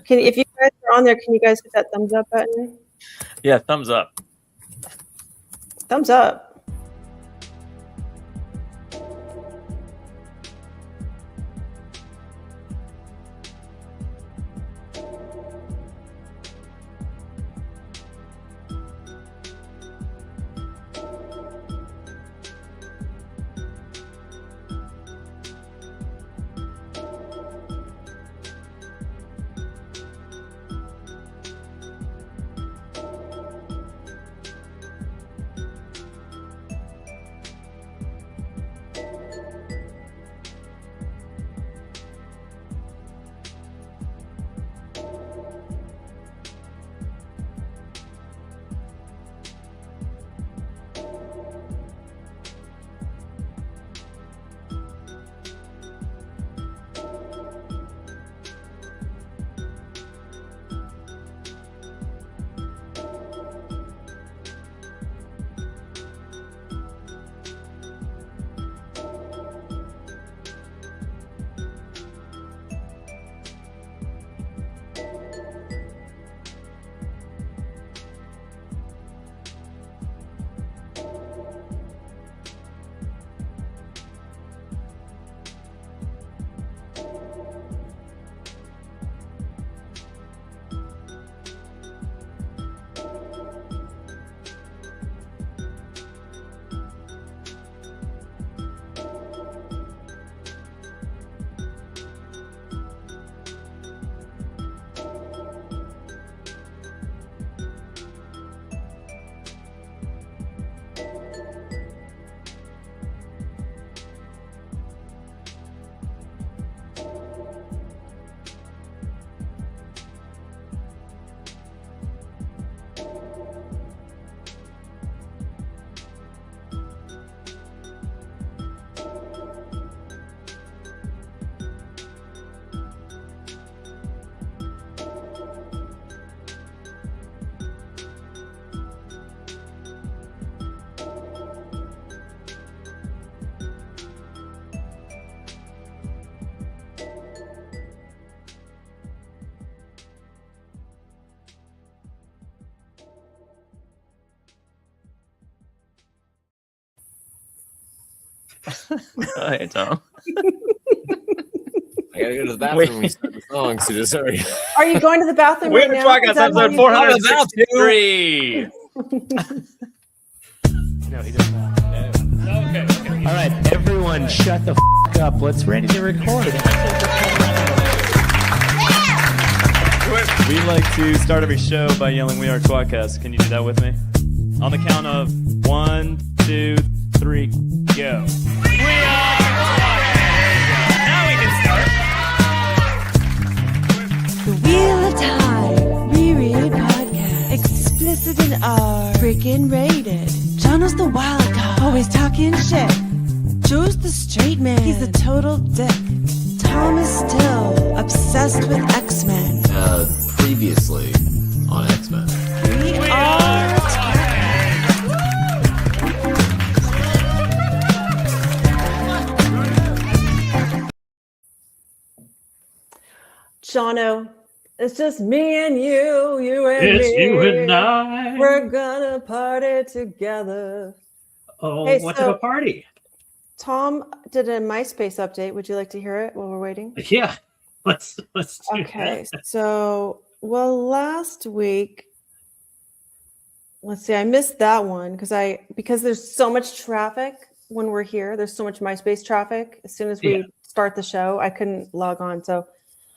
If you guys are on there, can you guys hit that thumbs up button? Yeah, thumbs up. Thumbs up. Hey, Tom. I gotta go to the bathroom when we start the song, so just hurry. Are you going to the bathroom We're right now? Podcast Is that how episode you- 463. No, he doesn't know. Okay. All right, everyone, shut the f*** up. Let's ready to record. We like to start every show by yelling, "We are tWoTcast." Can you do that with me? On the count of 1, 2, 3, go. We are tWoTcast. Now we can start. The Wheel of Time Reread Podcast. Explicit in R. Freaking rated. Jono's the wild card. Always talking shit. Joe's the straight man. He's a total dick. Tom is still obsessed with X-Men. Previously on X-Men. We are Jono, it's just me and you and It's me. you and I. We're gonna party together. Oh, Hey, what so- type of party? Tom did a MySpace update. Would you like to hear it while we're waiting? Yeah, let's do Okay, that. so last week, let's see, I missed that one because there's so much traffic when we're here. There's so much MySpace traffic. As soon as we Yeah. start the show, I couldn't log on. So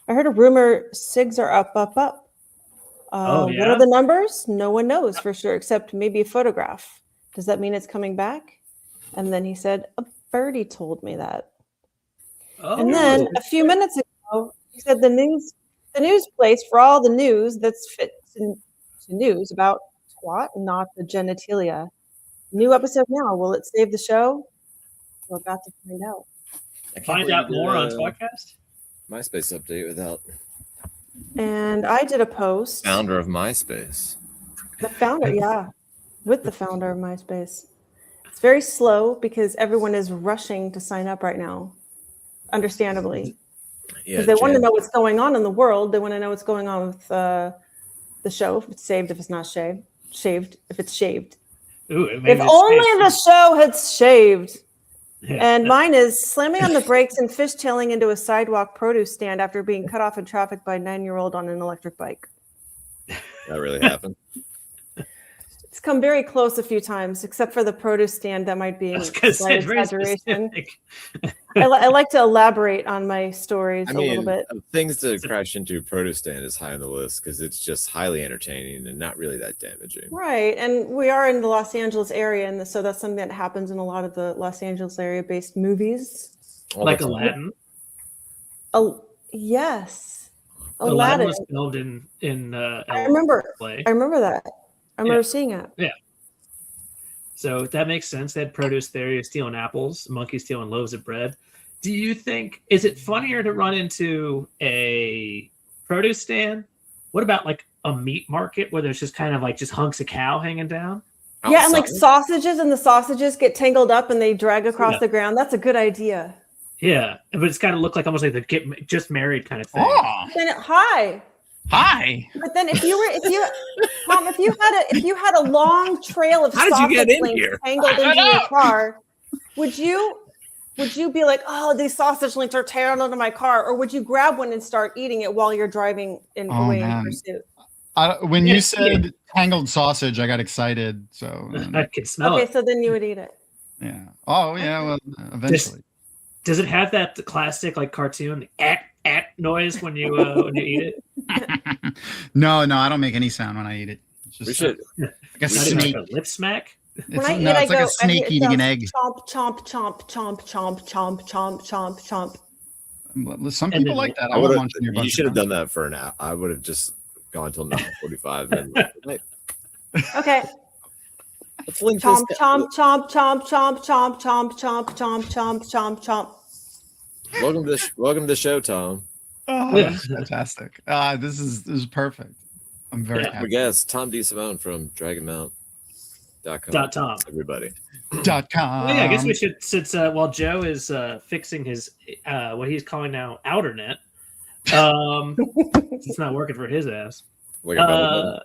I heard a rumor SIGs are up. Oh, What yeah? are the numbers? No one knows for sure, except maybe a photograph. Does that mean it's coming back? And then he said, a birdie told me that. Oh, And then a few minutes ago, he said the news place for all the news that's fit to news about twat, not the genitalia. New episode now. Will it save the show? We're about to find out. I can't find believe out you more on did a tWoTcast. MySpace update without And I did a post. founder of MySpace. The founder, yeah, with the founder of MySpace. It's very slow because everyone is rushing to sign up right now, understandably. Yeah, Because they want to Jan- know what's going on in the world. They want to know what's going on with the show, if it's saved, if it's not shaved, if it's shaved. Ooh, If only the show had shaved. And mine is slamming on the brakes and fishtailing into a sidewalk produce stand after being cut off in traffic by a 9-year-old on an electric bike. that really happened. It's come very close a few times, except for the produce stand. That might be a slight exaggeration. I like to elaborate on my stories a little bit. Things to crash into a produce stand is high on the list because it's just highly entertaining and not really that damaging. Right. And we are in the Los Angeles area, and so that's something that happens in a lot of the Los Angeles area-based movies. Like Aladdin. Yes. Aladdin was filmed in I remember that. I remember seeing it. Yeah. So that makes sense. They had produce there. You're stealing apples, monkeys stealing loaves of bread. Do you think, is it funnier to run into a produce stand? What about like a meat market where there's just kind of like just hunks of cow hanging down? Yeah, and like sausages, and the sausages get tangled up and they drag across the ground. That's a good idea. Yeah, but it's kind of look like almost like the get just married kind of thing. Oh, Then hi. But then if you had a long trail of How did you get sausage in links here? tangled into your car, would you be like, oh, these sausage links are tangled into my car, or would you grab one and start eating it while you're driving away in pursuit? When you said tangled sausage, I got excited. So I can smell it. Okay, so then you would eat it. Yeah. Oh yeah. Well, eventually. Does it have that classic like cartoon noise when you eat it? No, I don't make any sound when I eat it. It's just We should. like a Not even snake. like a lip smack. When I eat, it's I like go, a snake eating an egg. Chomp, chomp, chomp, chomp, chomp, chomp, chomp, chomp, chomp. Well, some And people then like that. I would've- munch on your you butt. should have done that for an hour. I would have just gone till 9:45. And like, Okay. let's link Chomp, this. chomp, chomp, chomp, chomp, chomp, chomp, chomp, chomp, chomp, chomp, chomp. Welcome to the show, Tom. Oh, that's fantastic. This is perfect. I'm very Our happy. guest, Tom D. Simone from DragonMount.com. .com. Everybody. .com. Well, yeah, I guess we should, since while Joe is fixing his what he's calling now outer net, it's not working for his ass. Like a belly button.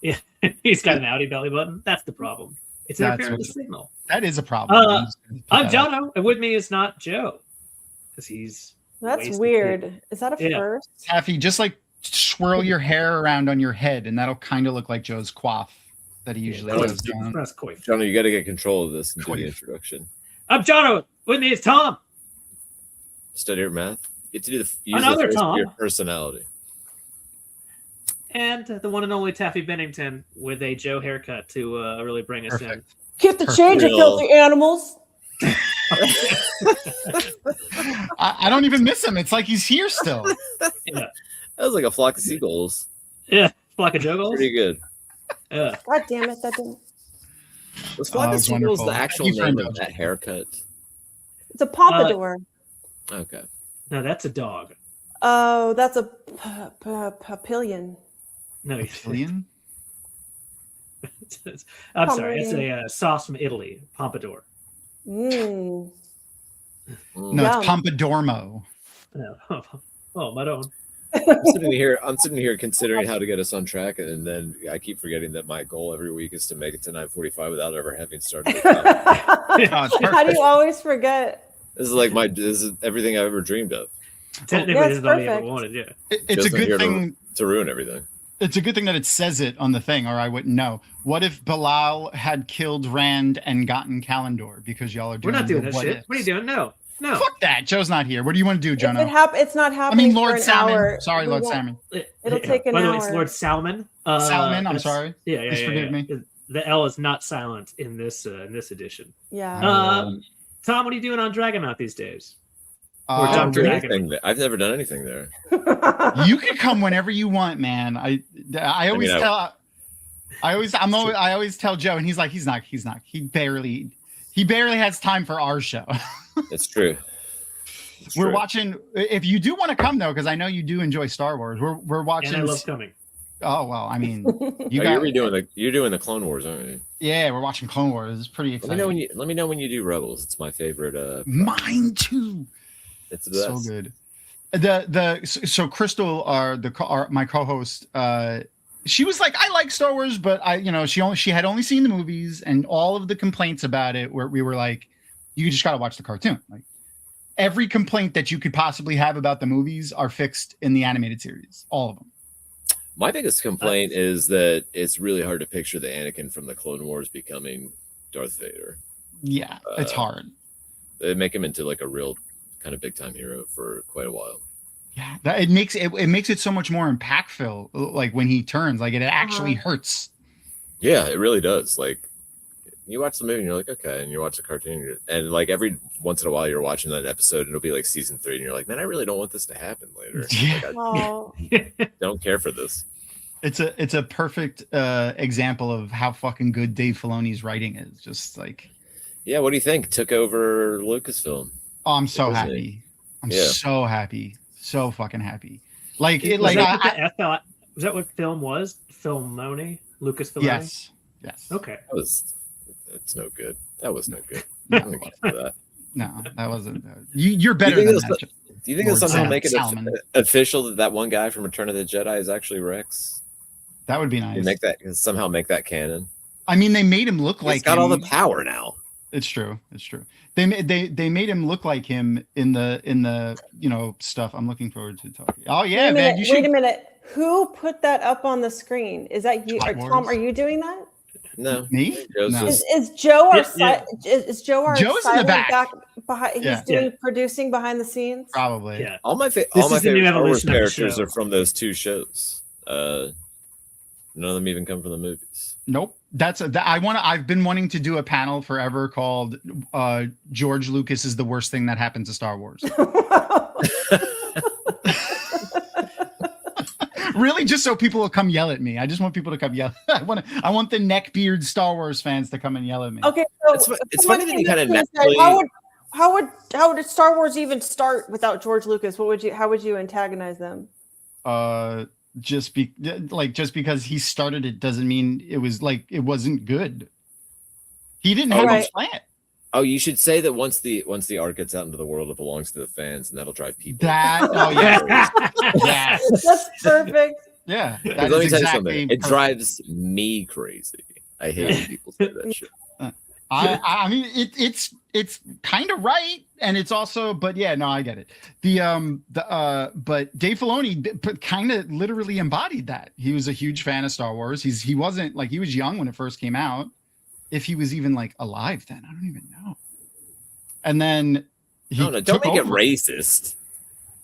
Yeah, he's got an outie belly button. That's the problem. It's That's interfering with the what- signal. That is a problem. I'm Jono, and with me is not Joe, because he's That's wasted. weird. Is that a Yeah. first? Taffy, just like swirl your hair around on your head, and that'll kind of look like Joe's coif that he usually does. John. That's coif. Jono, you got to get control of this and do the Coif. introduction. I'm Jono. With me is Tom. Study your math. Get to do use Another the first of Tom. your personality. And the one and only Taffy Bennington with a Joe haircut to really bring us Perfect. Keep the change, you Real. filthy animals. I don't even miss him. It's like he's here still. That was like a flock of seagulls. in. Yeah, flock of Joe goals. Pretty good. Yeah. God damn it, that didn't. Was flock of it's seagulls wonderful. the actual Thank you for name of indulging. that haircut? It's a pompadour. Okay. No, that's a dog. Oh, that's a papillion. No, Alien? I'm sorry. It's a sauce from Italy, Pompadour. Mmm. No, Yum. it's Pompadormo. No. Oh, my own. I'm sitting here considering how to get us on track, and then I keep forgetting that my goal every week is to make it to 9:45 without ever having started. Oh, it's How do perfect. you always forget? This is everything I've ever dreamed of Technically, Yeah, this it's is all you ever perfect. wanted. Yeah. It's a Just here good to- thing. to ruin everything. It's a good thing that it says it on the thing, or I wouldn't know. What if Bilal had killed Rand and gotten Callandor? Because y'all are doing We're not doing the that what shit. ifs. What are you doing? No. Fuck that. Joe's not here. What do you want to do, If Jono? it's not I happening mean, for Lord an Salmon. hour. Sorry, we Lord won't- Salmon. It'll take an By the way, it's hour. Lord Salmon. Salmon, I'm that's- sorry. Yeah. Please forgive me. The L is not silent in this edition. Yeah. Tom, what are you doing on Dragonmouth these days? Uh, Tom Do Dragon. anything there. I've never done anything there. you can come whenever you want, man. I always mean, I always tell Joe, and he's like, he's not. He barely has time for our show. It's true. It's We're true. watching. If you do want to come though, because I know you do enjoy Star Wars. We're watching. And I love coming. Oh well, I mean, You're got. doing the Clone Wars, aren't you? Yeah, we're watching Clone Wars. It's pretty Let me exciting. know when you do Rebels. It's my favorite. Mine too. It's the best. So good. So Crystal, my co-host, she was like, I like Star Wars, but she had only seen the movies, and all of the complaints about it where we were like, you just got to watch the cartoon. Like every complaint that you could possibly have about the movies are fixed in the animated series, all of them. My biggest complaint is that it's really hard to picture the Anakin from the Clone Wars becoming Darth Vader. Yeah, it's hard. They make him into like a real kind of big time hero for quite a while. Yeah, it makes it so much more impactful. Like when he turns, like it actually hurts. Yeah, it really does. Like you watch the movie and you're like, okay, and you watch the cartoon and like every once in a while you're watching that episode and it'll be like season 3 and you're like, man, I really don't want this to happen later. Yeah. Like, I don't care for this. It's a perfect example of how fucking good Dave Filoni's writing is. Just like, yeah, what do you think? Took over Lucasfilm. Oh, I'm so happy. I'm so happy. So fucking happy. Like it. Was Like that was that what film was? Filmoni? Lucas Filoni? Yes. Okay. That's no good. That was no good. No, I don't care for that. No, that wasn't. You're better than that. Do you think it'll somehow make it official that one guy from Return of the Jedi is actually Rex? That would be nice. Somehow make that canon. I mean, they made him look like he's got all the power now. It's true. They made him look like him in the stuff. I'm looking forward to talking. Oh yeah, man. Wait a minute. Who put that up on the screen? Is that you or Tom? Are you doing that? No. Me? No. Is Joe our is Joe our Joe's in the back behind? He's doing producing behind the scenes. Probably. Yeah. All my favorite Star Wars characters are from those 2 shows. None of them even come from the movies. Nope. I've been wanting to do a panel forever called George Lucas is the worst thing that happened to Star Wars. Really, just so people will come yell at me. I just want people to come yell. I want the neckbeard Star Wars fans to come and yell at me. Okay, so it's funny that you kind of how would Star Wars even start without George Lucas? How would you antagonize them? Just because he started it doesn't mean it wasn't good. He didn't have a plan. Oh, you should say that once the art gets out into the world, it belongs to the fans, and that'll drive people. Yeah, that's perfect. Yeah, let me tell you something. It drives me crazy. I hate when people say that shit. I mean, it's kind of right, and it's also, but yeah, no, I get it. But Dave Filoni kind of literally embodied that. He was a huge fan of Star Wars. He wasn't like, he was young when it first came out. If he was even like alive then, I don't even know. And then don't make it racist.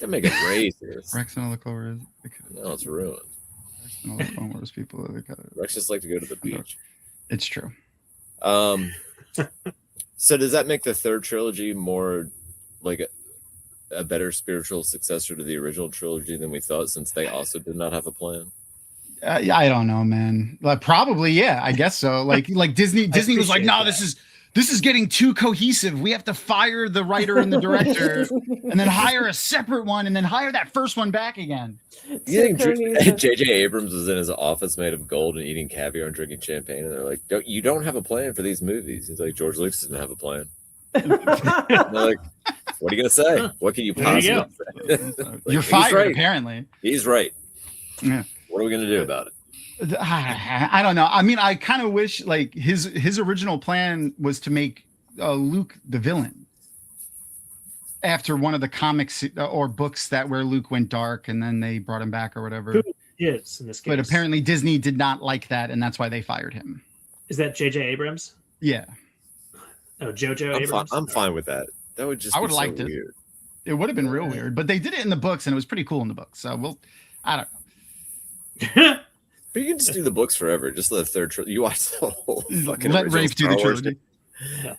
Don't make it racist. Rex and all the Clovers. No, it's ruined. Rex and all the Clone Wars people. Rex just like to go to the beach. It's true. So does that make the third trilogy more like a better spiritual successor to the original trilogy than we thought, since they also did not have a plan? I don't know, man. Like, probably, yeah. I guess so. Like Disney was like, no, this is getting too cohesive. We have to fire the writer and the director, and then hire a separate one, and then hire that first one back again. You think J.J. Abrams was in his office made of gold and eating caviar and drinking champagne, and they're like, you don't have a plan for these movies? He's like, George Lucas didn't have a plan. They're like, what are you gonna say? What can you possibly say? You're fired, apparently. He's right. Yeah. What are we going to do about it? I don't know. I mean, I kind of wish like his original plan was to make Luke the villain after one of the comics or books where Luke went dark and then they brought him back or whatever. Who is in this case? But apparently Disney did not like that, and that's why they fired him. Is that J.J. Abrams? Yeah. Oh, JoJo Abrams? I'm fine with that. That would just I would be have liked weird. It would have been real weird, but they did it in the books and it was pretty cool in the books. So I don't know. But you can just do the books forever. Just let the third trilogy. You watch the whole fucking let Rafe do the trilogy.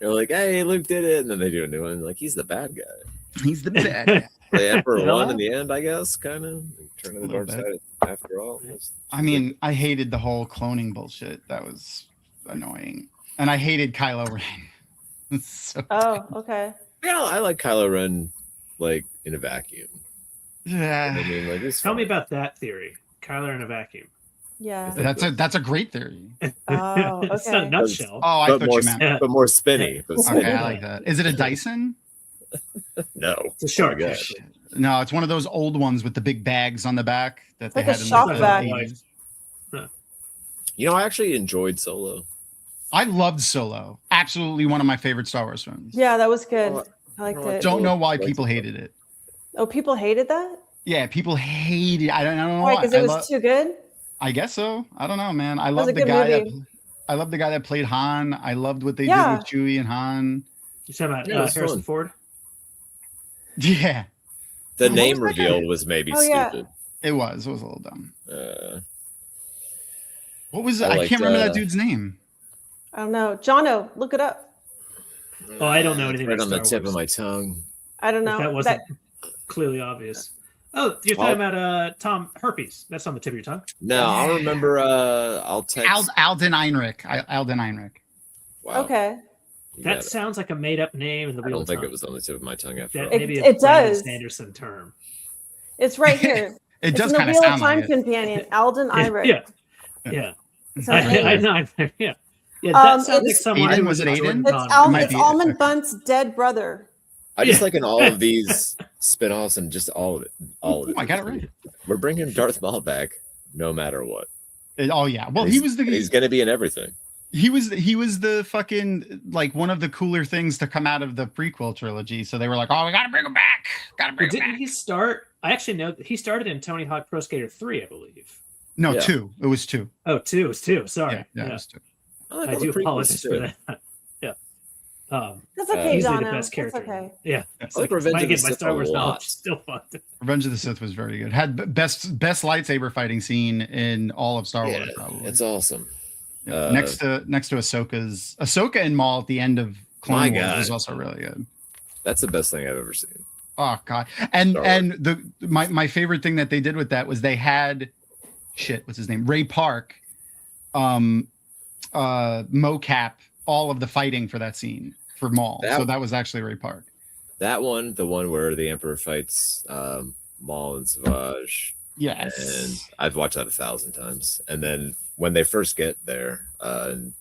You're like, hey, Luke did it, and then they do a new one. Like, he's the bad guy. He's the bad guy. The Emperor won in the end, I guess. Kind of turn to the dark side after all. I mean, I hated the whole cloning bullshit. That was annoying, and I hated Kylo Ren. Okay. Yeah, I like Kylo Ren, like in a vacuum. Yeah. I mean, like, tell me about that theory. Kyler in a vacuum. Yeah. That's a great theory. Oh, okay. It's not a nutshell. Oh, I thought you meant. But more spinny. Okay, I like that. Is it a Dyson? No. It's a shark. No, it's one of those old ones with the big bags on the back that they Like a had in shop the vac. 80s. You know, I actually enjoyed Solo. I loved Solo. Absolutely one of my favorite Star Wars films. Yeah, that was good. Oh, I liked no, I it. Don't know why Liked people it. hated it. Oh, people hated that? Yeah, people hate it. I don't know Why? why. Because it was too good? I guess so. I don't know, man. I was love a the good guy movie. I love the guy that played Han. I loved what they Yeah. did with Chewie and Han. You talking about Yeah, it was Harrison fun. Ford? Yeah, The What name was that guy? reveal was maybe Oh, yeah. stupid. it was. It was a little dumb. What was I I liked, can't remember that dude's name. I don't know. Jono, look it up. Oh, I don't know anything Right about on the Star tip Wars. of my tongue. I don't If know. that wasn't clearly obvious. Oh, you're talking about Tom Herpes. That's on the tip of your tongue. No, I'll remember. I'll text. Alden Einrich. Alden Einrich. Wow. Okay. You got That it. sounds like a made-up name in the I wheel don't of think time. it was on the tip of my tongue after That all. maybe a It Brandon does. Sanderson term. It's right here. It It's does in the kind of Wheel of sound Time like it. companion, Alden Einrich. Yeah. It's I amazing. know. Yeah. Yeah, that sounds like it's- someone Aiden, who was it a Jordan Aiden? It's, Connery. might it's be- Almond Bunt's dead brother. I just Yeah. like in all of these spin-offs and just all of it. All of it. I got it right. We're bringing Darth Maul back no matter what. Oh yeah. Well, He's- he was He's going to be in everything. he was the fucking like one of the cooler things to come out of the prequel trilogy. So they were like, oh, we gotta bring him back. Gotta Well, bring him didn't back. he start? I actually know he started in Tony Hawk Pro Skater 3, I believe. No, Yeah. 2. It was 2. Oh, 2 is 2. Sorry. Yeah, it was 2. I, like I all do the prequels, apologize too. for that. Yeah. That's okay, Easily Jono. the best That's character. okay. Yeah. I like Revenge of the my Sith Star a Wars lot. knowledge is still fun. Revenge of the Sith was very good. Had best lightsaber fighting scene in all of Star Yeah, Wars. Probably. it's awesome. Yeah. Next to Ahsoka and Maul at the end of My Clone Wars God. was also really good. That's the best thing I've ever seen. Oh god. And Star and my favorite thing that they did with that was they had what's his name? Ray Park mocap all of the fighting for that scene for Maul. So that was actually Ray Park. That one, the one where the Emperor fights Maul and Savage. Yes. And I've watched that 1,000 times. And then when they first get there, Ahsoka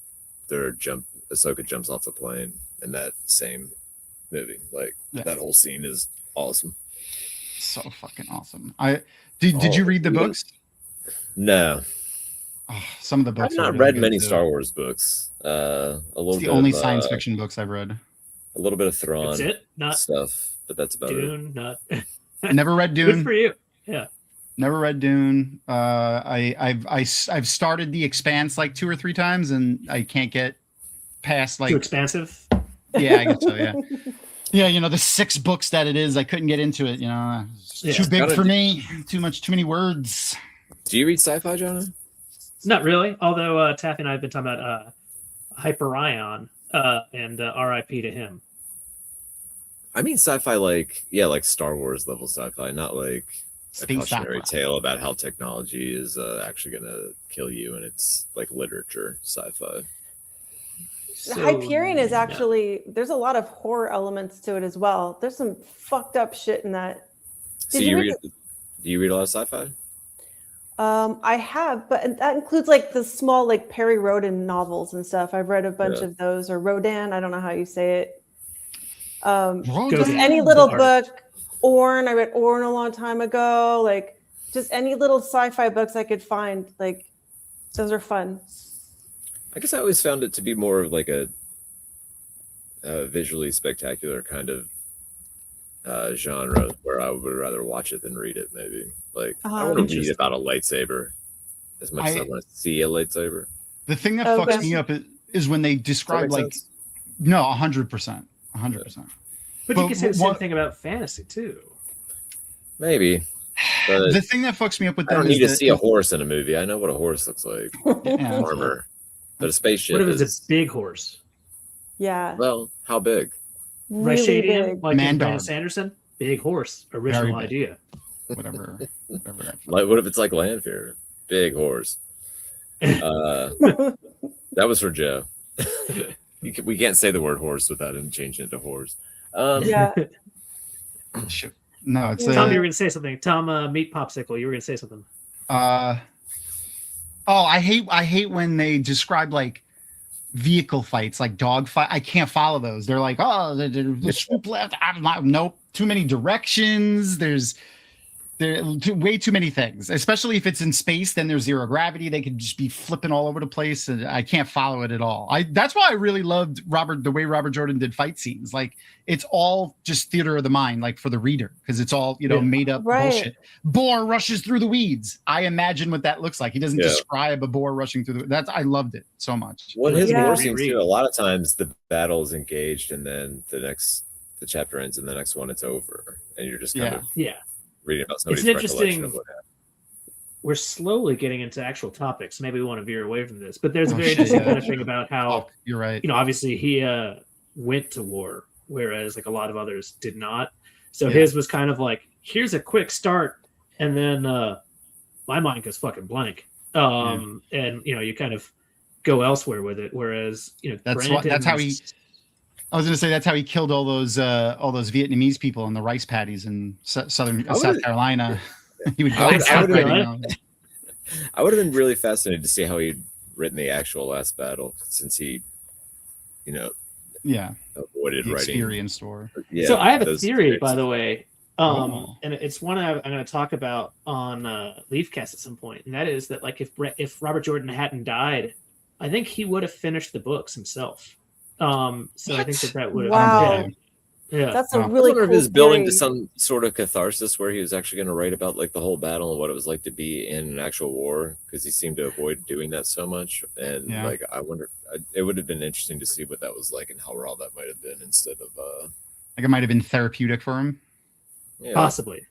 jumps off the plane in that same movie. Like that whole scene is awesome. So fucking awesome. Did you read the books? No. Oh, some of the books. I've not are read really many good, too. Star Wars books. A little It's the bit only of, science fiction books I've read. A little bit of Thrawn That's it? Not stuff, but that's about Dune, not Never read Dune. good for you. Yeah. Never read Dune. I've started The Expanse like 2 or 3 times, and I can't get past Too like. expansive. Yeah, I guess so. Yeah, yeah. You know, the 6 books that it is, I couldn't get into it. You know, it's Yeah. too big Gotta- for me. Too many words. Do you read sci-fi, Jonah? Not really. Although Taffy and I have been talking about Hyperion and RIP to him. I mean sci-fi like Star Wars level sci-fi, not like a Space cautionary opera. tale about how technology is actually going to kill you, and it's like literature sci-fi. The Hyperion is actually, there's a lot of horror elements to it as well. There's some fucked up shit in that. So Did you read do you read a lot of sci-fi? I have, but that includes like the small like Perry Rhodan novels and stuff. I've read a bunch of those, or Rodan, I don't know how you say it. Just any little book. Orn, I read Orn a long time ago. Like just any little sci-fi books I could find. Like those are fun. I guess I always found it to be more of like a visually spectacular kind of genre where I would rather watch it than read it. Maybe like I want to read about a lightsaber as much as I want to see a lightsaber. The thing that fucks me up is when they describe like sense? no 100%. But you can say the same thing about fantasy too. Maybe. But the thing that fucks me up with I them don't need is to see a horse in a movie. I know what a horse looks like. Yeah. Armor. But a spaceship What if is it's a big horse? Yeah. well, how big? Really Rashadian, big. like in Mandog. Brandon Sanderson, big horse, original Very big. idea. whatever that. Like what if it's like Landfear? Big horse. That was for Joe. We can't say the word horse without him changing it to horse. Yeah. No, it's Tom, you were going to say something. Tom, meat popsicle. You were going to say something. I hate when they describe like vehicle fights, like dog fight. I can't follow those. They're like, oh, the swoop left. I'm not, nope. Too many directions. There's way too many things, especially if it's in space. Then there's zero gravity. They could just be flipping all over the place, and I can't follow it at all. That's why I really loved the way Robert Jordan did fight scenes. Like it's all just theater of the mind, like for the reader, because it's all made up bullshit. Boar rushes through the weeds. I imagine what that looks like. He doesn't describe a boar rushing through I loved it so much. Well, his war scenes too. A lot of times the battle is engaged, and then the chapter ends, and the next one it's over, and you're just kind of reading about somebody's recollection of what happened. We're slowly getting into actual topics. Maybe we want to veer away from this, but there's a very interesting kind of thing about how you're right. Obviously he went to war, whereas like a lot of others did not. So his was kind of like, here's a quick start, and then my mind goes fucking blank. And you kind of go elsewhere with it. Whereas that's how he. I was going to say that's how he killed all those Vietnamese people in the rice paddies in South Carolina. He would. I would have been really fascinated to see how he'd written the actual last battle, since he, avoided the writing. Experience store. Yeah. So I have a theory, by the way, and it's one I'm going to talk about on Leafcast at some point, and that is that like if Robert Jordan hadn't died, I think he would have finished the books himself. So I think that would have that's a really cool if he's building to some sort of catharsis where he was actually going to write about like the whole battle and what it was like to be in an actual war, because he seemed to avoid doing that so much. And like I wonder, it would have been interesting to see what that was like and how raw that might have been, instead of like it might have been therapeutic for him. Possibly.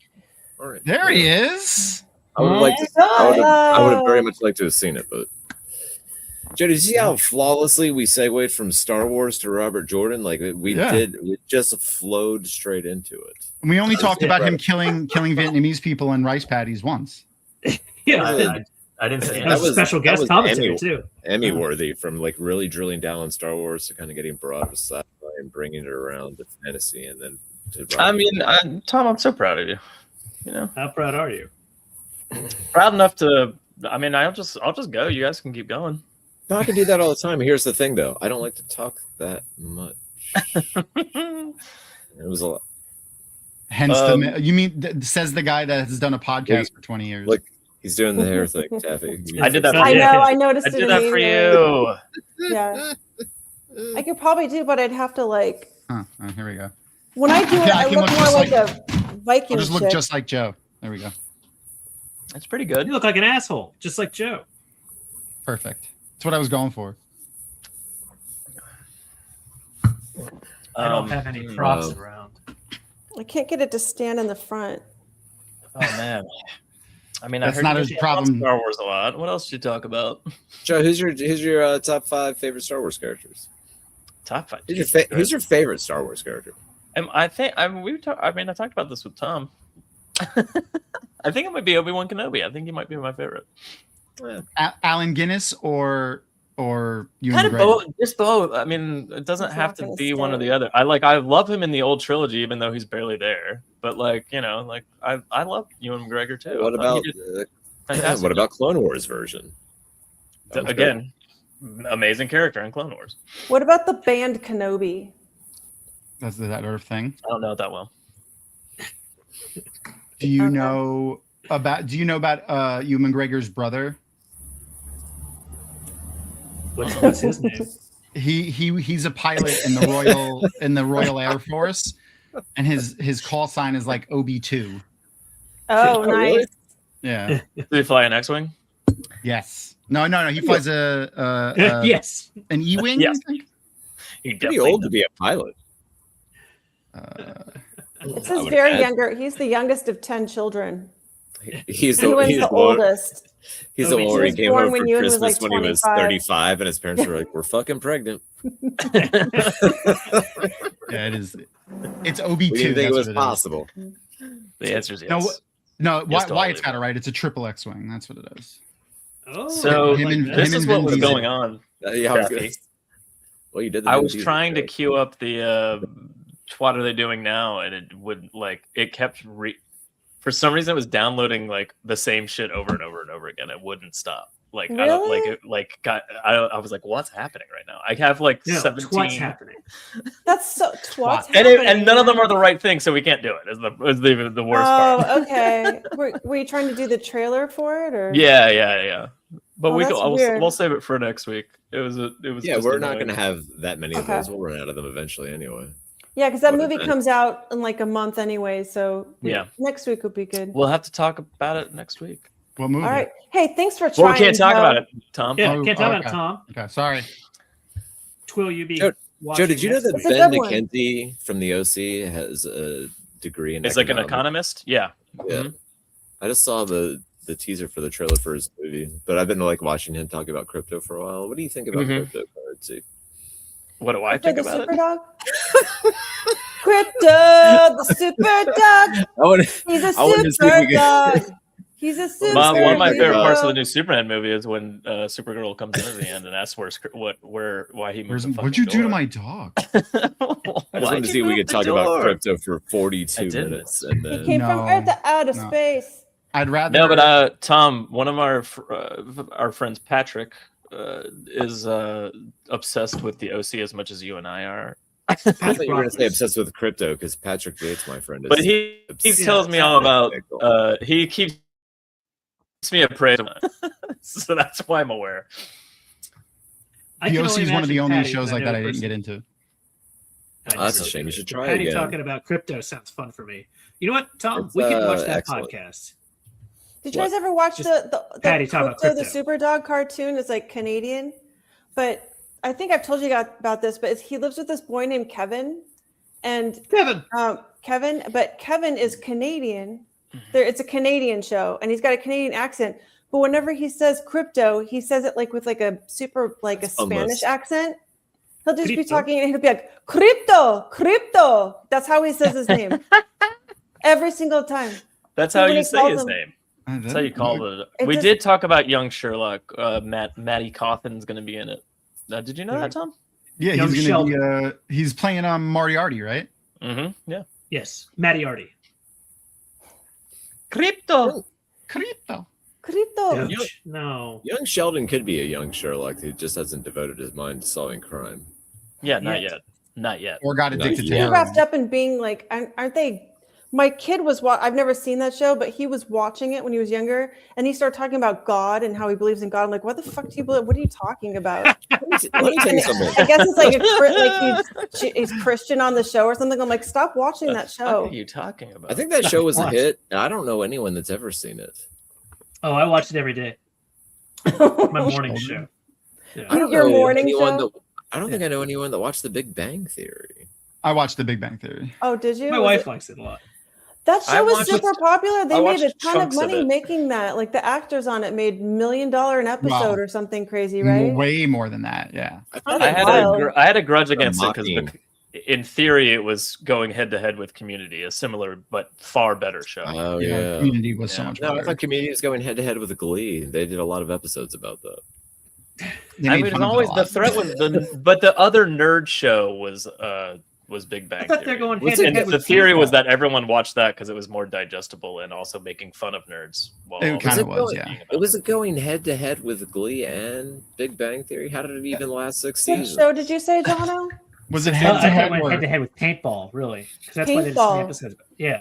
All right. There he is. I would have very much liked to have seen it, but Joe, did you see how flawlessly we segued from Star Wars to Robert Jordan? Like we just flowed straight into it. And we only talked about him killing Vietnamese people in rice paddies once. I didn't say that. Was a special guest commentary too. Emmy worthy, from like really drilling down on Star Wars to kind of getting broad with sci-fi and bringing it around to fantasy, and then to Tom, I'm so proud of you. How proud are you? Proud enough to. I'll just go. You guys can keep going. No, I can do that all the time. Here's the thing, though. I don't like to talk that much. It was a lot. Hence, says the guy that has done a podcast for 20 years. Like he's doing the hair thing, Taffy. I did that. I noticed it. I did that for you. Yeah, I could probably do, but I'd have to like. Here we go. When I do it, I look more like a Viking. I'll just look just like Joe. There we go. That's pretty good. You look like an asshole, just like Joe. Perfect. That's what I was going for. I don't have any props around. I can't get it to stand in the front. Oh man. That's not a problem. Star Wars a lot. What else did you talk about? Joe, who's your top 5 favorite Star Wars characters? Top 5. Who's your favorite Star Wars character? I talked about this with Tom. I think it might be Obi-Wan Kenobi. I think he might be my favorite. Allen Guinness or Ewan kind of McGregor? both, just both. It doesn't have to be one or the other. I love him in the old trilogy, even though he's barely there. But I love Ewan McGregor too. What about Clone Wars version? Again, amazing character in Clone Wars. What about the band Kenobi? That's that Earth thing. I don't know it that well. Do you know about Ewan McGregor's brother? What's his name? He's a pilot in the Royal Air Force, and his call sign is like OB2. Oh, nice. Really? Yeah. Did he fly an X-wing? Yes. No. He flies yes, an E-wing. Yes. I think. He's pretty old to be a pilot. It says very younger. He's the youngest of 10 children. He's the oldest. He's the one where he came home for Christmas when he was 25. 35, and his parents were like, "We're fucking pregnant." Yeah, it is. It's OB2. We didn't think it was possible. The answer is yes. No. Wyatt's got it right. It's a triple X-wing. That's what it is. Oh, so this is what was going on. Yeah, well, you did. I was trying to queue up the what are they doing now, and it would it kept for some reason it was downloading the same shit over and over and over again. It wouldn't stop. Like I don't like Really? it. Like I was like, what's happening right now? I have like No, 17. what's happening? That's so twats And, happening. and none of them are the right thing, so we can't do it. Is the worst part? Oh, okay. Were you trying to do the trailer for it, or? Yeah. But Oh, that's we'll weird. save it for next week. It was. Yeah, just we're not annoying. going to have that many of Okay. those. We'll run out of them eventually anyway. Yeah, because that What movie event? comes out in like a month anyway, so Yeah. next week would be good. We'll have to talk about it next week. What movie? All right. Hey, thanks for trying. Well, we can't talk Joe. about it, Tom. Yeah, Oh, can't talk about okay. it, Tom. Okay, sorry. Will you be Joe, watching did you know next that week? It's a Ben good one. McKenzie from the OC has a degree in It's like an economics? economist. Yeah. Yeah. Mhm. I just saw the teaser for the trailer for his movie, but I've been like watching him talk about crypto for a while. What do you think about Mhm. cryptocurrency? What do I For think the about super it? dog? Crypto, the super dog. I want He's a I wanted to see if super we could- dog. He's a super One of my favorite hero. parts of the new Superman movie is when Supergirl comes in at the end and asks why he moved. What'd you do to my dog? I just wanted to see if we could talk about crypto for 42 didn't. minutes, and He then came from No, Earth to outer no. space. I'd rather. No, but Tom, one of our friends, Patrick, is obsessed with the OC as much as you and I are. I thought you were going to say obsessed with crypto because Patrick Gates, my friend, is. But he obsessed tells me all with about. Bitcoin. He keeps me appraised, so that's why I'm aware. I can The only OC is one of the imagine only Patty, shows I like know that I didn't person- get into. I Oh, that's never a shame. You did. should try Patty again. talking about crypto sounds fun for me. You know what, Tom? It's, We can watch that excellent. podcast. Did you guys ever watch Just the Patty talk about Crypto, the crypto. super dog cartoon? It's like Canadian, but I think I've told you about this. But he lives with this boy named Kevin, and Kevin. But Kevin is Canadian. It's a Canadian show, and he's got a Canadian accent. But whenever he says crypto, he says it like with like a super like a Almost. Spanish accent. He'll just be Crypto? talking, and he'll be like crypto. That's how he says his name every single time. That's So how when you he say calls his him- name. That's how you call it. It We just- did talk about young Sherlock. Matty Cawthon's going to be in it. Did you know that, Tom? Yeah, Young he's gonna be. He's playing Moriarty, right? Mm-hmm. Yeah. Yes, Matty Arty. Crypto. Crypto. Crypto. Yeah. No. Young Sheldon could be a young Sherlock who just hasn't devoted his mind to solving crime. Yeah, not Yet. yet. Not yet. Or got Not addicted to yet. Being heroin. wrapped up in being like, aren't they? My kid was I've never seen that show, but he was watching it when he was younger, and he started talking about God and how he believes in God. I'm like, what the fuck do you believe? What are you talking about? Let me tell you something. I guess it's like he's Christian on the show or something. I'm like, stop watching that What show. are you talking about? I think that show was a What? hit. and I don't know anyone that's ever seen it. Oh, I watch it every day. My morning show. Yeah. I don't Your know morning anyone show? that. I don't think I know anyone that watched The Big Bang Theory. I watched The Big Bang Theory. Oh, did you? My Was wife it- likes it a lot. That I show was watched- super popular. They I made a watched ton of chunks of money it. making that. Like the actors on it made $1 million an episode Wow. or something crazy, right? Way more than that. Yeah. found I it had wild. I had a grudge against it mocking. because in theory it was going head to head with Community, a similar but far better show. Oh yeah. Community was so Yeah. much No, I better. thought Community was going head to head with Glee. They did a lot of episodes about that. They I made mean, fun of it always a the lot. threat was but the other nerd show was Big Bang. I thought Theory. they're going What's head to And head the with theory was Paintball. that everyone watched that because it was more digestible and also making fun of nerds. While It also kind of Was it was, going- yeah. It was going head to head with Glee and Big Bang Theory. How did it even last 6 What seasons? show did you say, Jono? Was it No, head I to thought it head? went Or head to head with Paintball, really. Because that's why they did so Paintball. many episodes. Yeah.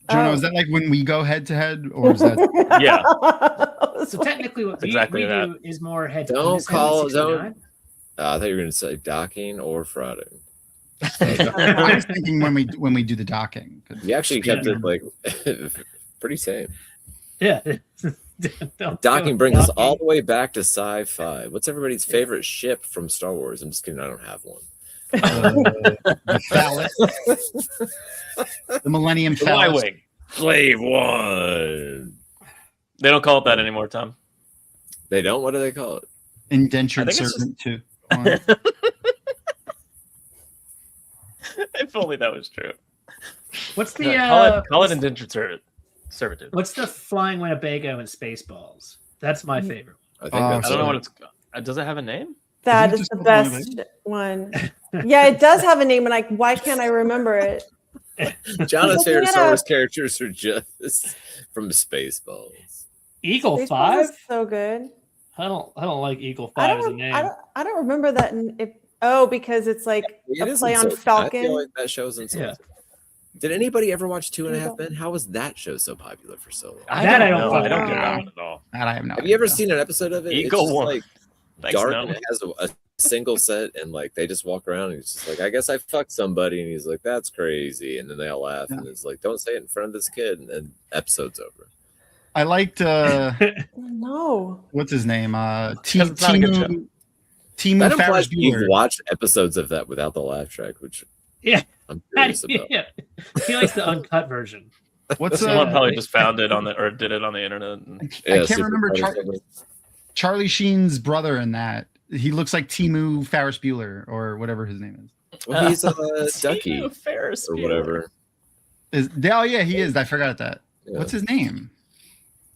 Jono, Oh. is that like when we go head to head, or is that? Yeah. So technically, what Exactly we that. do is more head to Don't call it. 69. Don't. I thought you were going to say docking or frauding. I was thinking when we do the docking. You actually kept it like pretty tame. Yeah. Docking brings us all the way back to sci-fi. What's everybody's favorite ship from Star Wars? I'm just kidding. I don't have one. The phallus, the Millennium the Phallus. Y-wing. Slave One. They don't call it that anymore, Tom. They don't. What do they call it? Indentured I think it's servant too. If only that was true. What's the Call it indentured servitude. what's the Flying Winnebago and Spaceballs? That's my favorite. I think Oh, that's I don't know it. what it's. Does it have a name? That Isn't it is just the called best one. Yeah, it does have a name, and why can't I remember it? John's Looking favorite it Star up. Wars characters are just from Spaceballs. Eagle Spaceballs 5? is so good. I don't like Eagle I 5 as a don't, name. I don't remember that. Because it's like It a is play on insulting. I Falcon. feel like that show's insulting. Did anybody ever watch 2.5 Men? How was that show so popular for so long? I That don't I don't know. fucking I don't get know. that one at all. That I have no Have idea. you ever seen an episode of it? Eagle It's just one. like Thanks, dark no. and it has a single set and like they just walk around and he's just like, I guess I fucked somebody, and he's like, that's crazy, and then they all laugh and it's like, don't say it in front of this kid, and then episode's over. I liked No. what's his name? Because it's not a good show. Timu That Ferris implies you've Bueller. watched episodes of that without the laugh track, which Yeah. I'm curious about. Yeah. He likes the uncut version. What's Someone probably just found it on the or did it on the internet. And... I can't Super remember Mario. Charlie Sheen's brother in that. He looks like Timu Ferris Bueller or whatever his name is. Well, he's a ducky Ferris or whatever. Oh yeah, he is. I forgot that. Yeah. What's his name?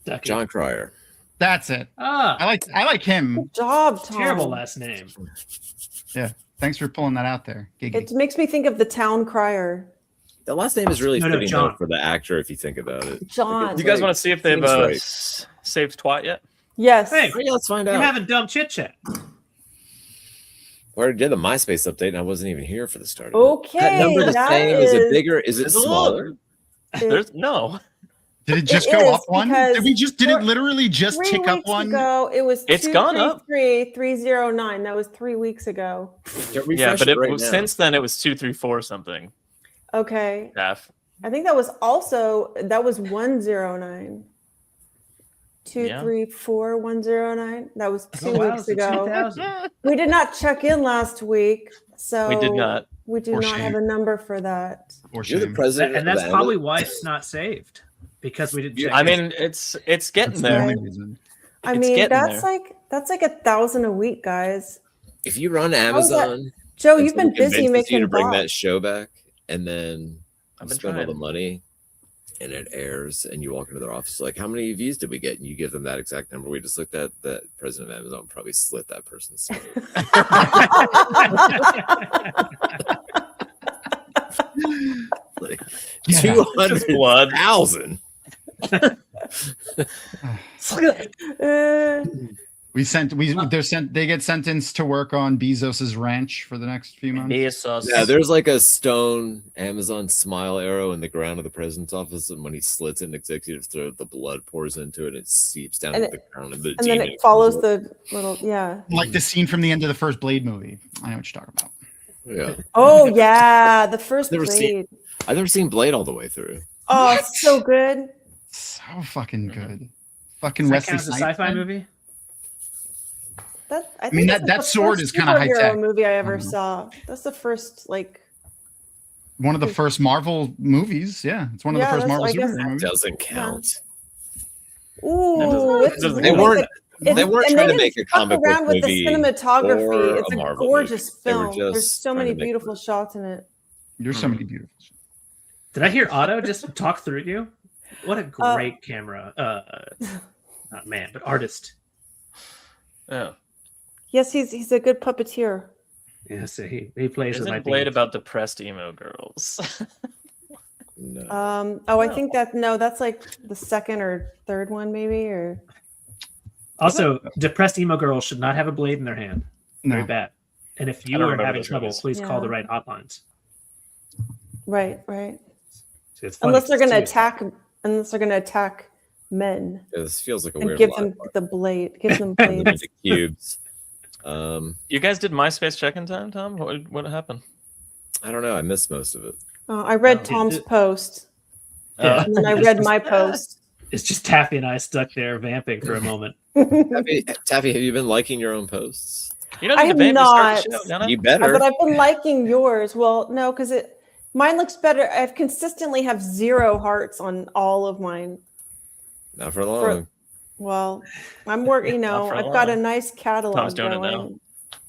Ducky. John Cryer. That's it. I like him. Good job, Tom. Terrible last name. Yeah. Thanks for pulling that out there. Giggy. It makes me think of the town crier. The last name is really No, fitting John. though for the actor if you think about it. John. Do you guys want to see if they've seems right. saved twat yet? Yes. Hey, Oh, yeah, let's find we're out. having dumb chit chat. I already did the MySpace update and I wasn't even here for the start. Of Okay, it. That number the that same? Is it is- bigger? Is it It's a smaller? There's no. Did it just It go is, up one? because Did it literally just 3 tick up weeks one? ago, it was It's gone up. 309. That was 3 weeks ago. Yeah, but right now. since then it was 234 something. Okay. Half. I think that was 109. 234 109. That was 2 Oh, wow, weeks so ago. 2000. We did not check in last week, so We did not. We do For not shame. have a number for that. Or You're the shame. president. And of that's the probably Amazon? why it's not saved. Because we didn't check I in. mean, it's getting That's the there. only reason. I It's mean, getting that's like 1,000 a week, guys. If you run is that- Amazon, Joe, and you've been someone busy convinces making you to bring bots. that show back, and then I've you been spend all trying. the money, and it airs, and you walk into their office like, how many views did we get? And you give them that exact number. We just looked at the president of Amazon probably slit that person's throat. Like, Yeah. 200,000. Uh, They get sentenced to work on Bezos's ranch for the next few months. Yeah, there's like a stone Amazon smile arrow in the ground of the president's office, and when he slits an executive throat, the blood pours into it, it seeps down And to the ground, and the and then demon it follows comes up. the little, yeah. Like the scene from the end of the first Blade movie. I know what you're talking about. Yeah, Oh, yeah. The first Never seen- Blade. I've never seen Blade all the way through. Oh, What? it's so good. So fucking good. Fucking Does that Wesley count as a Snipes. sci-fi man. movie? I mean, that's that the sword first is kinda high superhero tech. movie I ever Mhm. saw. That's the first, like, One of the first Marvel movies. Yeah, it's one of the Yeah, first that's- Marvel I guess- superhero That movies. doesn't count. ooh, That it's doesn't- They really weren't. good. It's- They weren't and trying to didn't make a fuck comic book around with the movie cinematography. or It's a a Marvel gorgeous movie. They were film. There's just so trying many to make beautiful it. shots in it. There's so many beautiful. Did I hear Otto just talk through you? What a great camera. Not man, but artist. Yeah. Yes, he's a good puppeteer. Yeah, so he plays with my Isn't Blade beans. about depressed emo girls? No. I think that's like the second or third one, maybe, or Also, depressed emo girls should not have a blade in their hand. Very No. bad. And if I you don't are remember having those trouble, movies. please call Yeah. the right hotlines. right. So it's funny Unless they're going to too. attack men Yeah, this feels like a and weird give line. them the blade. Give them Put them blades. into cubes. You guys did MySpace check-in time, Tom? What happened? I don't know. I missed most of it. I read Oh, Tom's it- post, Yeah. and then I read my post. It's just Taffy and I stuck there vamping for a moment. Taffy, have you been liking your own posts? You don't I need have to vamp to start the not. show, Donna. You better. But I've been liking yours. Well, no, because mine looks better. I've consistently have 0 hearts on all of mine. Not for long. Well, I'm working. Not for I've got a long. nice catalog. Tom's doing it now. going.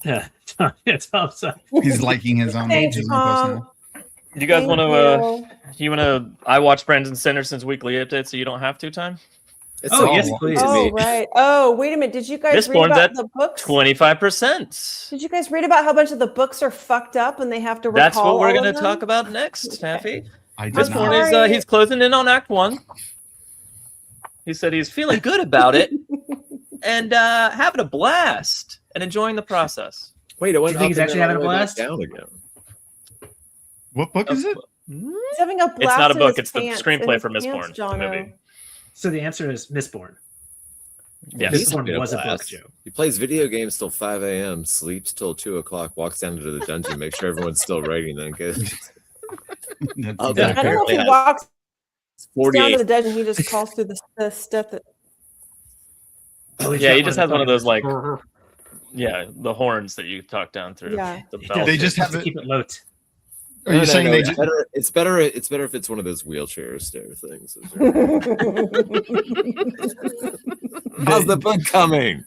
Yeah, yeah, Tom's He's liking his own. Thanks, his own post Tom. now. You guys Thank want to? you. You want to? I watch Brandon Sanderson's weekly update, so you don't have to. Time It's Oh, all yes, to please. Oh me. right. Oh wait a minute. Did you guys This read one's about at the books? 25%. Did you guys read about how a bunch of the books are fucked up and they have to recall That's what we're all going of to them? talk about next, Taffy. I This did I'm one not. is sorry. he's closing in on Act 1. He said he's feeling good about it, and having a blast and enjoying the process. Wait, it went Do you think up he's and actually then having a all the way blast? back down again. What book is it? He's having a blast. It's not a in book. his It's the pants- screenplay in for his Mistborn, pants, the Jono. movie. So the answer is Mistborn. Yes. Mistborn was a book, Joe. He plays video games till 5 a.m., sleeps till 2 o'clock, walks down to the dungeon, makes sure everyone's still writing, then goes. That's Oh, I exactly don't know if right. he walks down 48. to the dungeon. He just calls through the stuff that. Oh, he's Yeah, got he one just of has one of those, like, the- Yeah, the horns that you talk down through. Yeah. The He belt. does They just have to it- keep it low. Are you saying they it's just, better? It's better. It's better if it's one of those wheelchair stair things. How's the book coming?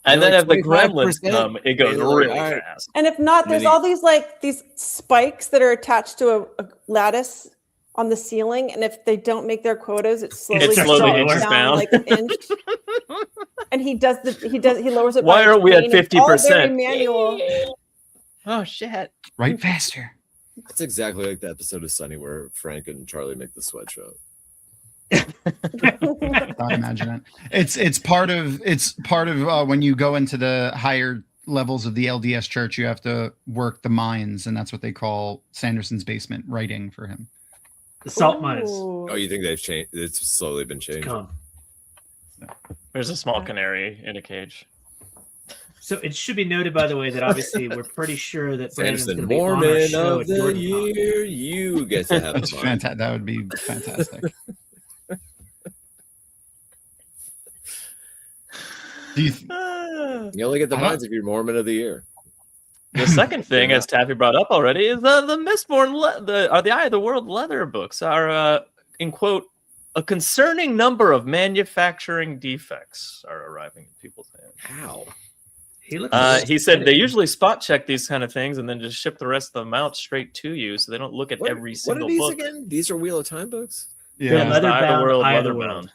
And You're then like if the gremlins 25%. come, it goes You're like, really all right. fast. And if not, there's Maybe- all these spikes that are attached to a lattice on the ceiling, and if they don't make their quotas, it slowly slowly drops inches down. like an inch. And he lowers it. Why by are we at chain. It's all 50%? very manual. Oh shit! write faster? It's exactly like the episode of Sunny where Frank and Charlie make the sweatshop. Don't imagine it. It's part of when you go into the higher levels of the LDS church, you have to work the mines, and that's what they call Sanderson's basement writing for him. The salt mines. Ooh. Oh, you think they've changed? It's slowly been changed. Come. There's a small canary in a cage. So it should be noted, by the way, that obviously we're pretty sure that Brandon's going Sanderson, to be on our Mormon show of at the Jordan year, you get to have That's a mine. fantastic. That would be fantastic. Do you You only get the I don't- mines if you're Mormon of the year. The second thing, as Taffy brought up already, is the Mistborn, the Eye of the World leather books are, in quote, a concerning number of manufacturing defects are arriving in people's hands. How? He looks. He said they usually spot check these kind of things and then just ship the rest of them out straight to you, so they don't look at every What single are these book. again? These are Wheel of Time books? Yeah, Yeah, leather Eye of the bound, World, Eye of the leather World. bound.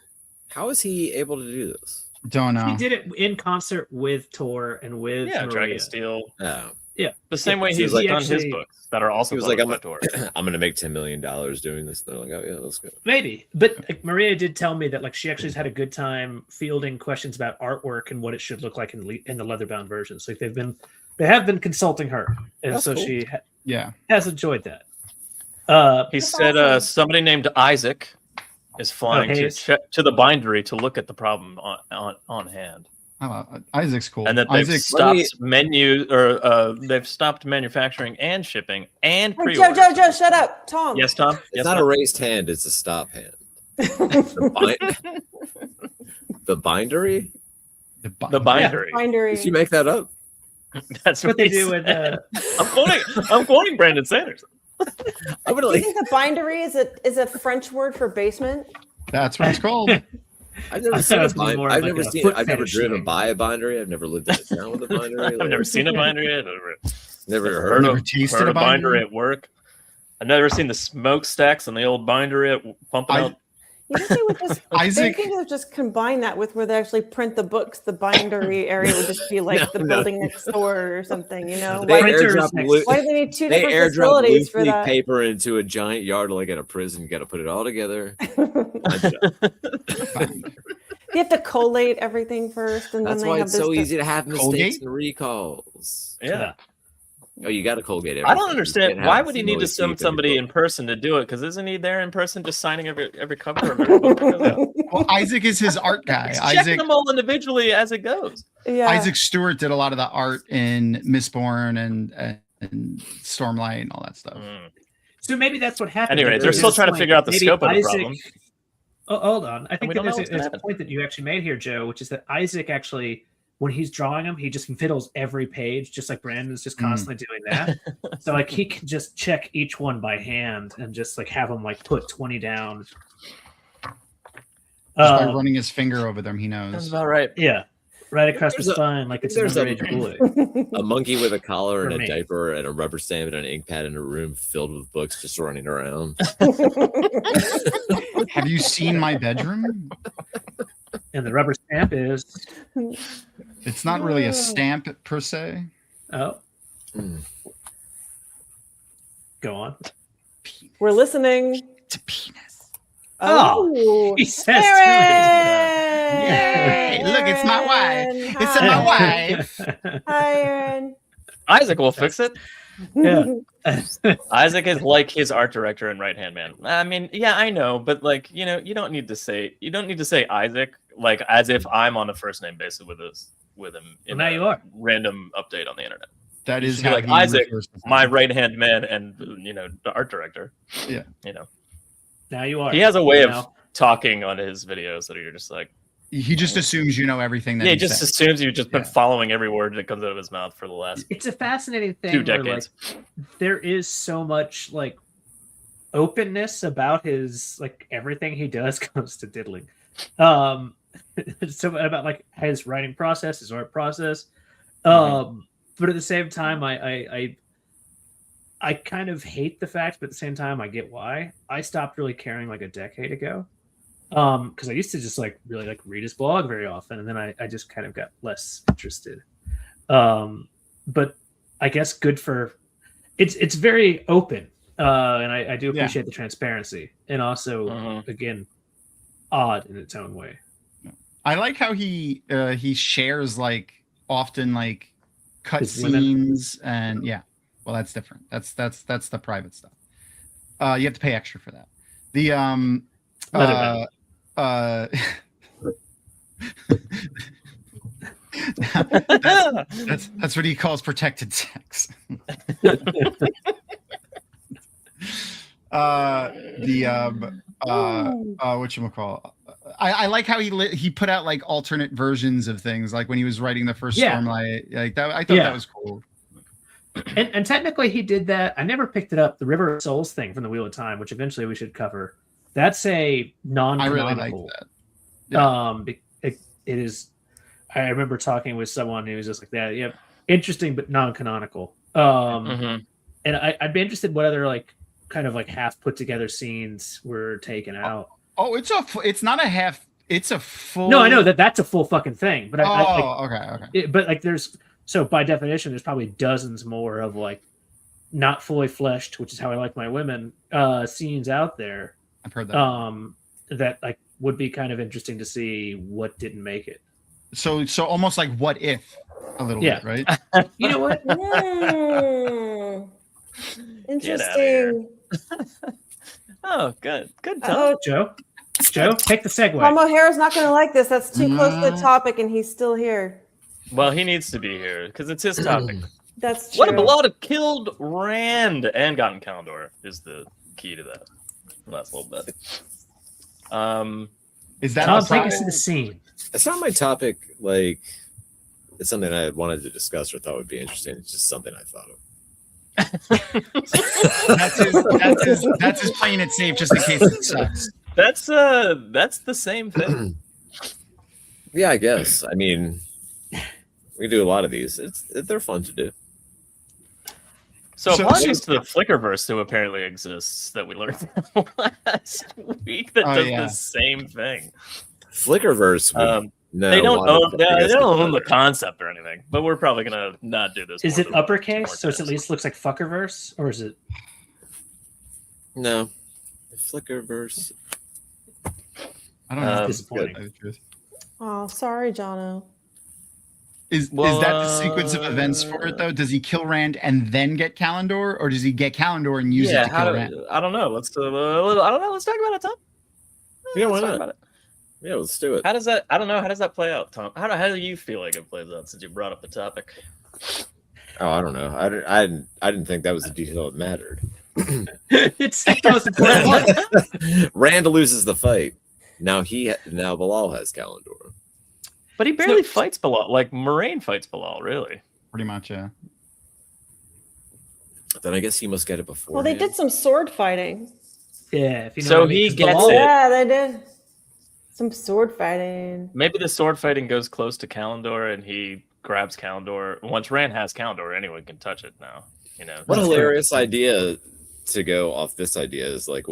How is he able to do this? don't know? He did it in concert with Tor and with Yeah, Maria. Dragon Steel. Oh. Yeah, The same way So he's he done his actually- books that are also He was like, published by Tor. I'm going to make $10 million doing this. They're like, oh, yeah, let's go. maybe. But like, Maria did tell me that like she actually has had a good time fielding questions about artwork and what it should look like in the leather-bound versions. Like they have been consulting her, and That's so cool. she Yeah. has enjoyed that. He That's said awesome. somebody named Isaac is flying Hayes. to the bindery to look at the problem on hand, Isaac's cool. and that they've Isaac, stopped they've stopped manufacturing and shipping and Hey, pre-orders. Joe, shut up, Tom. Yes, Tom. It's Yes, not Tom? a raised hand, it's a stop hand. The bindery? The bindery. Bindery. Did you make that up? That's What they he do said. with I'm quoting Brandon Sanders. I would Do you like. think the bindery is a French word for basement? that's what it's called. I've never I seen thought it a was bindery. more I've like never a seen. foot I've never fetish driven thing. by a bindery. I've never lived in a town with a bindery. I've never seen a bindery. I've Never never heard Never of. tasted heard a a bindery bindery? at work. I've never seen the smokestacks on the old bindery pumping I- out. You think they would just Isaac- they would just combine that with where they actually print the books. The bindery area would just be like the No. building next door or something. You know, They why, Printers airdrop next- loot. why do they need two They different airdrop facilities loose for leaf that? paper into a giant yard like at a prison. You got to put it all together. They have to collate everything first, and That's then they why have it's so this. easy to have mistakes Colgate? and recalls. Yeah. Oh, you got to Colgate everything. I don't You understand. can't Why have would he need to noise send deep in your somebody book. in person to do it? Because isn't he there in person just signing every cover of every book that goes out? Well, Isaac is his art guy. He's checking Isaac them all individually as it goes. Yeah. Isaac Stewart did a lot of the art in Mistborn and Stormlight and all that stuff. So maybe that's what happened. Anyway, Maybe they're there's still a trying to point figure out the maybe scope of the Isaac- problem. Oh, hold on. I think we that don't know there's what's gonna a happen. point that you actually made here, Joe, which is that Isaac actually, when he's drawing them, he just fiddles every page, just like Brandon's just constantly doing that. So like he can just check each one by hand and just like have them like put 20 down. Just by Uh, running his finger over them, he That's knows. about right. yeah, right across the There's a- spine like it's an there's a- underage boy. A monkey with a collar and For a me. diaper and a rubber stamp and an ink pad in a room filled with books just running around. Have you seen my bedroom? And the rubber stamp is It's not really a stamp per se. oh, Mm. go on. We're listening. It's a penis. Oh, Oh, he says Aaron! Yay! Look, it's my wife. It's my wife. Hi, Aaron. Isaac will fix it. Yeah. Isaac is like his art director and right hand man. I mean, yeah, I know, but like, you don't need to say Isaac like as if I'm on a first name basis with him in Now you are. random update on the internet. That is Be how like he Isaac, refers to my him. right hand man and the art director. Yeah. Now you are. He has a way of Now. talking on his videos that you're just like, He just assumes you know everything that yeah, he he just says. assumes you've just been following every word that comes out of his mouth for the last It's a fascinating thing. 2 where, decades. like, there is so much like openness about his like everything he does comes to diddling. So about like his writing process, his art process. But at the same time, I kind of hate the fact, but at the same time, I get why. I stopped really caring like a decade ago. Because I used to just like really like read his blog very often, and then I just kind of got less interested. But I guess good for it's very open, and I do appreciate the transparency, and also again odd in its own way. I like how he shares like often like cut His women. scenes and well, that's different. That's the private stuff. You have to pay extra for that. The that's what he calls protected sex. Whatchamacall? I like how he put out like alternate versions of things, like when he was writing the first Stormlight, like that. I thought that was cool. And technically he did that. I never picked it up. The River of Souls thing from the Wheel of Time, which eventually we should cover. That's a non-canonical. I really like that. It is. I remember talking with someone who was just like that. Yeah, interesting, but non-canonical. And I'd be interested what other like kind of like half put together scenes were taken out. Oh, it's not a half. It's a full. No, I know that's a full fucking thing. But okay. But like so by definition, there's probably dozens more of like not fully fleshed, which is how I like my women, scenes out there. I've heard that. That like would be kind of interesting to see what didn't make it. So almost like what if a little bit, right? You know what? Interesting. Oh, good. Good time. Oh, Joe, take the segue. Tom O'Hara's not going to like this. That's too close to the topic, and he's still here. Well, he needs to be here because it's his topic. That's true. What if Bellotta killed Rand and gotten Callandor is the key to that last little bit. Is that Tom, take us to the scene? It's not my topic. Like, it's something I wanted to discuss or thought would be interesting. It's just something I thought of. That's his playing it safe just in case it sucks. That's the same thing. Yeah, I guess. I mean, we do a lot of these. They're fun to do. So apologies to the Flickerverse who apparently exists that we learned last week that does the same thing. Flickerverse. They don't own the concept or anything, but we're probably gonna not do this. Is it uppercase, so it at least looks like Fuckerverse, or is it? No, the Flickerverse. I don't know. Disappointing. Oh, sorry, Jono. Is that the sequence of events for it though? Does he kill Rand and then get Callandor, or does he get Callandor and use it to kill Rand? I don't know. Let's talk about it, Tom. Yeah, why not? Yeah, let's do it. How does that? I don't know. How does that play out, Tom? How do you feel like it plays out since you brought up the topic? Oh, I don't know. I didn't think that was a detail that mattered. It's the most important one. Rand loses the fight. Now Bilal has Callandor. But he barely fights Bilal. Like Moraine fights Bilal, really. Pretty much, yeah. Then I guess he must get it before. Well, they did some sword fighting. Yeah, if you know so what I mean, he 'cause gets Bilal- it. Yeah, they did. Some sword fighting. Maybe the sword fighting goes close to Callandor, and he grabs Callandor. Once Rand has Callandor, anyone can touch it now. You know. What a hilarious idea to go off this idea is like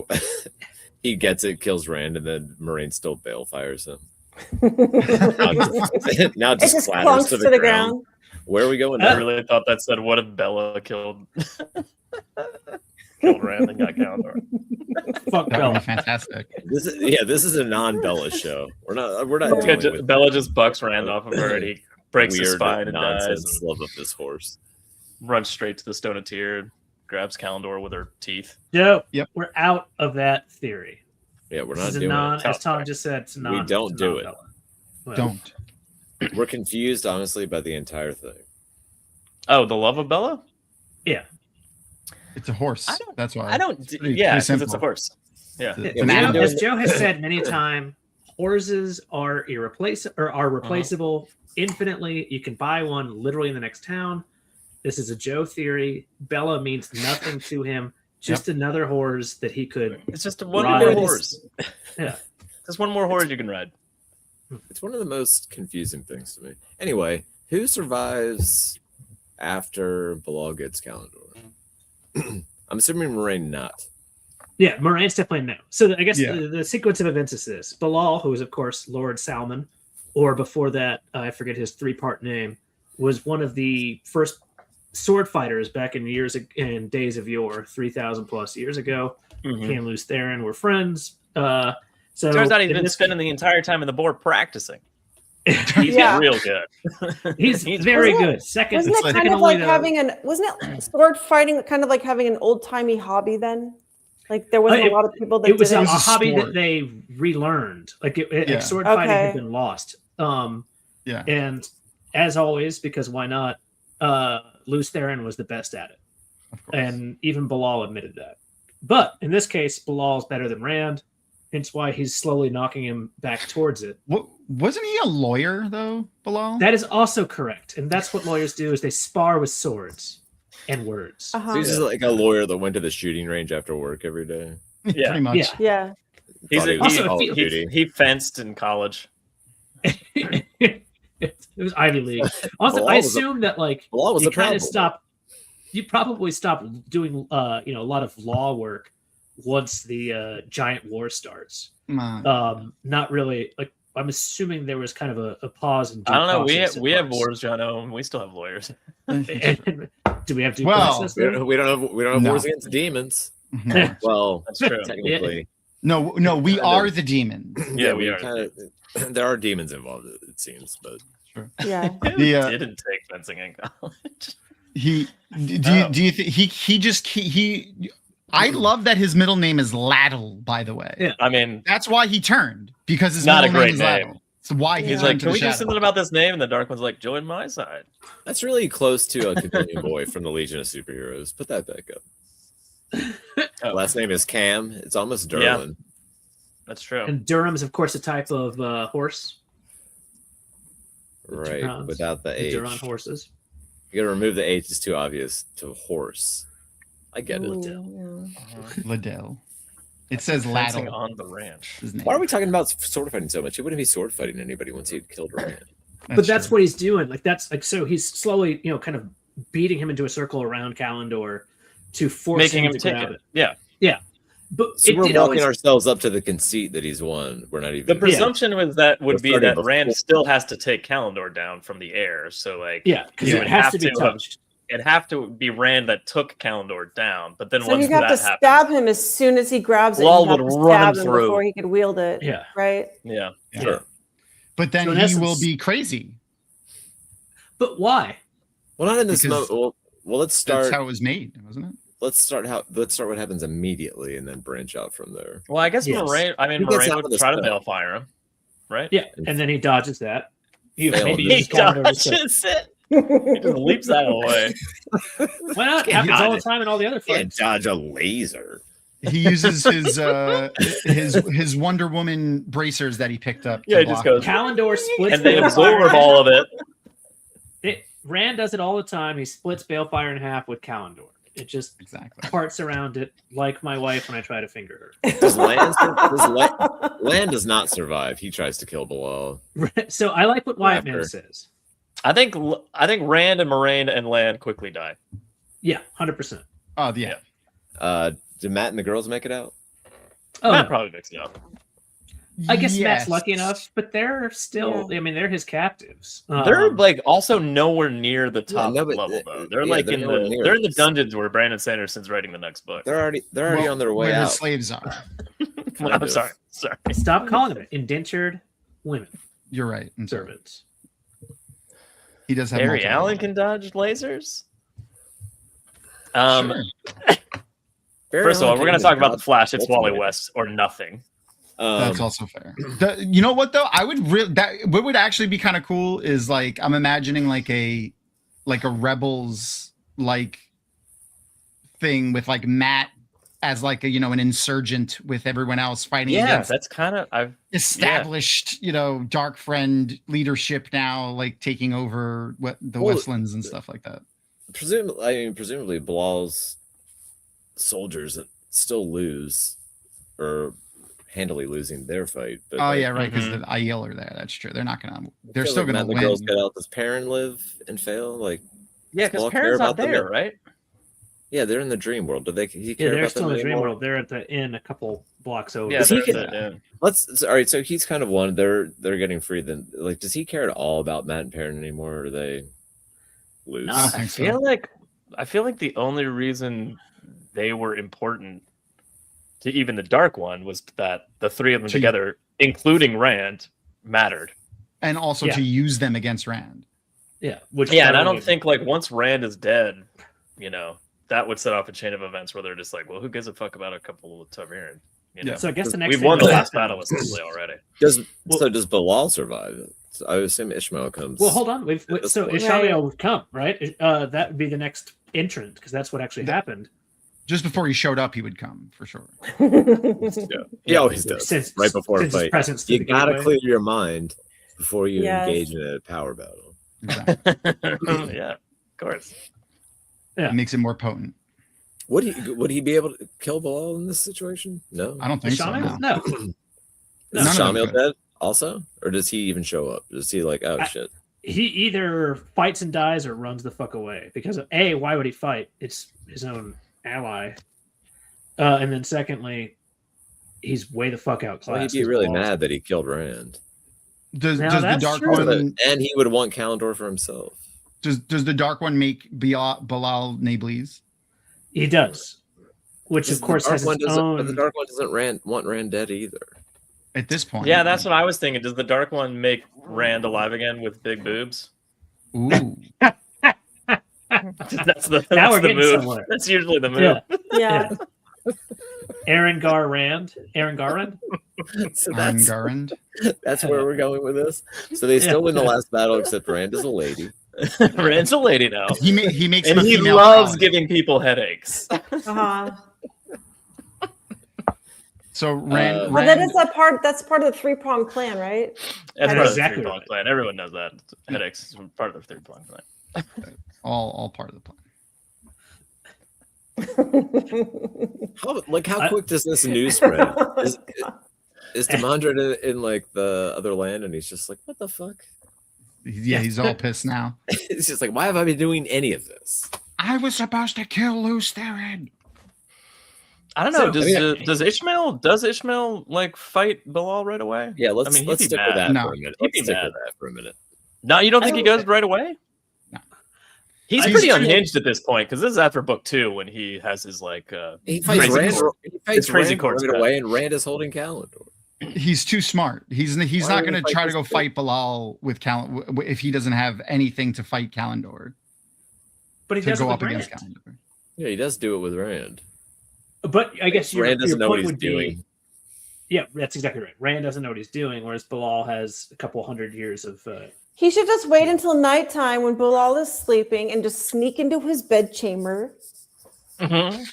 he gets it, kills Rand, and then Moraine still bail fires him. now it just clatters to the ground. Where are we going I now? really thought that said, "What if Bella killed?" killed Rand and got Callandor. Fuck That would be Bella. fantastic. This is a non-Bella show. We're not Yeah, dealing with Bella just bucks Rand off of her, and he breaks his weird spine and dies, nonsense and love of this horse. runs straight to the Stone of Tyr, and grabs Callandor with her teeth. Yep. Yep. We're out of that theory. Yeah, we're This not is a doing non, it. as Tom just said, it's a non. don't it's a do it. non-Bella. Well, Don't. We're confused, honestly, by the entire thing. Oh, the love of Bella? Yeah. It's a horse. That's why. I don't. Pretty- Yeah, pretty because it's a simple. horse. Yeah. It's Yeah, an we animal. don't As Joe has said many times, horses are Uh-huh. replaceable infinitely. You can buy one literally in the next town. This is a Joe theory. Bella means nothing to him. Just another horse that he could. It's just one Ride. more horse. Yeah. Just one more horse you can ride. It's one of the most confusing things to me. Anyway, who survives after Bilal gets Callandor? I'm assuming Moraine not. Yeah, Moraine definitely no. So I guess Yeah. the sequence of events is this: Bilal, who is of course Lord Salmon, or before that, I forget his 3-part name, was one of the first sword fighters back in days of yore, 3,000 plus years ago. Mhm. He and Lews Therin were friends. So Turns out he's in been this- spending the entire time in the board practicing. He's Yeah. real good. He's very Wasn't it- good. Second, Wasn't it second kind of only like to- wasn't it sword fighting kind of like having an old timey hobby then? Like there wasn't a lot of people that it was did a, it. was a hobby sport. that they relearned. Like Yeah. sword fighting had Okay. been lost. Yeah. And as always, because why not? Lews Therin was the best at it, Of course. and even Bilal admitted that. But in this case, Bilal's better than Rand. Hence why he's slowly knocking him back towards it. Wasn't he a lawyer though, Bilal? That is also correct, and that's what lawyers do: is they spar with swords and words. Uh-huh. So he's just like a lawyer that went to the shooting range after work every day. Yeah. Pretty much. Yeah. Yeah. Thought he was Also, in Call he- of Duty. He fenced in college. It was Ivy League. Also, Bilal I was a- assume that like Bilal was you a kind proud of boy. stop. You probably stop doing a lot of law work once the giant war starts. Not really. Like I'm assuming there was kind of a pause. In due I don't know. process We have at wars, Jono, and we still have lawyers. first. Do we have due Well, process? We there? don't have No. wars against demons. No. Well, That's true. technically, No, we are the demons. Yeah, we are. kind of. There are demons involved, it seems, but Yeah. Who The, didn't take fencing in college? Do you think he I love that his middle name is Laddle, by the way. Yeah. I mean, That's why he turned, because his Not a middle great name is name. Laddle. That's why he's turned like, to can the we do shadow. something about this name? And the Dark One's like, join my side. that's really close to a Chameleon Boy from the Legion of Superheroes. Put that back up. Oh, Last name is Cam. It's almost Yeah. Derlin. that's true. And Durham's, of course, a type of horse. Right, Durans. without the The H. Duran horses. You gotta remove the H. It's too obvious to horse. I get it. Ooh, Liddell. It says Fencing Laddle. on the ranch. His name. Why are we talking about sword fighting so much? He wouldn't be sword fighting anybody once he'd killed Rand. But that's true. what he's doing. Like that's like so he's slowly, kind of beating him into a circle around Callandor to force Making him him to take grab it. it. Yeah. But So it we're did walking always, ourselves up to the conceit that he's won. We're not The even. presumption was that would We're be starting that Rand before- still has to take Callandor down from the air. So like, because you it would has have to be to have- touched. it'd have to be Rand that took Callandor down. But then So once he'd have that to happens, stab him as soon as he grabs it. Bilal He'd have would to run stab him him through. before he could wield it. Yeah. Right. yeah, Sure. But then So in he essence- will be crazy. But why? Well, not in this Because- moment. Well, let's That's start. how it was made, wasn't it? Let's start what happens immediately, and then branch out from there. Well, I guess Yes. Moraine. I mean, He gets Moraine out of would the try to spell. balefire him, right? Yeah, and then he dodges that. Failed. Maybe He He uses Callandor to- dodges it. He just leaps out of the way. Why not? Can't Happens all the dodge time in all the other Can't fights. dodge a laser. He uses his Wonder Woman bracers that he picked up. Yeah, to he just block goes, Callandor splits and they Balefire absorb in all of it. Rand does it all the time. He splits Balefire in half with Callandor. It just Exactly. parts around it like my wife when I try to finger her. Does Land does not survive. He tries to kill Bilal. So I like what Wyatt Man After. says. I think Rand and Moraine and Land quickly die. Yeah, 100%. Oh yeah. Did Matt and the girls make it out? Oh, Matt no. probably mixed it up. I guess Matt's Yes. lucky enough, but they're still. Yeah. I mean, they're his captives. They're like also nowhere near the top no, but, level though. They're yeah, like they're in nowhere the near they're in the this. dungeons where Brandon Sanderson's writing the next book. They're already Well, on their way where out. the slaves are. Well, I'm sorry. Stop calling them indentured women You're right. I'm sorry. servants. He does have Barry multiple Allen roles. can dodge lasers. Sure. First of all, we're going to talk about the Flash. It's Wally Ultimately. West or nothing. That's also fair. You know what though? I would what would actually be kind of cool is like I'm imagining like a Rebels like thing with like Matt as like a an insurgent with everyone else fighting Yeah, against that's kind of I've established Dark Friend leadership now, like taking over the Well, Westlands and stuff like that. Presumably Bilal's soldiers still lose or handily losing their fight. But Oh yeah, right, because the Aiel are there. That's true. They're not gonna. They're still gonna The win. girls get out. Does Perrin live and fail? Like, yeah, does because Paul care Perrin's not about them? there, right? Yeah, they're in the dream world. Do he Yeah, care they're about still them in the dream anymore? world. They're at the inn a couple blocks over. Yeah, Does he they're care? the- All right. So he's kind of one. They're getting free. Then, like, does he care at all about Matt and Perrin anymore? Or do they lose? No, I I think so. feel like the only reason they were important to even the Dark One was that the three of them together, including Rand, mattered. And also Yeah. to use them against Rand. Yeah, which Yeah, and I don't Perrin- think like once Rand is dead, that would set off a chain of events where they're just like, well, who gives a fuck about a couple of Targaryen? Yeah. So I guess the next We've thing won the that last happened- battle essentially already. Does Well- does Bilal survive? So I assume Ishmael comes. Well, hold on. So Right. Ishmael would come, right? That would be the next entrant because that's what actually happened. Just before he showed up, he would come for sure. Yeah, he always does. Since- right before a since his fight, presence to you the gotta gateway. clear your mind before you Yes. engage in a power battle. Exactly. Yeah, of course. Yeah. It makes it more potent. Would he be able to kill Bilal in this situation? No. I don't think so. Ishmael? No. No. Is None of them Shamil could. dead also, or does he even show up? Does he like shit? He either fights and dies or runs the fuck away because of why would he fight? It's his own ally. And then secondly, he's way the fuck outclassed. Well, he'd be His really boss. mad that he killed Rand, Does Now the that's Dark true. One and he would want Callandor for himself. does the Dark One make Bilal Nablis? He does, which of course has its But the own. Dark One doesn't want Rand dead either. At this point? Yeah, that's what I was thinking. Does the Dark One make Rand alive again with big boobs? Ooh. That's the we're getting move. somewhere. That's usually the move. Yeah, Yeah. Aaron Garrand. So Aaron Garand. that's where we're going with this. So they still win the last battle, except Rand is a lady. Rand's a lady now. He makes And him a he female loves paladin. giving people headaches. Uh-huh. So Rand, But that is that's part of the three-pronged plan, right? That's That's part of the exactly three-prong right. plan. Everyone knows that. Headaches is part of the three-prong plan. all part of the plan. How quick does this news spread? Is Demandre in like the other land, and he's just like, what the fuck? Yeah, he's all pissed now. It's just like, why have I been doing any of this? I was supposed to kill Luce Theron. I don't know. So- Does Ishmael like fight Bilal right away? Yeah, let's he'd let's be stick mad. with that No. for a minute. He'd Let's be stick mad. with that for a minute. No, you don't think he don't- goes right away? No. He's He's pretty too- unhinged at this point because this is after book 2 when he has his like He fights Crazy Rand. court. He fights crazy Rand court's right bad. away, and Rand is holding Callandor. He's too smart. He's Why not would going he to fight try to this go kid? fight Bilal with if he doesn't have anything to fight Callandor But he to does go it up with against Rand. Callandor. Yeah, he does do it with Rand. But I guess Rand doesn't know what point he's would be- doing. Yeah, that's exactly right. Rand doesn't know what he's doing, whereas Bilal has a couple hundred years of. He should just wait until nighttime when Bilal is sleeping and just sneak into his bedchamber and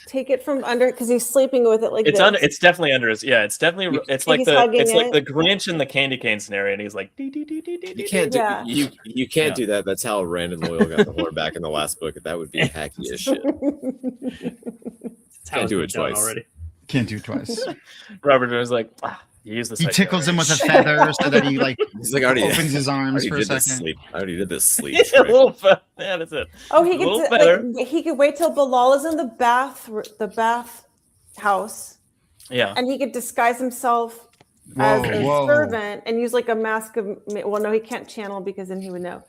take it from under because he's sleeping with it like it's this. under. It's definitely under his. Yeah, it's definitely. It's like He's the. hugging It's like it. the Grinch in the candy cane scenario, and he's like. You can't do Yeah. you can't do that. That's how Rand and Loyal got the horn back in the last book. That would be hacky as shit. Can't do it twice. already. Can't do it twice. Robert was like, you use this. He tickles him with a feather so that he like He's like, I already opens his arms already for a did this second. sleep. I already did this sleep. a trick. little. Yeah, that's it. Oh, he A little could better. he could wait till Bilal is in the bath house Yeah. and he could disguise himself as a servant and use like a mask of. Well, no, he can't channel because then he would know.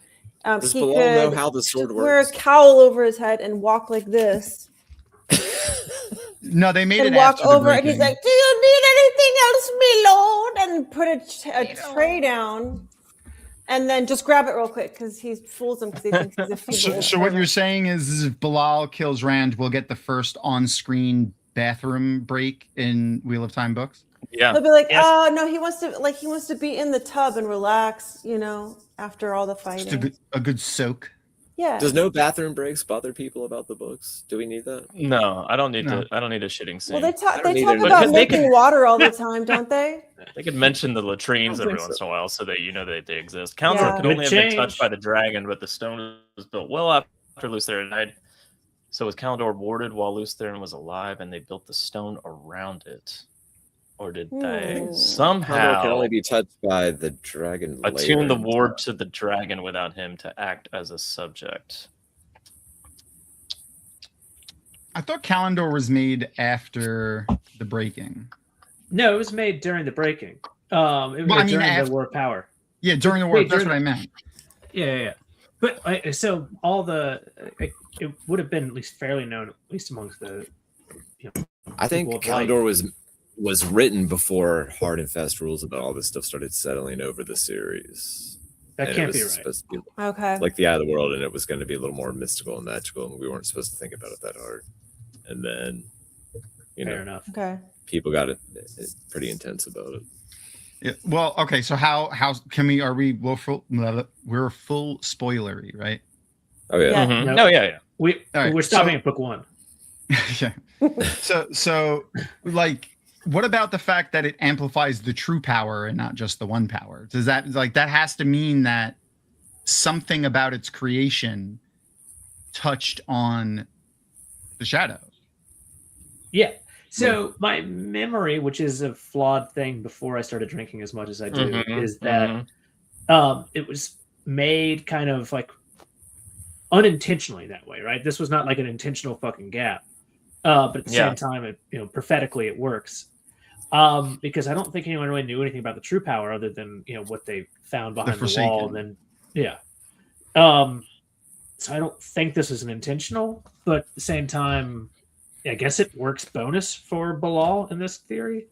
Does He Bilal know could how the sword wear a works? cowl over his head and walk like this. No, they made And it walk after the over, and he's breaking. like, "Do you need anything else, me lord?" And put a tray down, and then just grab it real quick because he fools him because he thinks he's a feeble. So what you're saying is if Bilal kills Rand, we'll get the first on-screen bathroom break in Wheel of Time books? Yeah. He'll be like, Yes. "Oh no, he wants to be in the tub and relax, after all the Just fighting." a good soak. Yeah. Does no bathroom breaks bother people about the books? Do we need that? No, I don't need No. I don't need a shitting scene. Well, they talk don't need it. about Because they making can- water all the time, don't they? They could mention the latrines I every think once in a while so that you know that they exist. Yeah. Callandor could Good only have been touched change. by the dragon, but the stone was built well after Lews Therin died. So was Callandor warded while Lews Therin was alive, and they built the stone around it? Or did they Hmm. Callandor somehow can only be touched by the dragon. attune later the in ward time. to the dragon without him to act as a subject? I thought Callandor was made after the breaking. No, it was made during the breaking. It was Well, I mean, during after- the War of Power. Yeah, during the war. Wait, That's during- what I meant. Yeah. But so all it would have been at least fairly known, at least amongst the. I think people of light. Callandor was written before hard and fast rules about all this stuff started settling over the series. That And it can't was be right. supposed to be Okay. like the eye of the world, and it was going to be a little more mystical and magical, and we weren't supposed to think about it that hard. And then, Fair enough. Okay. people got it pretty intense about it. Yeah. Well, okay. So how can we? We're full spoilery, right? Oh yeah. Yeah. Mhm. No. No, yeah. All right, we're stopping so- at book 1. Yeah. So like, what about the fact that it amplifies the true power and not just the one power? Does that that has to mean that something about its creation touched on the shadow? Yeah. So my memory, which is a flawed thing before I started drinking as much as I do, Mhm, is that it was made kind of like unintentionally that way, right? This was not like an intentional fucking gap. But at the Yeah. same time, prophetically it works. Because I don't think anyone really knew anything about the true power other than what they found behind the wall, and then so I don't think this is an intentional, but at the same time, I guess it works bonus for Bilal in this theory.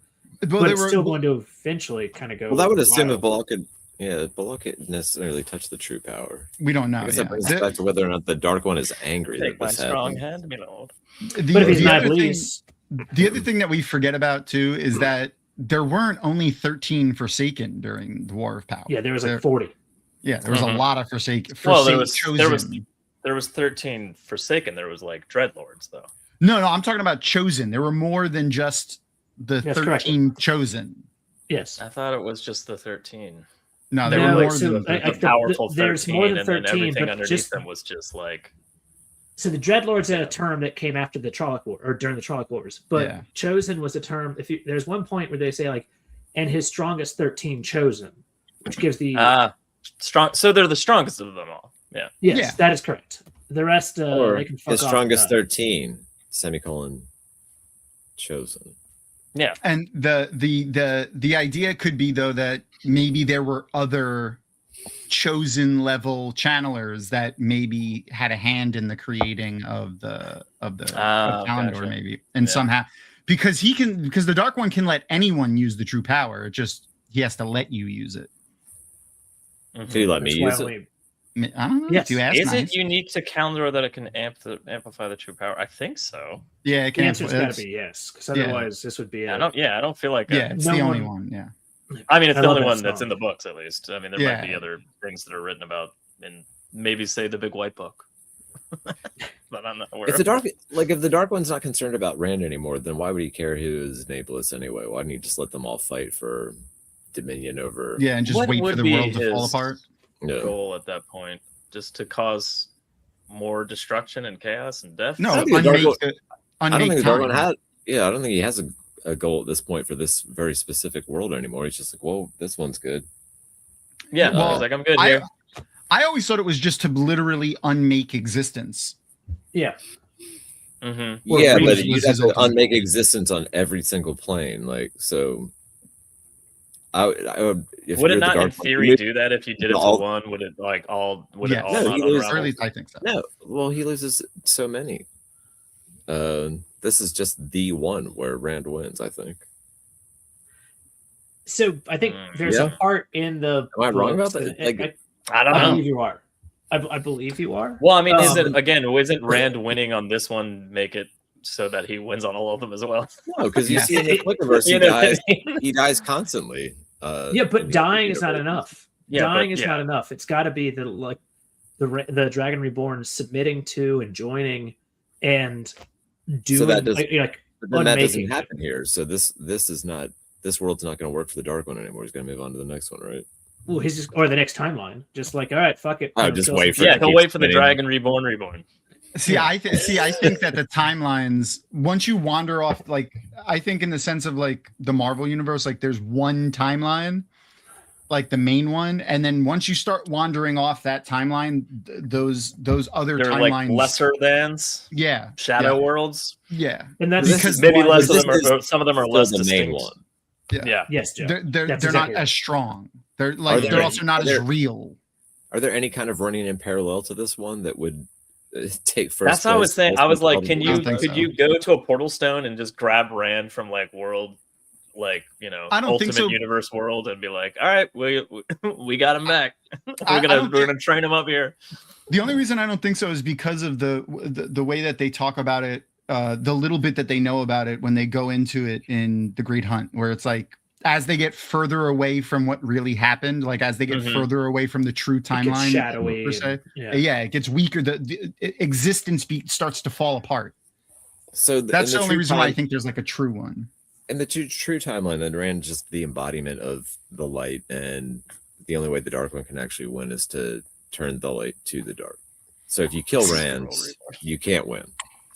Well, But it's still going to eventually kind of go. Well, that would assume wild. if Bilal could, Bilal could necessarily touch the true power. we don't know. I guess Yeah. that brings us back to whether or not the Dark One is angry Take that my this strong happened. hand, me lord. But if he's not other thing, Lees, the other thing that we forget about too is that there weren't only 13 Forsaken during the War of Power. yeah, there was like There- 40. Yeah, there was a Mhm. lot of Forsaken. Well, there chosen. was there was 13 Forsaken. There was like Dreadlords though. No, I'm talking about chosen. There were more than just the That's 13 chosen. Yes. I thought it was just the 13. No, there No, were more so than I- The powerful 13, there's more than and then 13, everything but underneath just- them was just like So the Dreadlords had a term that came after the Trolloc War, or during the Trolloc Wars, but Yeah. chosen was a term. There's one point where they say like, and his strongest 13 chosen, which gives the strong. So they're the strongest of them all. Yeah. yes, Yeah. that is correct. The rest, Or they can fuck his off strongest and die. 13, semicolon, chosen. Yeah. And the idea could be though that maybe there were other chosen level channelers that maybe had a hand in the creating of the Callandor, gotcha. maybe, and Yeah. somehow because the Dark One can let anyone use the true power. It just he has to let you use it. Mhm. Can you let me That's why use it? only- I don't know. Yes. If you ask Is nice. it unique to Callandor that it can amplify the true power? I think so. Yeah, it The can. answer's got it's- to be yes, because Yeah. otherwise this would be. I don't feel like. Yeah, it's No the only one- one. Yeah. I mean, it's I the love only that one that's song. in the books, at least. I mean, there Yeah. might be other things that are written about in maybe say the Big White Book, but I'm not aware. If of the Dark One's not concerned about Rand anymore, then why would he care who is Nablus anyway? Why didn't he just let them all fight for dominion over? Yeah, and just What wait for would the be world to fall his- apart. Yeah. goal at that point, just to cause more destruction and chaos and death. No, I don't think the Dark unmake, One- I don't think the Dark One time. had. Yeah, I don't think he has a goal at this point for this very specific world anymore. He's just like, well, this one's good. Yeah, Well, I was like, I'm good I- here. I always thought it was just to literally unmake existence. Yeah. Mm-hmm. Or Yeah, Reed but was you'd have his to ultimate unmake goal. existence on every single plane. Like, so I would. If Would you're it the not, in Dark One, theory, do that if you did it to all- one? Would it all Yes. not No, he loses- Or at unravel? least I think so. No, well, he loses so many. This is just the one where Rand wins, I think. So I think there's Yeah. a part in the. Am I wrong books about that? that- Like, I don't I know. believe you are. I believe you are. Well, I mean, isn't Um, Rand winning on this one make it so that he wins on all of them as well? no, because you Yeah. see in the Flickerverse, You know what I mean? he dies constantly. Yeah, but in the dying is not universe. enough. Yeah, Dying but- is yeah. not enough. It's got to be the Dragon Reborn submitting to and joining and doing So that does- like But then that doesn't unmaking. happen here. So this is not, this world's not going to work for the Dark One anymore. He's going to move on to the next one, right? Well, he's just or the next timeline. Just like, all right, fuck it. Oh, you know, just kill wait some- for Yeah, it. he'll keeps wait for the spinning. Dragon Reborn. See, I think that the timelines, once you wander off, like I think in the sense of like the Marvel universe, like there's one timeline, like the main one, and then once you start wandering off that timeline, those other They're timelines, like lesser thans, yeah, shadow worlds. yeah, And that's Because Maybe one- less of this them are. is Some of them are Still less the main distinct. one. Yeah. yes, Joe. they're That's not exactly right. as strong. They're like there they're any- also not are there- as real. Are there any kind of running in parallel to this one that would take first? That's what I was place saying. I was like, ultimately? can I you don't think could so. you go to a portal stone and just grab Rand from like world, like I don't think ultimate so. universe world and be like, all right, we got him back. I we're don't gonna train him up here. The only reason I don't think so is because of the way that they talk about it, the little bit that they know about it when they go into it in The Great Hunt, where it's like as they get further away from what really happened, like as they get Mhm. further away from the true It gets timeline, shadowy. per se, and- yeah, it gets weaker. The existence starts to fall apart. So That's in the only true reason why I time- think there's like a true one. in the true timeline, then Rand's just the embodiment of the light, and the only way the Dark One can actually win is to turn the light to the dark. So if you kill Rand, you can't win.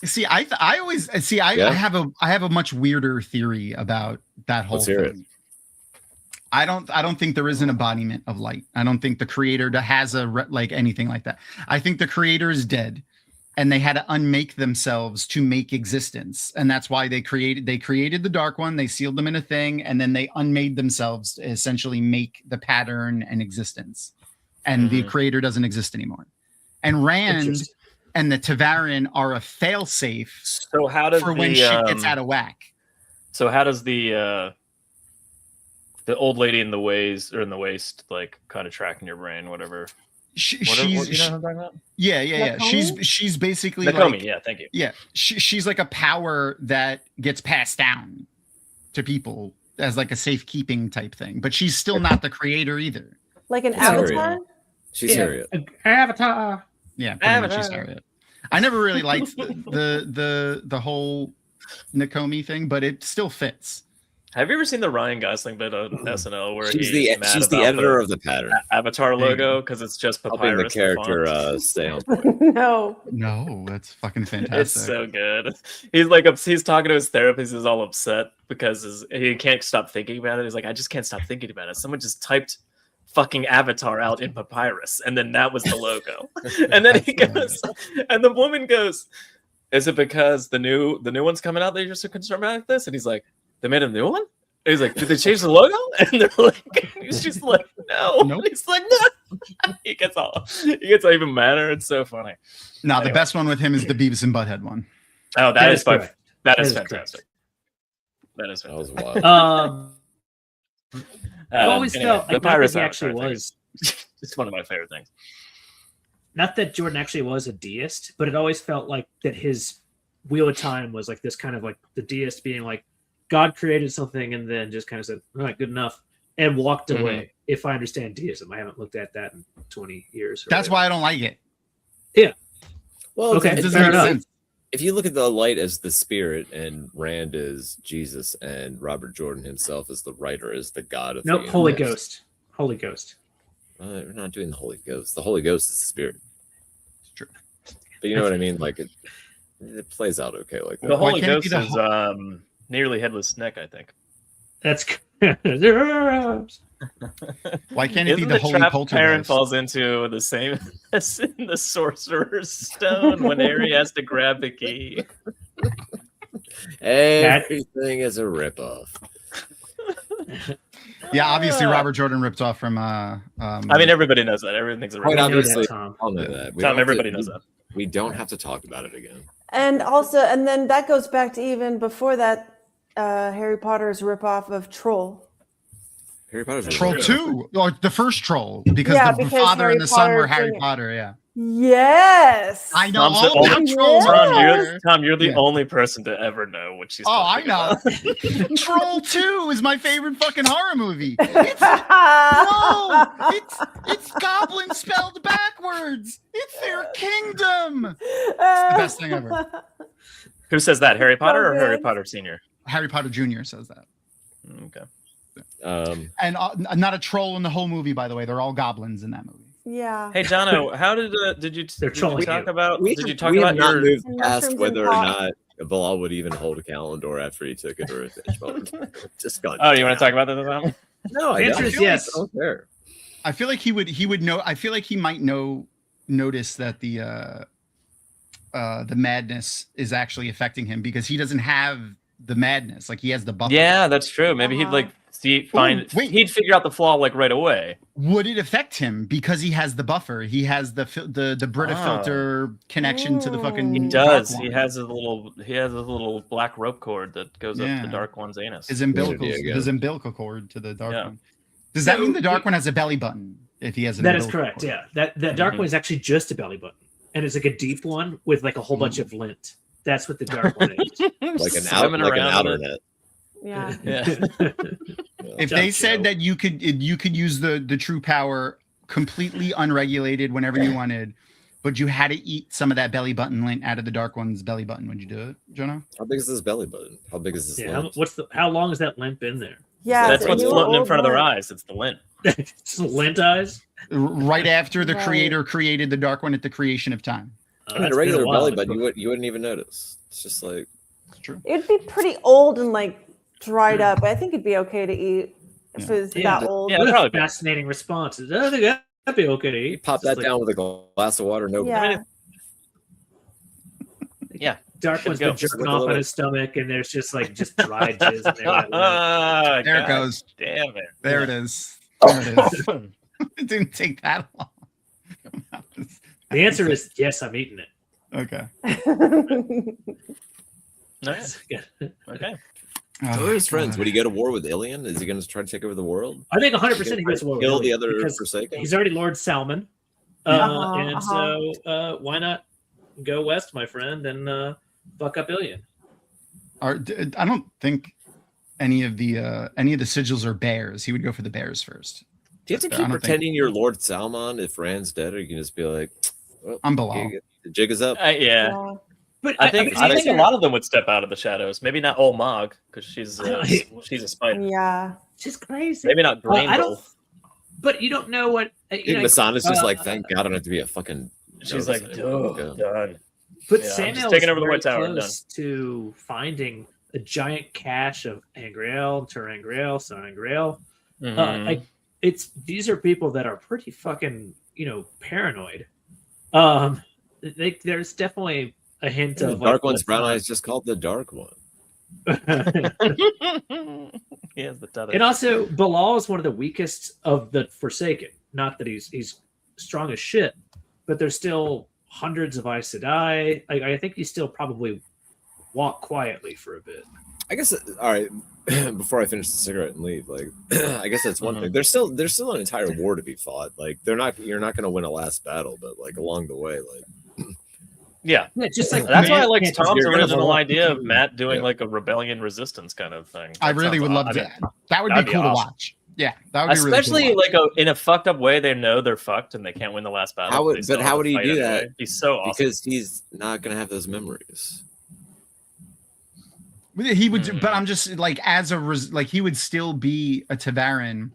See, I always see. I Yeah? have a much weirder theory about that whole Let's hear it. thing. I don't think there is an embodiment of light. I don't think the creator has like anything like that. I think the creator is dead, and they had to unmake themselves to make existence, and that's why they created the Dark One. They sealed them in a thing, and then they unmade themselves to essentially make the pattern and existence. And the creator doesn't exist anymore. And Rand Interesting. and the tavarin are a failsafe So how does for when shit gets out of whack. So how does the old lady in the waist like kind of track in your brain, whatever? She's You know what I'm talking about? yeah. Nakomi? She's basically Nakomi, like, yeah, thank you. yeah. She's like a power that gets passed down to people as like a safekeeping type thing, but she's still not the creator either. Like an It's Harriet. avatar? She's Harriet. Avatar. Yeah, pretty much she's Harriet. I never really liked the whole Nakomi thing, but it still fits. Have you ever seen the Ryan Gosling bit on SNL where She's he's the editor of the pattern, Avatar logo because it's just helping papyrus. the character the font. stay on point. No. No, that's fucking fantastic. It's so good. He's like he's talking to his therapist. He's all upset because he can't stop thinking about it. He's like, I just can't stop thinking about it. Someone just typed fucking Avatar out in papyrus, and then that was the logo. And then he goes, and the woman goes, "Is it because the new one's coming out that you're so concerned about this?" And he's like, "They made a new one." And he's like, "Did they change the logo?" And they're like, "He's just like, no." Nope. He's like, "No." He gets even madder. It's so funny. No, the Anyway. best one with him is the Beavis and Butthead one. Oh, That is correct. that is That is fantastic. That is That was fantastic. wild. I've always Anyway, felt the like not that Pirates he Avatar actually thing was. It's one of my favorite things. Not that Jordan actually was a deist, but it always felt like that his Wheel of Time was like this kind of like the deist being like God created something and then just kind of said, all right, good enough, and walked Mhm. away. If I understand deism, I haven't looked at that in 20 years. That's why I don't like it. Well, Okay, It doesn't fair make enough. sense. if you look at the light as the spirit, and Rand is Jesus, and Robert Jordan himself as the writer, is the God of Nope, the Holy universe. Ghost. Holy Ghost. We're not doing the Holy Ghost. The Holy Ghost is the spirit. It's true. But you know what I mean? Like it plays out okay like that. The Why Holy can't it be Ghost the is nearly headless neck, I think. That's Why can't it be Isn't the the holy trap poltergeist? parent falls into the same as in the Sorcerer's Stone when Harry has to grab the key? Everything is a ripoff. Yeah, obviously Robert Jordan ripped off from. I mean, everybody knows that. Everything's a Quite ripoff. obviously, Tom. I'll know that. Tom, everybody knows that. We don't have to talk about it again. And also, and then that goes back to even before that, Harry Potter's ripoff of Troll. Harry Potter's a Troll ripoff. 2, or the first Troll, because Yeah, the because father Harry and the son were Potter Harry Jr. Potter. Yeah, Yes. I know Tom's all the about only- Troll. Tom, you're the Yeah. only person to ever know what she's Oh, I talking know. about. Troll 2 is my favorite fucking horror movie. No, it's goblins spelled backwards. It's their kingdom. It's the best thing ever. Who says that? Harry Potter or good. Harry Potter Senior? Harry Potter Jr. says that. Okay. And not a troll in the whole movie, by the way. They're all goblins in that movie. Yeah. Hey, Jono, how did you trolling talk you. about? We Did you have- talk we have about not your? moved And past mushrooms whether and or pop. not Bilal would even hold a Callandor after he took it or if it's just gone. Oh, you want to talk about that, Tom? No, I The answer don't. is I feel like yes. I don't care. I feel like he would know. I feel like he might notice that the madness is actually affecting him because he doesn't have the madness. Like he has the buffer. Yeah, that's true. Maybe he'd like wait. he'd figure out the flaw like right away. Would it affect him because he has the buffer? He has the Brita filter connection to the fucking. He dark does. one. He has a little black rope cord that goes up Yeah. the dark one's anus. his Good umbilical idea, his umbilical cord to the dark Yeah. one. Does that mean the dark one has a belly button? If he has an That is umbilical correct. cord? Yeah, that dark one is actually just a belly button, and it's like a deep one with like a whole bunch of lint. That's what the dark one is. Like an Swimming like an around outer in it. net. Yeah. Yeah. If they said that you could use the true power completely unregulated whenever you wanted, but you had to eat some of that belly button lint out of the dark one's belly button, would you do it, Jono? How big is this belly button? How big is this? Yeah, lens? how long has that lint been there? Yeah. That's what's new floating in old front of their one. eyes. It's the lint. It's lint eyes. Right after the Right. creator created the dark one at the creation of time. I mean, That's a regular been a while. belly button, you wouldn't even notice. It's just like It's true. It'd be pretty old and like dried up. I think it'd be okay to eat if it was Yeah. that old. Yeah, What a probably be. fascinating responses. I think that'd be okay to eat. you pop It's that like down with a glass of water, no Yeah. Yeah. Dark one's Should go. been jerking With a off on little- his stomach, and there's just dried jizz in there. Ah, There it God goes. Damn it. There it is. There it is. It didn't take that long. The answer is yes. I'm eating it. Okay. Nice. Okay. Who are his friends? Would he go to war with Ilion? Is he going to try to take over the world? I think 100% he goes to war with Kill the Ilion other because Forsaken? he's already Lord Salmon, and so why not go west, my friend, and fuck up Ilion? I don't think any of the sigils are bears. He would go for the bears first. Do you have to I keep don't think- pretending you're Lord Salmon if Rand's dead, or you can just be like, well, I'm Bilal. the jig is up? Yeah. But I think a lot of them would step out of the shadows. Maybe not old Mog because she's a spider. Yeah. She's crazy. Maybe not Well, I Grendel. don't. But you don't know what. Dude, Masana's just like, thank God I don't have to be a fucking. She's Jonas like, anymore. oh, done. But Yeah, I'm Samuel just taking is over the very White Tower. I'm close to finding a giant cache of Angreal, Terangreal, Sonangreal. Mhm. These are people that are pretty fucking paranoid. There's definitely a hint The of Dark One's brown eyes just called the Dark One. He has the tether. And also, Bilal is one of the weakest of the Forsaken. Not that he's strong as shit, but there's still hundreds of Aes Sedai. I think he still probably walk quietly for a bit. I guess all right. Before I finish the cigarette and leave, like I guess that's one thing. There's still an entire war to be fought. Like you're not going to win a last battle, but like along the way, like Yeah, just like that's why I man like can't Tom's you're gonna original blow up. idea of Matt doing Yeah. like a rebellion resistance kind of thing. I That really sounds would love aw- I to. mean, That would be that'd be cool to awesome. watch. Yeah, that would be especially really cool to watch. like in a fucked up way. They know they're fucked and they can't win the last battle. How would- They still but have how to would he fight do anyway. that? He's so awesome. because he's not going to have those memories. He would, but I'm just like he would still be a Tavaran,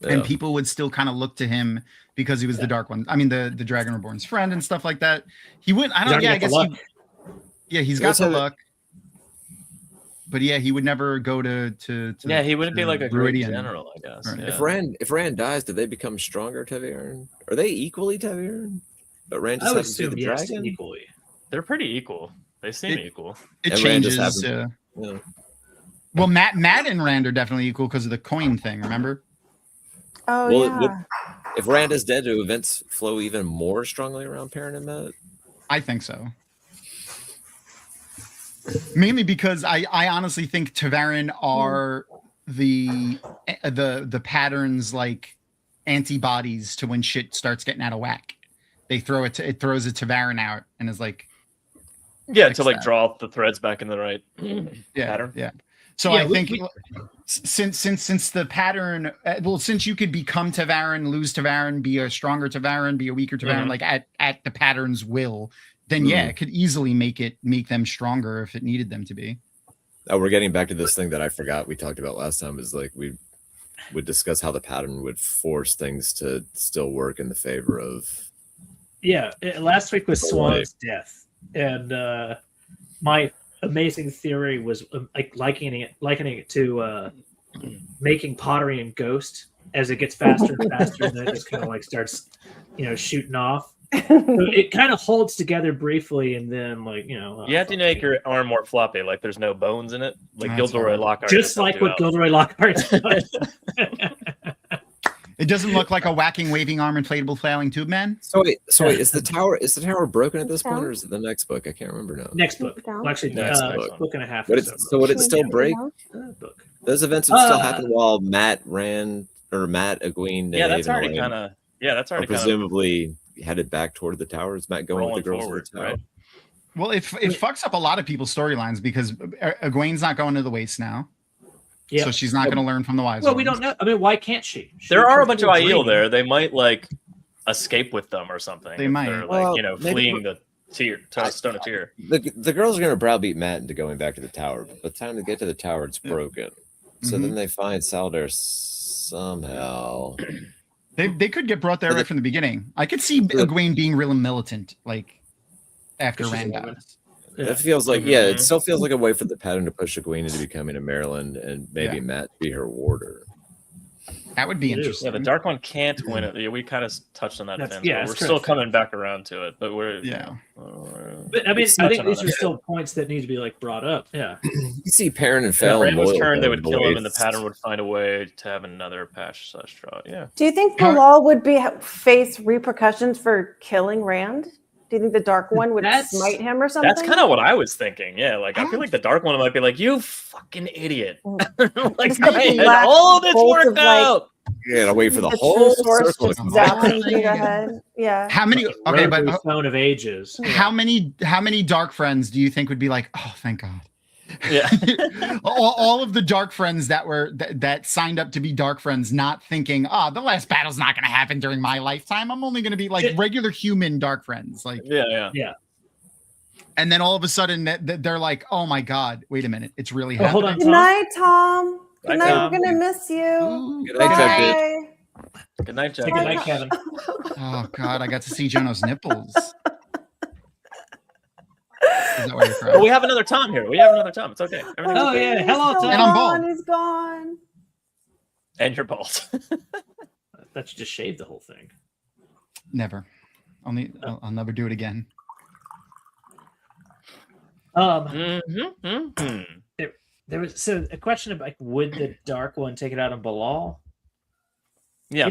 and Yeah. people would still kind of look to him because he was the Dark One. I mean, the Dragon Reborn's friend and stuff like that. He wouldn't. I don't. He's Yeah, I already guess. got the He's got the luck. but yeah, he would never go to Yeah, he wouldn't be like a great Viridian. general, I guess. Right. Yeah. If Rand dies, do they become stronger, tWoTcast? Are they equally tWoTcast? But Rand I just would happens to be assume the yes, dragon. equally. They're pretty equal. They seem It- equal. It And Rand just changes. happens- Yeah. Well, Matt and Rand are definitely equal because of the coin thing. Remember? Oh Well, yeah. if Rand is dead, do events flow even more strongly around Perrin and Matt? I think so. Mainly because I honestly think tVaren are the patterns like antibodies to when shit starts getting out of whack. They throw it. It throws a tVaren out and is like, Yeah, fix to like that. draw the threads back in the right yeah, pattern. yeah. So Yeah, I we- think since the pattern, since you could become tVaren, lose tVaren, be a stronger tVaren, be a weaker tVaren, Mhm. like at the pattern's will, then yeah, it could easily make them stronger if it needed them to be. Oh, we're getting back to this thing that I forgot we talked about last time. Is like we would discuss how the pattern would force things to still work in the favor of. Yeah, last week was But Swan's death, and my amazing theory was like likening it to making pottery and Ghost as it gets faster and faster, and then it just kind of like starts, shooting off. So it kind of holds together briefly, and then You have to make your arm more floppy, like there's no bones in it, like That's Gilderoy right. Lockhart. just like what Gilderoy Lockhart does. It doesn't look like a whacking, waving arm, inflatable, flailing tube man. So wait, is the tower broken at this point, or is it the next book? I can't remember now. Next book. Well, actually, Next book. book. And a half. But or it's so would it still break? book. Those events would still happen while Matt, Egwene, Yeah, that's Dave, and already Elaine kind of. Yeah, that's are already kind of presumably headed back toward the tower. Is Matt going with the rolling girls forward, to the tower? right? Well, it fucks up a lot of people's storylines because Egwene's not going to the waste now, Yeah. so she's not going to learn from the wise. Well, we ones. don't know. I mean, why can't she? There are a bunch of She's Aiel dreaming. there. They might like escape with them or something. They if might. They're Well, like maybe- fleeing the stone of Tyr. The girls are going to browbeat Matt into going back to the tower. But by the time they get to the tower, it's broken. So then they find Saldar somehow. They could get brought there right from the beginning. I could see Egwene being real militant, like after She's a Rand woman. dies. It feels like, it still feels like a way for the pattern to push Egwene into becoming a Maryland and maybe Matt be her warder. That would be It is. interesting. Yeah, the Dark One can't win it. Yeah, we kind of touched on that. That's- Fence, yeah, but we're it's still correct. coming back around to it. But we're Yeah. But I mean, It's I think touching these on are it. still points that need to be like brought up. Yeah. You see Perrin and If Fel Rand was loyal turned, they to would kill him, and the Boyce. pattern would find a way to have another patch/draw. Yeah. Do you think Huh? Bilal would face repercussions for killing Rand? Do you think the Dark One would That's- smite him or something? That's kind of what I was thinking. Yeah, like I feel like the Dark One might be like, "You fucking idiot!" like Just like I had black all this bolts worked of, like, out. You gotta wait for the the whole true source circle to just come back. zapping through the head. Yeah. How many? Okay, but Rotary Stone of Ages. how many dark friends do you think would be like, oh, thank God? Yeah. all of the dark friends that signed up to be dark friends, not thinking, the last battle's not going to happen during my lifetime. I'm only going to be like regular human dark friends, like. Yeah. And then all of a sudden, they're like, "Oh my God! Wait a minute! It's really Oh, hold happening." on, Good Tom. night, Tom. Good Bye, night. Tom. We're gonna miss you. Ooh. Good night, Jack. Bye. Good night, Jack. Say good night, Kevin. Oh God! I got to see Jono's nipples. Is that why you're crying? Oh, we have another Tom here. We have another Tom. It's okay. Everything's Oh, okay. yeah. Hello, He's Tom. And I'm gone. bald. He's gone. And you're bald. That should just shave the whole thing. Never. I'll never do it again. Mhm. There was a question of like, would the Dark One take it out on Bilal? Yeah.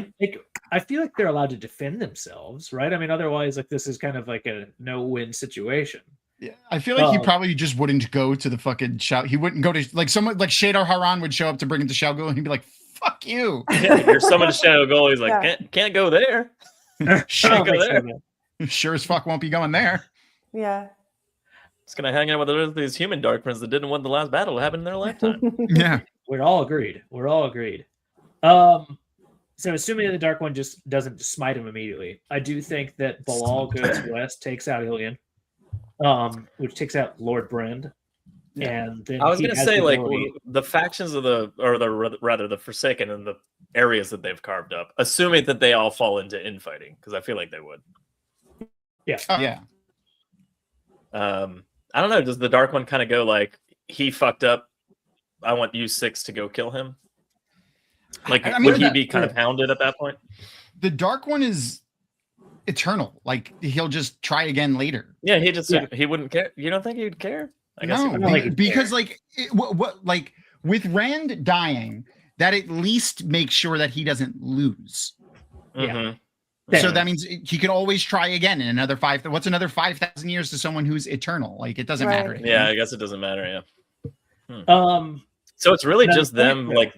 I feel like they're allowed to defend themselves, right? I mean, otherwise, like this is kind of like a no-win situation. Yeah, I feel like he Oh. probably just wouldn't go to the fucking shout. He wouldn't go to like someone like Shadar Haran would show up to bring him to Shalgul and he'd be like, "Fuck you." Yeah, you're summoned to Shadow Goal. He's like, Yeah. can't go there. Sure, go there. sure as fuck won't be going there. Yeah. It's gonna hang out with the rest of these human Dark Friends that didn't win the last battle that happened in their lifetime. Yeah. We're all agreed. So assuming that the Dark One just doesn't smite him immediately, I do think that Bilal goes west, takes out Ilion, which takes out Lord Brand, and then I was he gonna has say the like ability- the factions of the Forsaken and the areas that they've carved up, assuming that they all fall into infighting, because I feel like they would. yeah. Yeah. I don't know. Does the Dark One kind of go like he fucked up I want you 6 to go kill him. Like, I mean, would he be kind of hounded at that point? The Dark One is eternal. Like he'll just try again later. Yeah, he wouldn't care. You don't think he'd care? I guess he No, would. because like like with Rand dying, that at least makes sure that he doesn't lose. Mhm. So that means he can always try again in another what's another 5,000 years to someone who's eternal? Like it doesn't matter. Yeah, I guess it doesn't matter. Yeah. So it's really just them like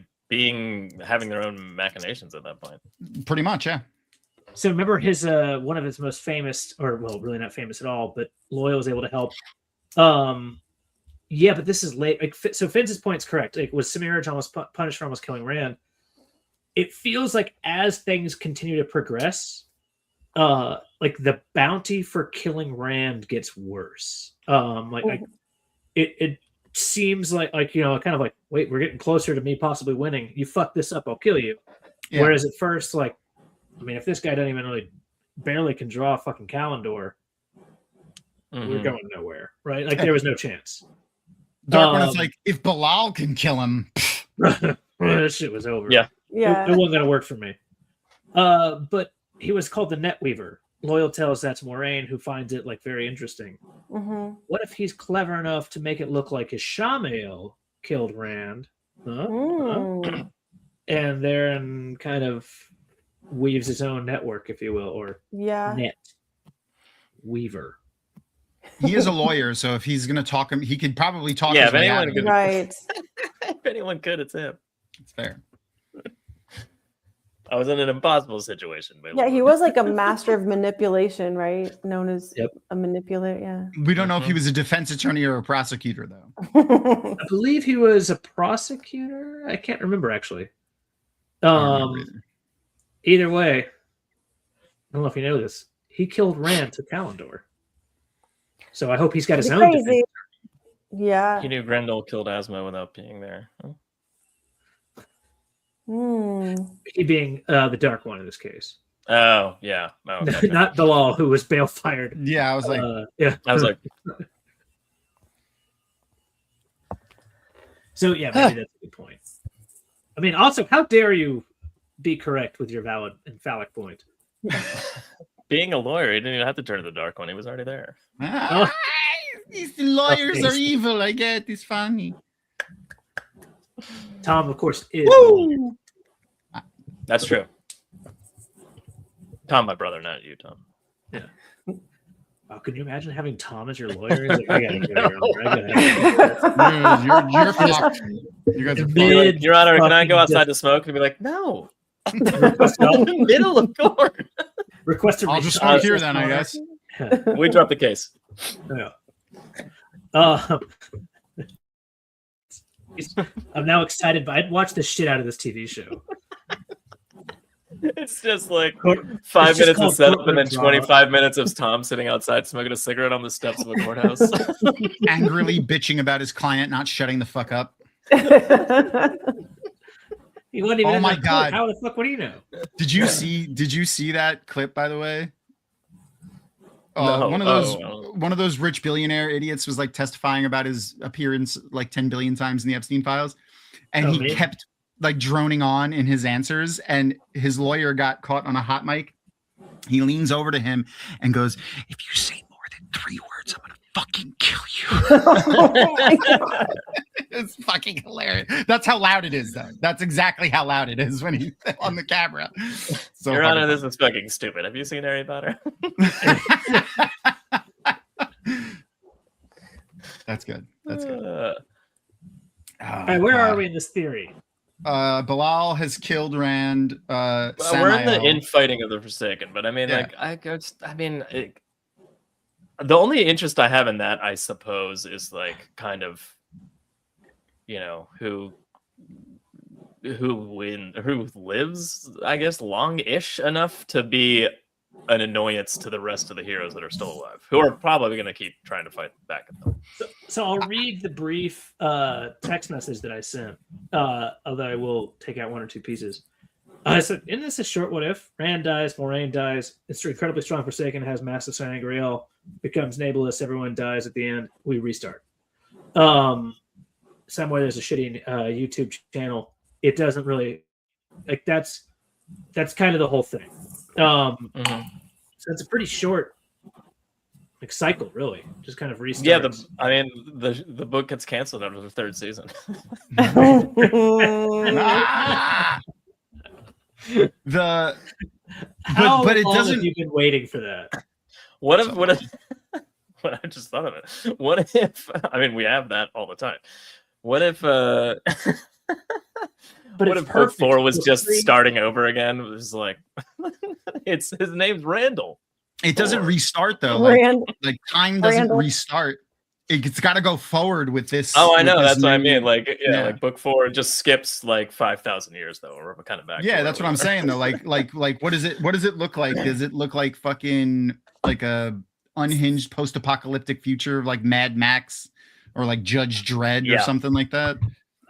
having their own machinations at that point. Pretty much, yeah. So remember his one of his most famous, or well, really not famous at all, but Loyal was able to help. Yeah, but this is late. Like, so Finn's point's correct. Like, was Semirhage almost punished for almost killing Rand? It feels like as things continue to progress, like the bounty for killing Rand gets worse. It seems like kind of like, wait, we're getting closer to me possibly winning. You fuck this up, I'll kill you. Yeah. Whereas at first, like, I mean, if this guy doesn't even really barely can draw a fucking Callandor, we're going nowhere, right? Like there was no chance. Dark One is like, if Bilal can kill him, that shit was over. Yeah. It wasn't gonna work for me. But he was called the Netweaver. Loyal tells that's Moraine, who finds it like very interesting. Mm-hmm. What if he's clever enough to make it look like his Shamael killed Rand? And then kind of weaves his own network, if you will, or net weaver. He is a lawyer, so if he's going to talk him, he could probably talk. Yeah, if anyone could, right? If anyone could, it's him. It's fair. I was in an impossible situation. Yeah, he was like a master of manipulation, right? Known as a manipulator. Yeah. We don't know if he was a defense attorney or a prosecutor, though. I believe he was a prosecutor. I can't remember actually. Either way, I don't know if you know this. He killed Rand to Callandor. So I hope he's got his own defense. Yeah. He knew Grendel killed Asma without being there. He being the Dark One in this case. Oh, yeah. Oh, okay. Not Bilal, who was bail fired. Yeah, I was like, I was like. So yeah, maybe that's a good point. I mean, also, how dare you be correct with your valid and phallic point? Being a lawyer, he didn't even have to turn to the Dark One. He was already there. These lawyers are evil. I get it's funny. Tom, of course, is. That's true. Tom, my brother, not you, Tom. Yeah. Oh, can you imagine having Tom as your lawyer? Like, I gotta You're fucked. You guys are fucked. Your Honor, can I go outside to smoke? And be like, no. Middle of court. Request a I'll just smoke here then, I guess. We drop the case. Yeah. I'm now excited, but I'd watch the shit out of this TV show. It's just like 5 minutes of setup and then 25 minutes of Tom sitting outside smoking a cigarette on the steps of a courthouse. Angrily bitching about his client not shutting the fuck up. He wasn't even oh my god! How the fuck? What do you know? Did you see that clip? By the way, no. one of those rich billionaire idiots was like testifying about his appearance like 10 billion times in the Epstein files, and he kept like droning on in his answers, and his lawyer got caught on a hot mic. He leans over to him and goes, "If you say more than 3 words, I'm gonna fucking kill you." Oh my God. It's fucking hilarious. That's how loud it is, though. That's exactly how loud it is when he's on the camera. So Your Honor, this is fucking stupid. Have you seen Harry Potter? That's good. That's good. All right, where are we in this theory? Bilal has killed Rand. We're in the infighting of the Forsaken, but I mean, the only interest I have in that, I suppose, is like kind of, who lives, I guess, long-ish enough to be an annoyance to the rest of the heroes that are still alive, who are probably going to keep trying to fight back at them. So I'll read the brief text message that I sent, although I will take out 1 or 2 pieces. I said, isn't this a short what if? Rand dies, Moraine dies, it's incredibly strong Forsaken, has massive sangreal, becomes Nablus, everyone dies at the end, we restart. somewhere there's a shitty YouTube channel, it doesn't really like that's kind of the whole thing. So it's a pretty short like cycle, really. Just kind of restarts. Yeah, the book gets canceled after the third season. How but it long doesn't. have you been waiting for that? What if what I just thought of it. What if we have that all the time. What if But what it's if book perfect. 4 was Book just 3 starting over again? It was like his name's Randall. It doesn't restart though. Like time doesn't restart. It's got to go forward with this. Oh, I know. this That's what I new- mean. Like, like book 4 just skips like 5,000 years though, or kind of back. Yeah, that's what I'm saying though. Like, what does it look like? Does it look like fucking like a unhinged post-apocalyptic future, like Mad Max, or like Judge Dredd, or something like that?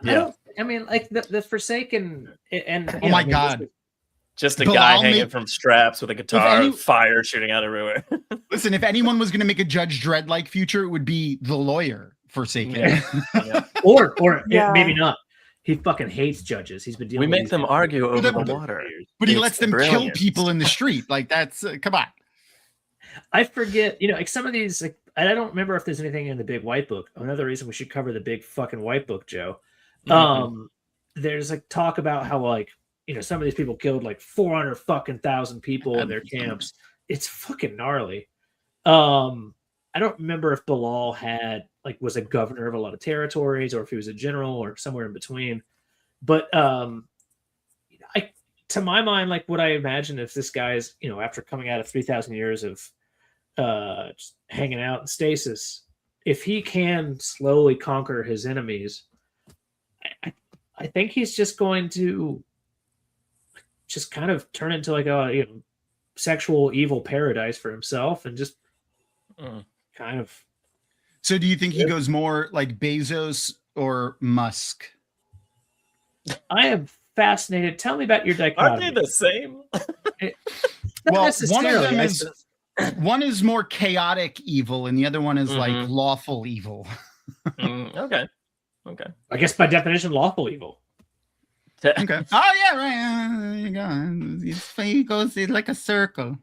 Yeah. I mean, like the Forsaken, and oh my god. Just a But guy I'll hanging make- from straps with a guitar, fire shooting out everywhere. Listen, if anyone was going to make a Judge Dredd like future, it would be the lawyer Forsaken. Yeah. or maybe not. He fucking hates judges. He's been dealing. We with make these them guys argue for over the water. But he It's lets them brilliant. kill people in the street. Like that's come on. I forget, like some of these, like I don't remember if there's anything in the Big White Book. Another reason we should cover the Big fucking White Book, Joe. There's like talk about how like some of these people killed like 400,000 people in their camps. It's fucking gnarly. I don't remember if Bilal had was a governor of a lot of territories, or if he was a general, or somewhere in between. But to my mind, like what I imagine if this guy's after coming out of 3,000 years of just hanging out in stasis, if he can slowly conquer his enemies, I think he's just going to just kind of turn into like a sexual evil paradise for himself, and just kind of. So do you think he goes more like Bezos or Musk? I am fascinated. Tell me about your dichotomy. Aren't they the same? Well, one of them is one is more chaotic evil, and the other one is like lawful evil. Okay. I guess by definition, lawful evil. Okay. Oh yeah, right. There you go. He goes like a circle.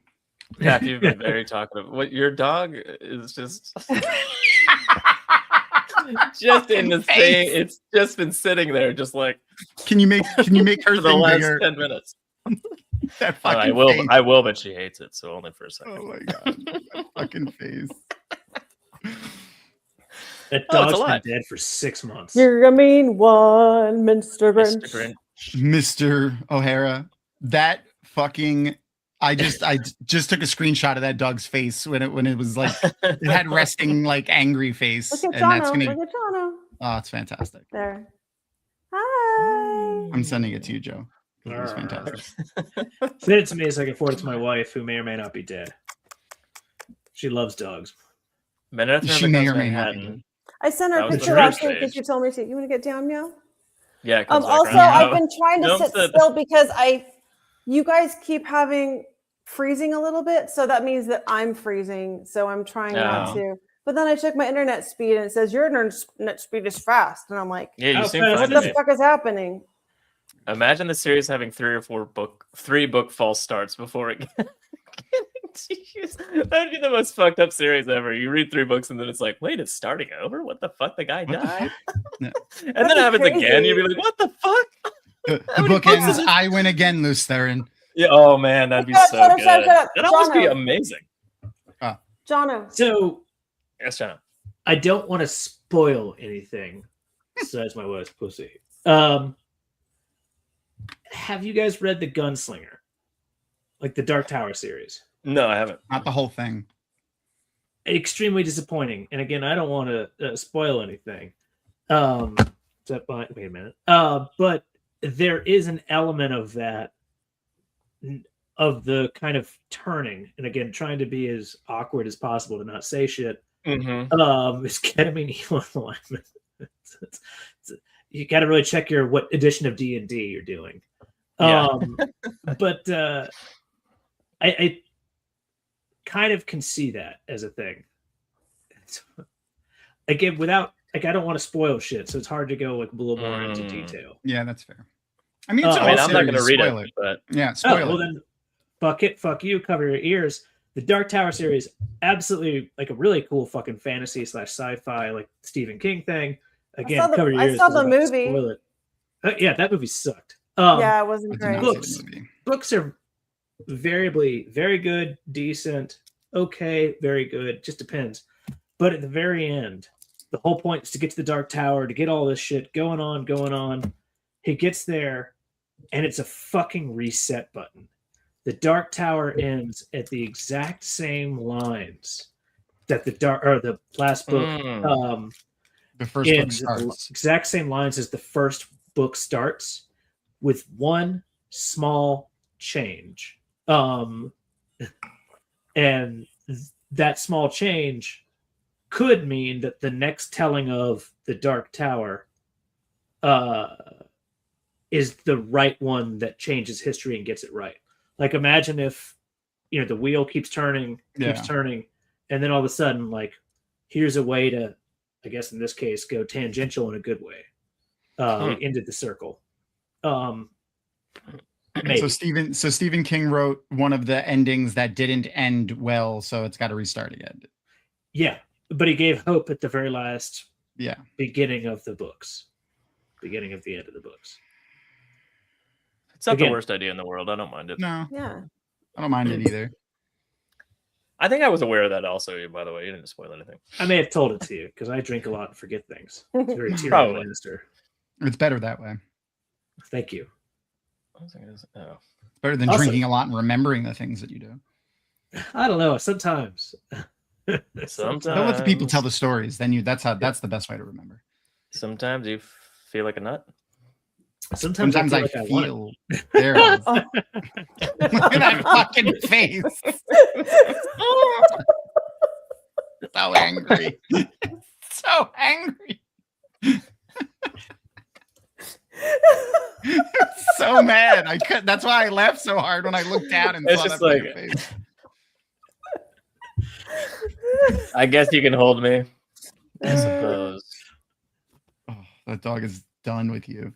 Yeah, you've been very talkative. What your dog is just just in the same. It's just been sitting there, just like. Can you make her for the thing last bigger? 10 minutes? That fucking I will. face. I will, but she hates it, so only for a second. Oh my god, that fucking face. That Oh, it's dog's alive. been dead for 6 months. You're a mean one, Mr. Grinch. Mr. Grinch. Mr. O'Hara, that fucking. I just took a screenshot of that dog's face when it was like it had resting like angry face, Look at and that's Jono. gonna. Look at Jono. Oh, it's fantastic. There. Hi. I'm sending it to you, Joe. It was fantastic. Send it to me so I can forward it to my wife, who may or may not be dead. She loves dogs. She may or may not be dead. I sent her That a was the picture dream last week because stage. you told me to. You want to get down now? Yeah. it comes back Also, around. I've been trying to Nope, sit that- still because you guys keep having freezing a little bit, so that means that I'm freezing. So I'm trying not Oh. to. But then I check my internet speed and it says your internet speed is fast, and I'm like, Yeah, you How seem fast fine what to the me. fuck is happening? Imagine the series having three book false starts before it. Jeez, that'd be the most fucked up series ever. You read 3 books and then it's like, wait, it's starting over. What the fuck? The guy What the died. Yeah. And then it That'd happens be again. crazy. You'd be like, what the fuck? The How many book books ends. is it? I win again, Luce Theron. Yeah. Oh man, that'd be Shut so up, good. shut up, shut up. That'd almost be Jono. amazing. Jono. So Yes, Jenna. I don't want to spoil anything besides my wife's pussy. Have you guys read The Gunslinger? Like the Dark Tower series? No, I haven't. Not the whole thing. Extremely disappointing. And again, I don't want to spoil anything. Wait a minute. But there is an element of that, of the kind of turning, and again, trying to be as awkward as possible to not say shit. Mm-hmm. Is ketamine healing alignment. You got to really check what edition of D&D you're doing. Yeah. But I kind of can see that as a thing. Again, without like I don't want to spoil shit, so it's hard to go like a little more into detail. Yeah, that's fair. I mean, it's I an mean, all I'm not series, gonna read spoil it, but yeah, spoil Well it. then, fuck it, fuck you, cover your ears. The Dark Tower series, absolutely like a really cool fucking fantasy / sci-fi like Stephen King thing. Again, cover your ears. I saw 'cause the I'm about to movie. spoil it. Yeah, that movie sucked. Yeah, it wasn't I did great. not see Books. the movie. Books are variably very good, decent, okay, very good. Just depends. But at the very end, the whole point is to get to the Dark Tower, to get all this shit going on. He gets there, and it's a fucking reset button. The Dark Tower ends at the exact same lines that the last book The first book ends at the starts. exact same lines as the first book starts, with one small change. And that small change could mean that the next telling of the Dark Tower is the right one that changes history and gets it right. Like imagine if the wheel keeps turning, and then all of a sudden, like, here's a way to, I guess in this case, go tangential in a good way into the circle. Maybe. So Stephen King wrote one of the endings that didn't end well, so it's got to restart again. Yeah, but he gave hope at the very last beginning of the books. Beginning of the end of the books. It's not the worst idea in the world. I don't mind it. No. Yeah. I don't mind it either. I think I was aware of that also, by the way. You didn't spoil anything. I may have told it to you because I drink a lot and forget things. It's very Tyrion Probably. Lannister. It's better that way. Thank you. It's better than Also- drinking a lot and remembering the things that you do. I don't know. Sometimes. Sometimes. Don't let the people tell the stories. Then that's the best way to remember. Sometimes you feel like a nut. Sometimes I I want it. feel there. Look at that fucking face. So angry. So angry. So mad. I could. That's why I laughed so hard when I looked down and It's saw just that like- fucking face. I guess you can hold me. I suppose. Oh, that dog is done with you.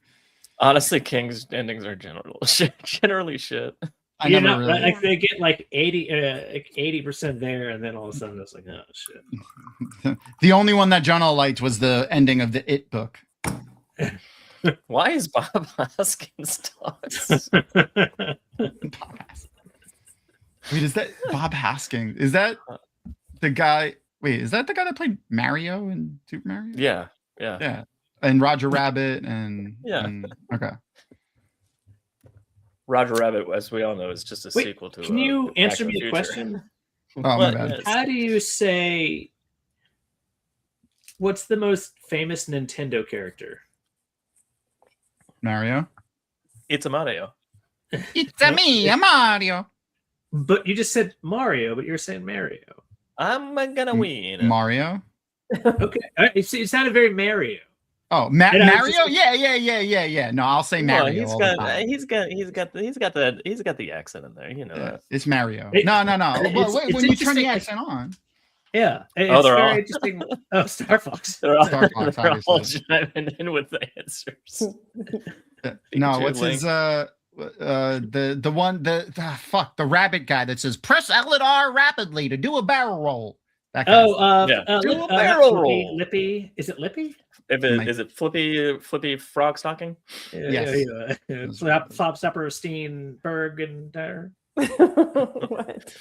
Honestly, King's endings are generally shit. I You're never not, really. like they get like 80% there, and then all of a sudden it's like, oh shit. The only one that Jono liked was the ending of the It book. Why is Bob Hoskins dogs? Wait, is that Bob Haskins? Is that the guy? Wait, is that the guy that played Mario in Super Mario? Yeah. Yeah. And Roger Rabbit and Yeah. Okay. Roger Rabbit, as we all know, is just a Wait, sequel to. Can you Back to answer the me a Future. question? Oh, my What? bad. Yes. How do you say what's the most famous Nintendo character? Mario. It's a Mario. It's a me, a Mario. But you just said Mario, but you're saying Mario. I'm gonna win. Mario. Okay, it sounded very Mario. Oh, And I was Mario. just- Yeah. No, I'll say Well, Mario. all the time. he's got the accent in there. You know Yeah, that. it's Mario. It- No. it's- Well, wait, it's when you turn the interesting- accent on. Yeah, it's Oh, they're very all- interesting. Oh, Star Fox. They're all, Star Fox, they're all obviously. chiming in with the answers. No, Pikachu what's Link. his the one the rabbit guy that says press L&R rapidly to do a barrel roll. That guy. Do a barrel roll. Lippy. Is it Lippy? Is it Flippy Frog Stocking? Yes. Flop Supper Steenberg and What?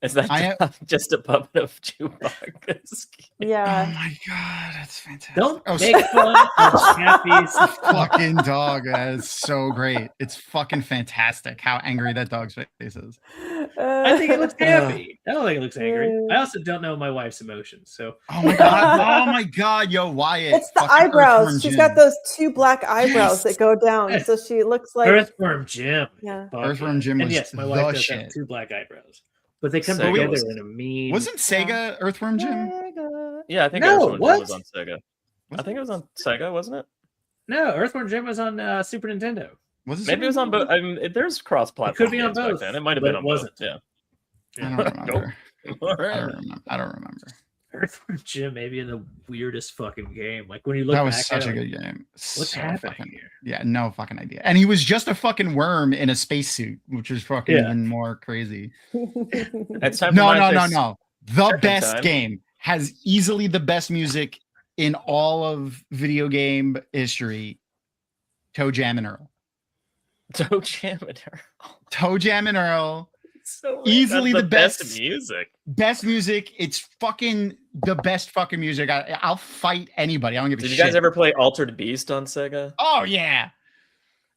Is that I am- just a puppet of Chewbacca's? Oh Yeah. my god, that's fantastic. don't Oh, make fun of Chappie's. fucking dog. That is so great. It's fucking fantastic how angry that dog's face is. I think it looks happy. I don't think it looks angry. I also don't know my wife's emotions, so Oh my god. Oh my god, yo, Wyatt. It's the fucking eyebrows. Earthworm She's Jim. got those two black eyebrows Yes. that go down, so she looks like Earthworm Jim. yeah. Fuck Earthworm yeah. Jim And was yes, my the wife does shit. have two black eyebrows, but they come Sega together was- in a mean. Wasn't Sega Earthworm Jim? Yeah, I think No, Earthworm Jim what? was on Sega. I think it was on Sega, wasn't it? No, Earthworm Jim was on Super Nintendo. Was it Maybe it was on both. I mean, there's cross-platform. It could be on games back both, then. It might have but been it on wasn't. both. Yeah. I don't remember. All right. I don't remember. Earthworm Jim maybe in the weirdest fucking game. Like when you look That back was at such it, a like, good game. what's So happening fucking- here? Yeah, no fucking idea. And he was just a fucking worm in a spacesuit, which is fucking Yeah. even more crazy. It's time for No, my no, no, fix. no. The Second best time. game has easily the best music in all of video game history. Toe Jam and Earl. Toe Jam and Earl. Toe Jam and Earl. So Easily that's the best- music. Best music. It's fucking the best fucking music. I'll fight anybody. I don't give a Did you shit. guys ever play Altered Beast on Sega? Oh yeah.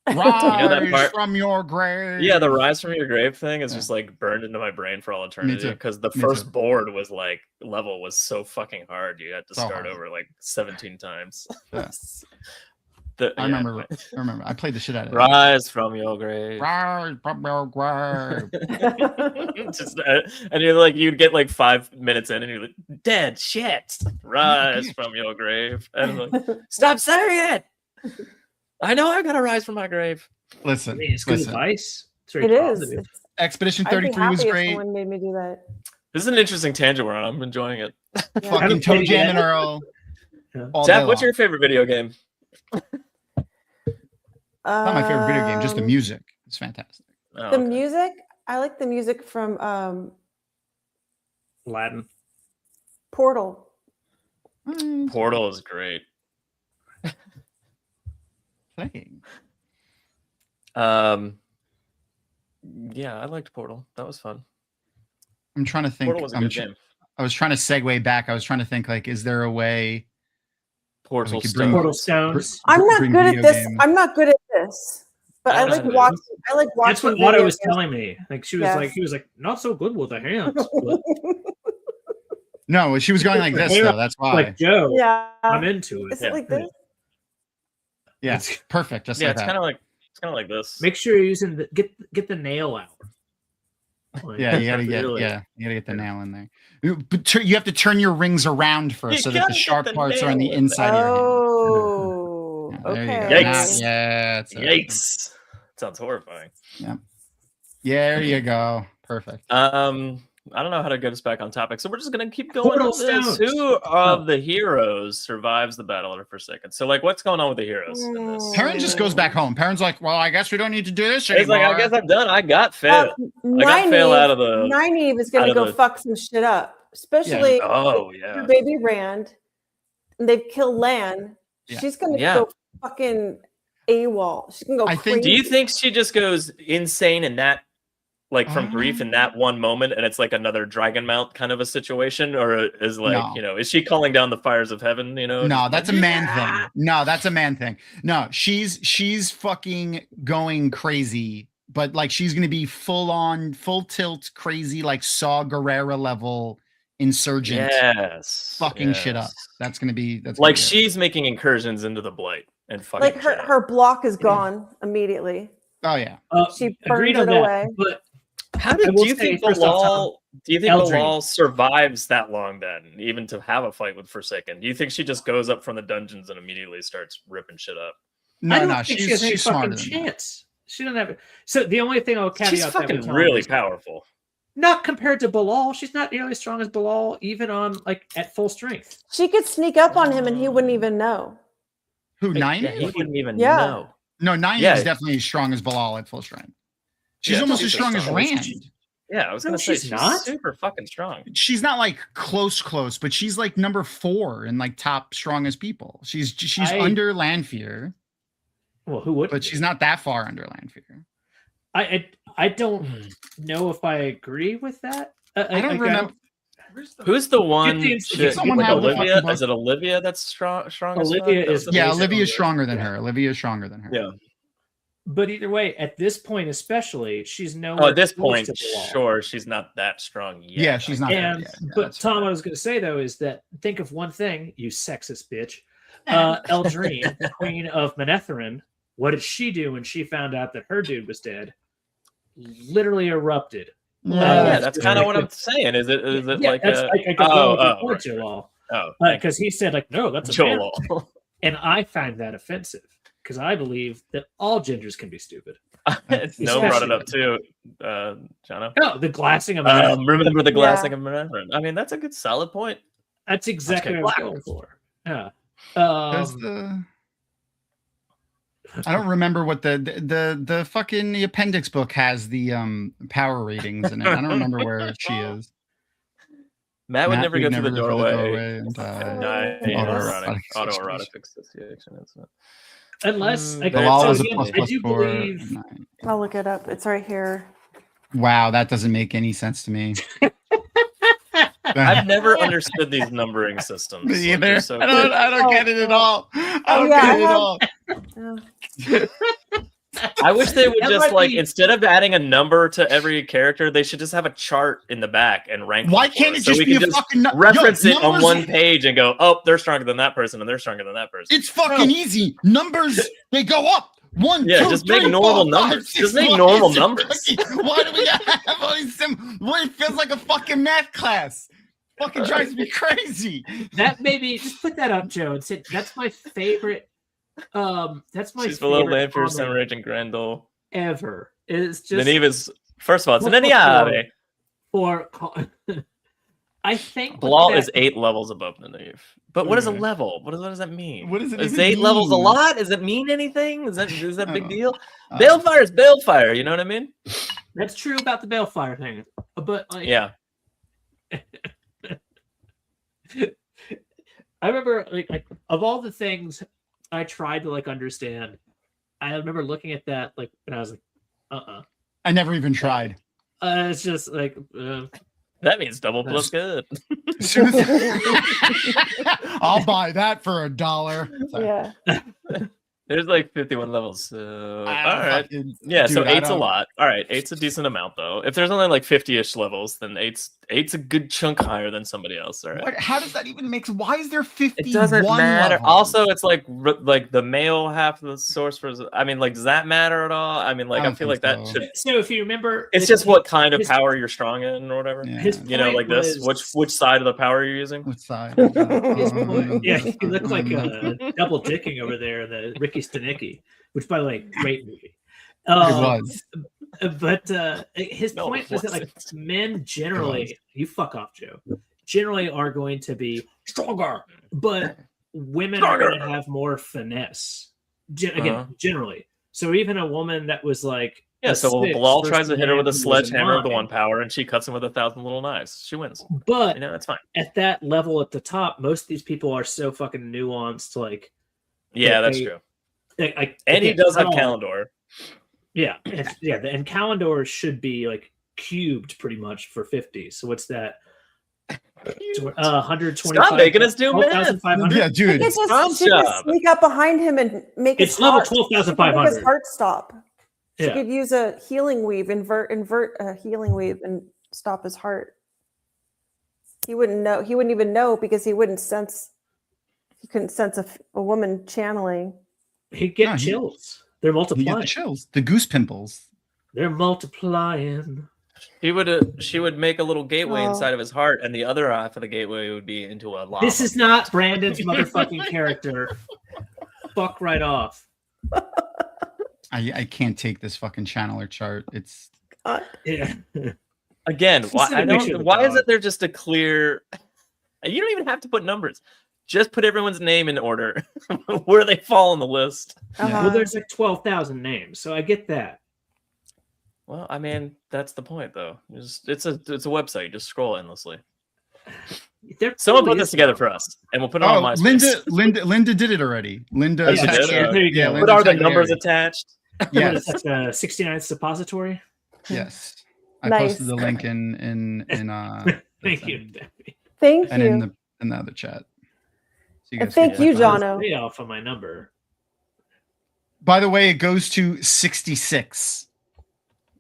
that Rise part? from your grave. Yeah, the Rise from Your Grave thing is Yeah. just like burned into my brain for all eternity too. because the Me first too. board was like level was so fucking hard. You had to So start hard. over like 17 times. Yeah. Yeah, I remember. I played the shit out of it. Rise from your grave. Rise from your grave. Just, and you're like, you'd get like 5 minutes in, and you're like, dead shit. Rise from your grave. And I'm like, stop saying it. I know I gotta rise from my grave. I Listen, mean, it's good listen. advice. It's very It is. positive. It's- Expedition I'd be 33 was happy if great. someone made me do that. This is an interesting tangent we're on. I'm enjoying it. Yeah. Fucking haven't Toe played it Jam yet. and Earl. Yeah. all day Zach, what's long. your favorite video game? Not my favorite video game, just the music. It's fantastic. Oh, The okay. music, I like the music from Aladdin. Portal. Portal is great. Playing. Yeah, I liked Portal. That was fun. I'm trying to think. Portal was a good game. I was trying to segue back. I was trying to think, like, is there a way Portal could Stone. bring- Portal Stones. I'm not bring good at video this. game- I'm not good at this. But I I don't like know how to do watching. I like watching. That's what Otto video was games. telling me. Like she was Yes. like, he was like, not so good with the hands. But No, she was going like this though. That's why. like Joe, Yeah. I'm into it. Is it like this? Yeah, it's perfect. Just Yeah, like it's that. kind of like this. Make sure you're using the get the nail out. Like, Yeah, you gotta get really- you gotta get the nail in there. But you have to turn your rings around first, You so that gotta the get sharp the parts are on the nail in inside of your hand. Oh. Yeah, there you go. Okay. Yikes. Yeah, that's it. Yikes! Sounds horrifying. Yeah, there you go. Perfect. I don't know how to get us back on topic, so we're just gonna keep going Portal with this. Stones. Who of the heroes survives the Battle of Forsaken? So, like, what's going on with the heroes in this? Perrin just goes back home. Perrin's like, well, I guess we don't need to do this He's anymore. like, I guess I'm done. I got fail. I got Nynaeve- fail out of the. Nynaeve is going out to of go the- fuck some shit up, especially Oh her yeah. baby Rand. And they've killed Lan. Yeah. She's going to Yeah. go fucking AWOL. She's going to go I crazy. think- Do you think she just goes insane in that, like from grief in that one moment, and it's like another dragon mount kind of a situation, or is like No. is she calling down the fires of heaven? No, just that's a like, man "Yeah." thing. No, that's a man thing. No, she's fucking going crazy, but like she's gonna be full tilt crazy, like Saw Gerrera level insurgent, Yes. fucking shit up. yes. That's gonna be Like be it. she's making incursions into the blight and fucking like shit her, up. her block is gone immediately. Oh yeah. She agreed burned on it that. away. But How I did will do you say, think first off, Bilal? Do you think Eldrin. Bilal survives that long then, even to have a fight with Forsaken? Do you think she just goes up from the dungeons and immediately starts ripping shit up? I No, don't no, think she has any she's smarter fucking than that. chance. She doesn't have. So the only thing I'll caveat She's that fucking with Tom really is powerful. not compared to Bilal. She's not nearly as strong as Bilal, even on like at full strength. She could sneak up on him and he wouldn't even know. Who Yeah, Nynaeve? he wouldn't even Yeah. know. No, Nynaeve Yeah. is definitely as strong as Bilal at full strength. She's Yeah, almost she's as strong as strong. Rand. Yeah, I was No, gonna say she's she's not. super fucking strong. She's not like close, but she's like number 4 in like top strongest people. She's under Lanfear, Well, who would? but she's not that far under Lanfear. I don't know if I agree with that. I don't remember. Who's the one? the- shit, someone like have the Olivia? fucking book? Is it Olivia that's strong? As Olivia fuck? is- That's Yeah, Amazing. Olivia is stronger than Yeah. her. Olivia is stronger than her. Yeah. But either way, at this point, especially, she's nowhere. Oh, at this close point, to Bilal. sure, she's not that strong yet. Yeah, she's not. And there yet. but That's Tom, fair. what I was going to say though is that think of one thing, you sexist bitch, Eldrine, Queen of Manetheren. What did she do when she found out that her dude was dead? Literally erupted. Yeah, that's kind of what I'm saying. Is it Yeah, like that's a, like I got oh, point, right, Joel, oh, because he said like, no, that's a Joel. and I find that offensive because I believe that all genders can be stupid. No brought it up too, Jono. No, the glassing of Remember the glassing of Manetheren. I mean, that's a good solid point. That's exactly Okay. what I'm going for. Yeah. There's the. I don't remember what the fucking the appendix book has the power ratings in it. I don't remember where she is. Matt would never go through the go doorway. and Die in autoerotic asphyxiation incident. Unless the law was a again, plus I do 4. believe. I'll look it up. It's right here. Wow, that doesn't make any sense to me. I've never understood these numbering systems. Me Like, they're either. so I don't get it at all. I don't yeah, get it I at all. I wish they would That just might like be- instead of adding a number to every character, they should just have a chart in the back and rank. Why them for can't us. it So just we be can a fucking reference it on numbers- one page and go, oh, they're stronger than that person, and they're stronger than that person. It's fucking easy. Numbers, they go up. 1, Yeah, 2, just 3, make normal 4, 5, numbers. 6. Just make Why normal is it numbers. fucking- Why do we have all these Well, it feels like a fucking math class. Fucking drives me crazy. That maybe just put that up, Joe, and say that's my favorite. That's my She's below favorite Lanfear, comic Sunrage, and Grendel. ever. It's just Nynaeve is first of all, it's an What's Nynaeve. or I think Blal that- is 8 levels above Nynaeve. But what is a level? What does that mean? What does it Is even 8 levels a mean? lot? Does it mean anything? Is that a big deal? Uh, Balefire is Balefire. You know what I mean? That's true about the Balefire thing, but like, Yeah. I remember like of all the things I tried to like understand, I remember looking at that like when I was like, I never even tried. it's just like That means double plus good. I'll buy that for $1. Sorry. Yeah. There's like 51 levels. So all right. Fucking- Yeah, so dude, I 8's a don't- lot. All right, 8's a decent amount though. If there's only like 50-ish levels, then 8's a good chunk higher than somebody else. All right. What, how does that even make? Why is there 51? It doesn't matter. levels? Also, it's like the male half of the sorcerers. I mean, like, does that matter at all? I mean, like, I I don't feel like think that so. should. so. If you remember, It's just what kind of power you're strong in, or whatever. Yeah. his You know, point like this. was- Which side of the power you're using? What side? His point, yeah, you look like double dicking over there in the Ricky Stenicki, which, by the way, great movie. It was. But his No, point it was that like wasn't. men generally, you fuck off, Joe, generally are going to be stronger, but women are going to have more finesse. Again, generally. So even a woman that was like Yeah. a So six Blal versus tries to hit her man with a who was sledgehammer of the 9, one power, and she cuts him with 1,000 little knives. She wins. But You know, that's fine. at that level at the top, most of these people are so fucking nuanced. Like, Yeah, that's they- true. and he does have Callandor. Yeah, and Callandor should be like cubed pretty much for 50. So what's that? 125. Stop making us do math. 12,500. Yeah, dude. She could Strong just, she could job. sneak up behind him and make It's his level heart. She could make 12,500. his heart stop. She Yeah. could use a healing weave, invert a healing weave, and stop his heart. He wouldn't know. He wouldn't even know because he wouldn't sense. He couldn't sense a woman channeling. He'd get No, he- chills. They're You get multiplying. the chills. The goose pimples. They're multiplying. She would make a little gateway Oh. inside of his heart, and the other half of the gateway would be into a lava. This is not Brandon's motherfucking character. Fuck right off. I can't take this fucking channeler chart. It's Yeah. Again, why Send a picture of the why dog. isn't there just a clear? You don't even have to put numbers. Just put everyone's name in order where they fall on the list. Well, there's like 12,000 names, so I get that. Well, I mean, that's the point, though. It's a website. Just scroll endlessly. There Someone probably put this is- together for us, and we'll put it on oh, MySpace. Linda did it already. Linda. Oh, she did? attached- There you go. Linda But are the attached numbers it. attached? Yes. What is that, 69th suppository? Yes. I Nice. posted the link in Thank you. Thank and you. in the other chat. So And guys thank can you, click on it. Jono. Way off on my number. By the way, it goes to 66.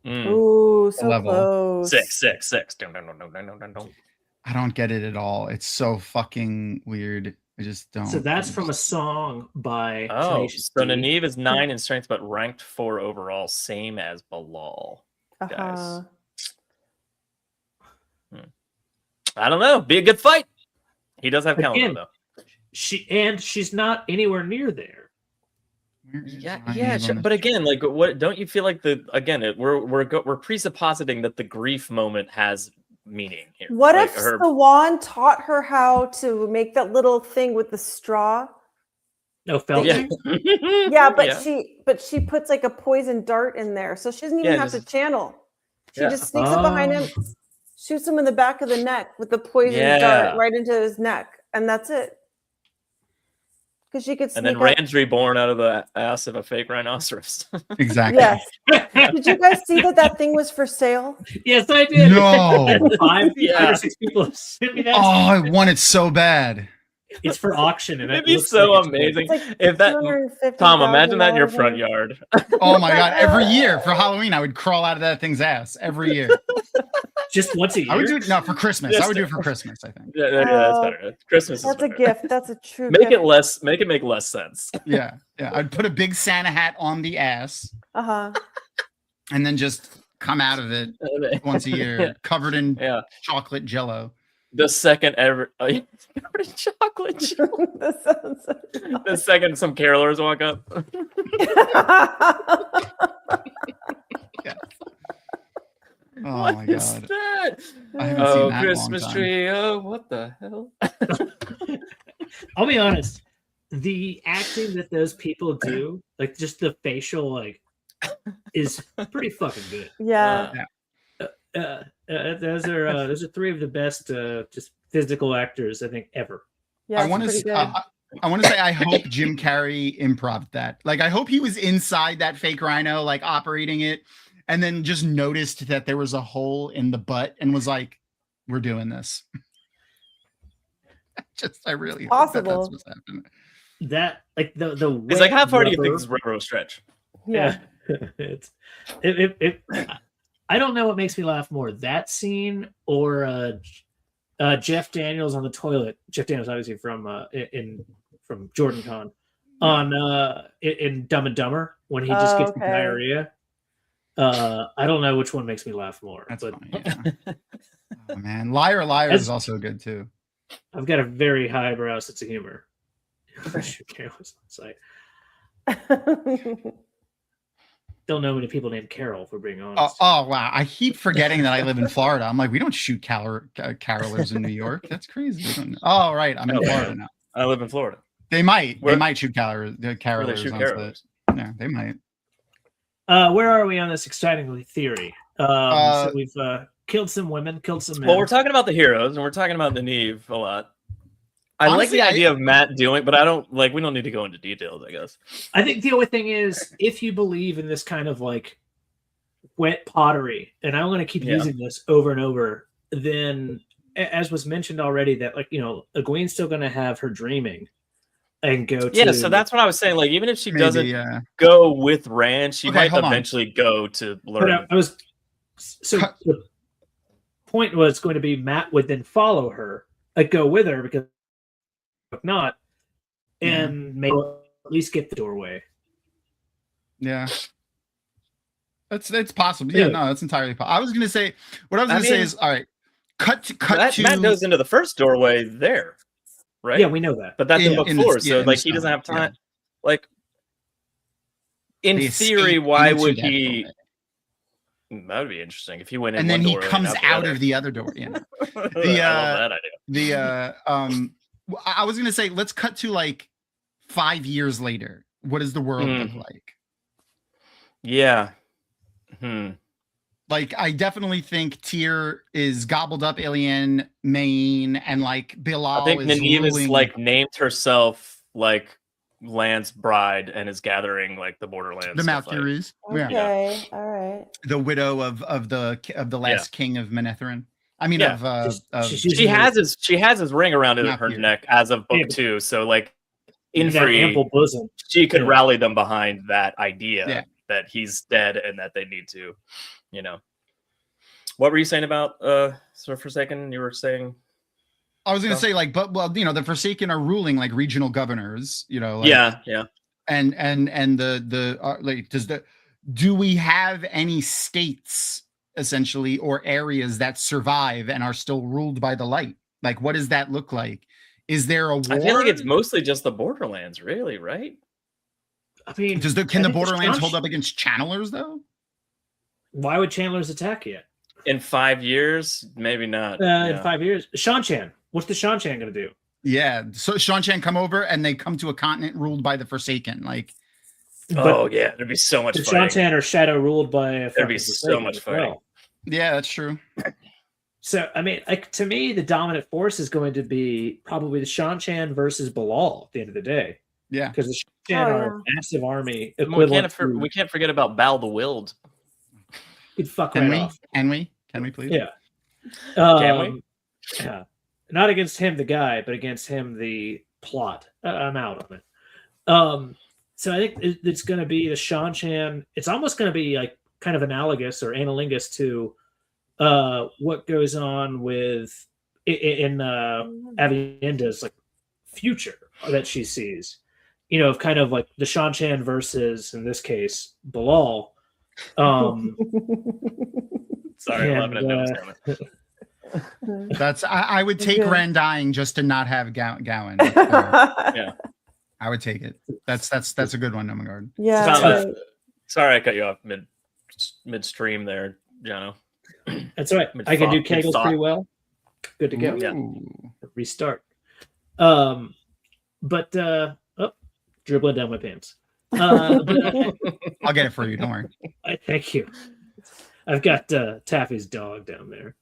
Mm. Ooh, so Level. close. 6. Dun, dun, dun, dun, dun, dun, dun. I don't get it at all. It's so fucking weird. I just don't. So that's from a song by Oh, Tenacious so D. Nynaeve is 9 in strength, but ranked 4 overall, same as Bilal. Uh-huh. I don't know. Be a good fight. He does have Again, Callandor, though. She's not anywhere near there. Where is Yeah, my yeah, name sure. on But this? again, like, what? Don't you feel like we're presuppositing that the grief moment has meaning here. What Like, if her the wand taught her how to make that little thing with the straw? No felt. yeah. Yeah, but yeah. she puts like a poison dart in there, so she doesn't even Yeah, have to just- channel. She yeah. just sneaks up behind him, shoots him in the back of the neck with the poison Yeah. dart right into his neck, and that's it. Because she could And sneak then up. Rand's reborn out of the ass of a fake rhinoceros. Exactly. Yes. Did you guys see that thing was for sale? Yes, I did. No. Five Yeah. or six people have sent me that. Oh, I want it so bad. It's for auction, and It'd it be looks so like amazing It's like if that. Tom, imagine that in your $250,000 front yard. Oh my god! Every year for Halloween, I would crawl out of that thing's ass every year. just once a year. I would do it for Christmas. I Just- would do it for Christmas. I think. Yeah, that's better. Christmas That's is a better. gift. That's a true Make gift. it less. Make it make less sense. Yeah, yeah. I'd put a big Santa hat on the ass Uh-huh. and then just come out of it once a year, covered in Yeah. chocolate Jello. The second ever chocolate. That sounds so The second some carolers walk up. Oh What my is god! that? I haven't seen Oh, that in a long Christmas time. tree. Oh, what the hell? I'll be honest. The acting that those people do, like just the facial, like, is pretty fucking good. Yeah. Those are three of the best just physical actors I think ever. Yeah. I it's want pretty to. good. I want to say I hope Jim Carrey improv that. Like I hope he was inside that fake rhino, like operating it, and then just noticed that there was a hole in the butt and was like, "We're doing this." I really hope that Possible. that's what's happening. That like the It's like, how far do you rubber- think this railroad stretch? Yeah. it's I don't know what makes me laugh more, that scene or Jeff Daniels on the toilet. Jeff Daniels obviously from Jordan Con on in Dumb and Dumber when he just gets the Okay. diarrhea. I don't know which one makes me laugh more. That's but funny. Yeah. Oh, man, Liar Liar is also good too. I've got a very highbrow sense of humor. Carol's on site. Don't know many people named Carol, for being honest. Oh wow! I keep forgetting that I live in Florida. I'm like, we don't shoot carolers in New York. That's crazy. We don't know. Oh right, I'm in Oh, Florida yeah. now. I live in Florida. They might Where- shoot carolers. shoot on carolers. set. Yeah, they might. Where are we on this exciting theory? So we've killed some women, killed some men. Well, we're talking about the heroes, and we're talking about Nynaeve a lot. I like Honestly, the idea of Matt doing, but I don't like. We don't need to go into details, I guess. I think the only thing is, if you believe in this kind of like wet pottery, and I'm going to keep Yeah. using this over and over, then as was mentioned already, that like Egwene's still going to have her dreaming and go to. Yeah, so that's what I was saying. Like, even if she doesn't yeah. go with Rand, she Okay, might hold on. eventually go to But learn. I was so the point was going to be Matt would then follow her, like go with her because if not, and maybe at least get the doorway. Yeah. It's possible. Yeah, no, that's entirely possible. I was gonna say what I was gonna say mean, is all right. Cut to Matt goes into the first doorway there, right? Yeah, we know that. But that's in book in the- 4, yeah, so in like the he doesn't stone, have time. yeah. Like, in They theory, escape why into would that he? doorway. That would be interesting if he went in And then one he doorway and comes the out other. of the other door. Yeah. I love that idea. I was gonna say let's cut to like 5 years later. What does the world look like? Yeah. Like I definitely think Tyr is gobbled up alien Maine and like Bilal I think is Nynaeve is ruling- like named herself like Lance Bride and is gathering like the Borderlands. the to fight. Malcuries. Okay. All right. The widow of the last king of Manetheren. I mean Yeah. of She has his ring around her Malcury. neck as of book Yeah, but- 2, so like in that theory ample bosom. she could Yeah. rally them behind that idea Yeah. that he's dead and that they need to, What were you saying about Sir Forsaken? You were saying I was gonna So- say like, but well, the Forsaken are ruling like regional governors, like, yeah. and the like do we have any states essentially or areas that survive and are still ruled by the light? Like, what does that look like? Is there a war? I feel like it's mostly just the Borderlands, really, right? I mean, can the I think Borderlands Sean- hold up against channelers though? Why would Chandler's attack yet? In 5 years, maybe not. In 5 years, Shan-Chan. What's the Shan-Chan gonna do? Yeah. So Shan-Chan come over and they come to a continent ruled by the Forsaken. Like, Oh yeah, there'd be so much the fighting. Shan-Chan are shadow ruled by a There'd be fucking so Forsaken much as fighting. well. yeah, that's true. So I mean, like to me, the dominant force is going to be probably the Shan-Chan versus Balal at the end of the day. Yeah. Because the Shan are a massive army equivalent. We can't forget about Bal the Willed. He'd fuck Can right we? off. Can we please? Yeah. Can we? Yeah. Not against him, the guy, but against him, the plot. I'm out on it. So I think it's going to be the Shan-Chan. It's almost going to be like kind of analogous or analogous to what goes on with in Avienda's like future that she sees. You know, of kind of like the Shan-Chan versus, in this case, Balal. Sorry, I'm laughing at them. That's I would take Ren dying just to not have Gowan. Yeah. I would take it. That's a good one, Nomagard. Yeah. Tom, right. sorry, I cut you off midstream there, Jono. That's all right. I can do Kegels pretty well. Good to go. Yeah. Restart. Dribbling down my pants. I'll get it for you. Don't worry. Thank you. I've got Taffy's dog down there.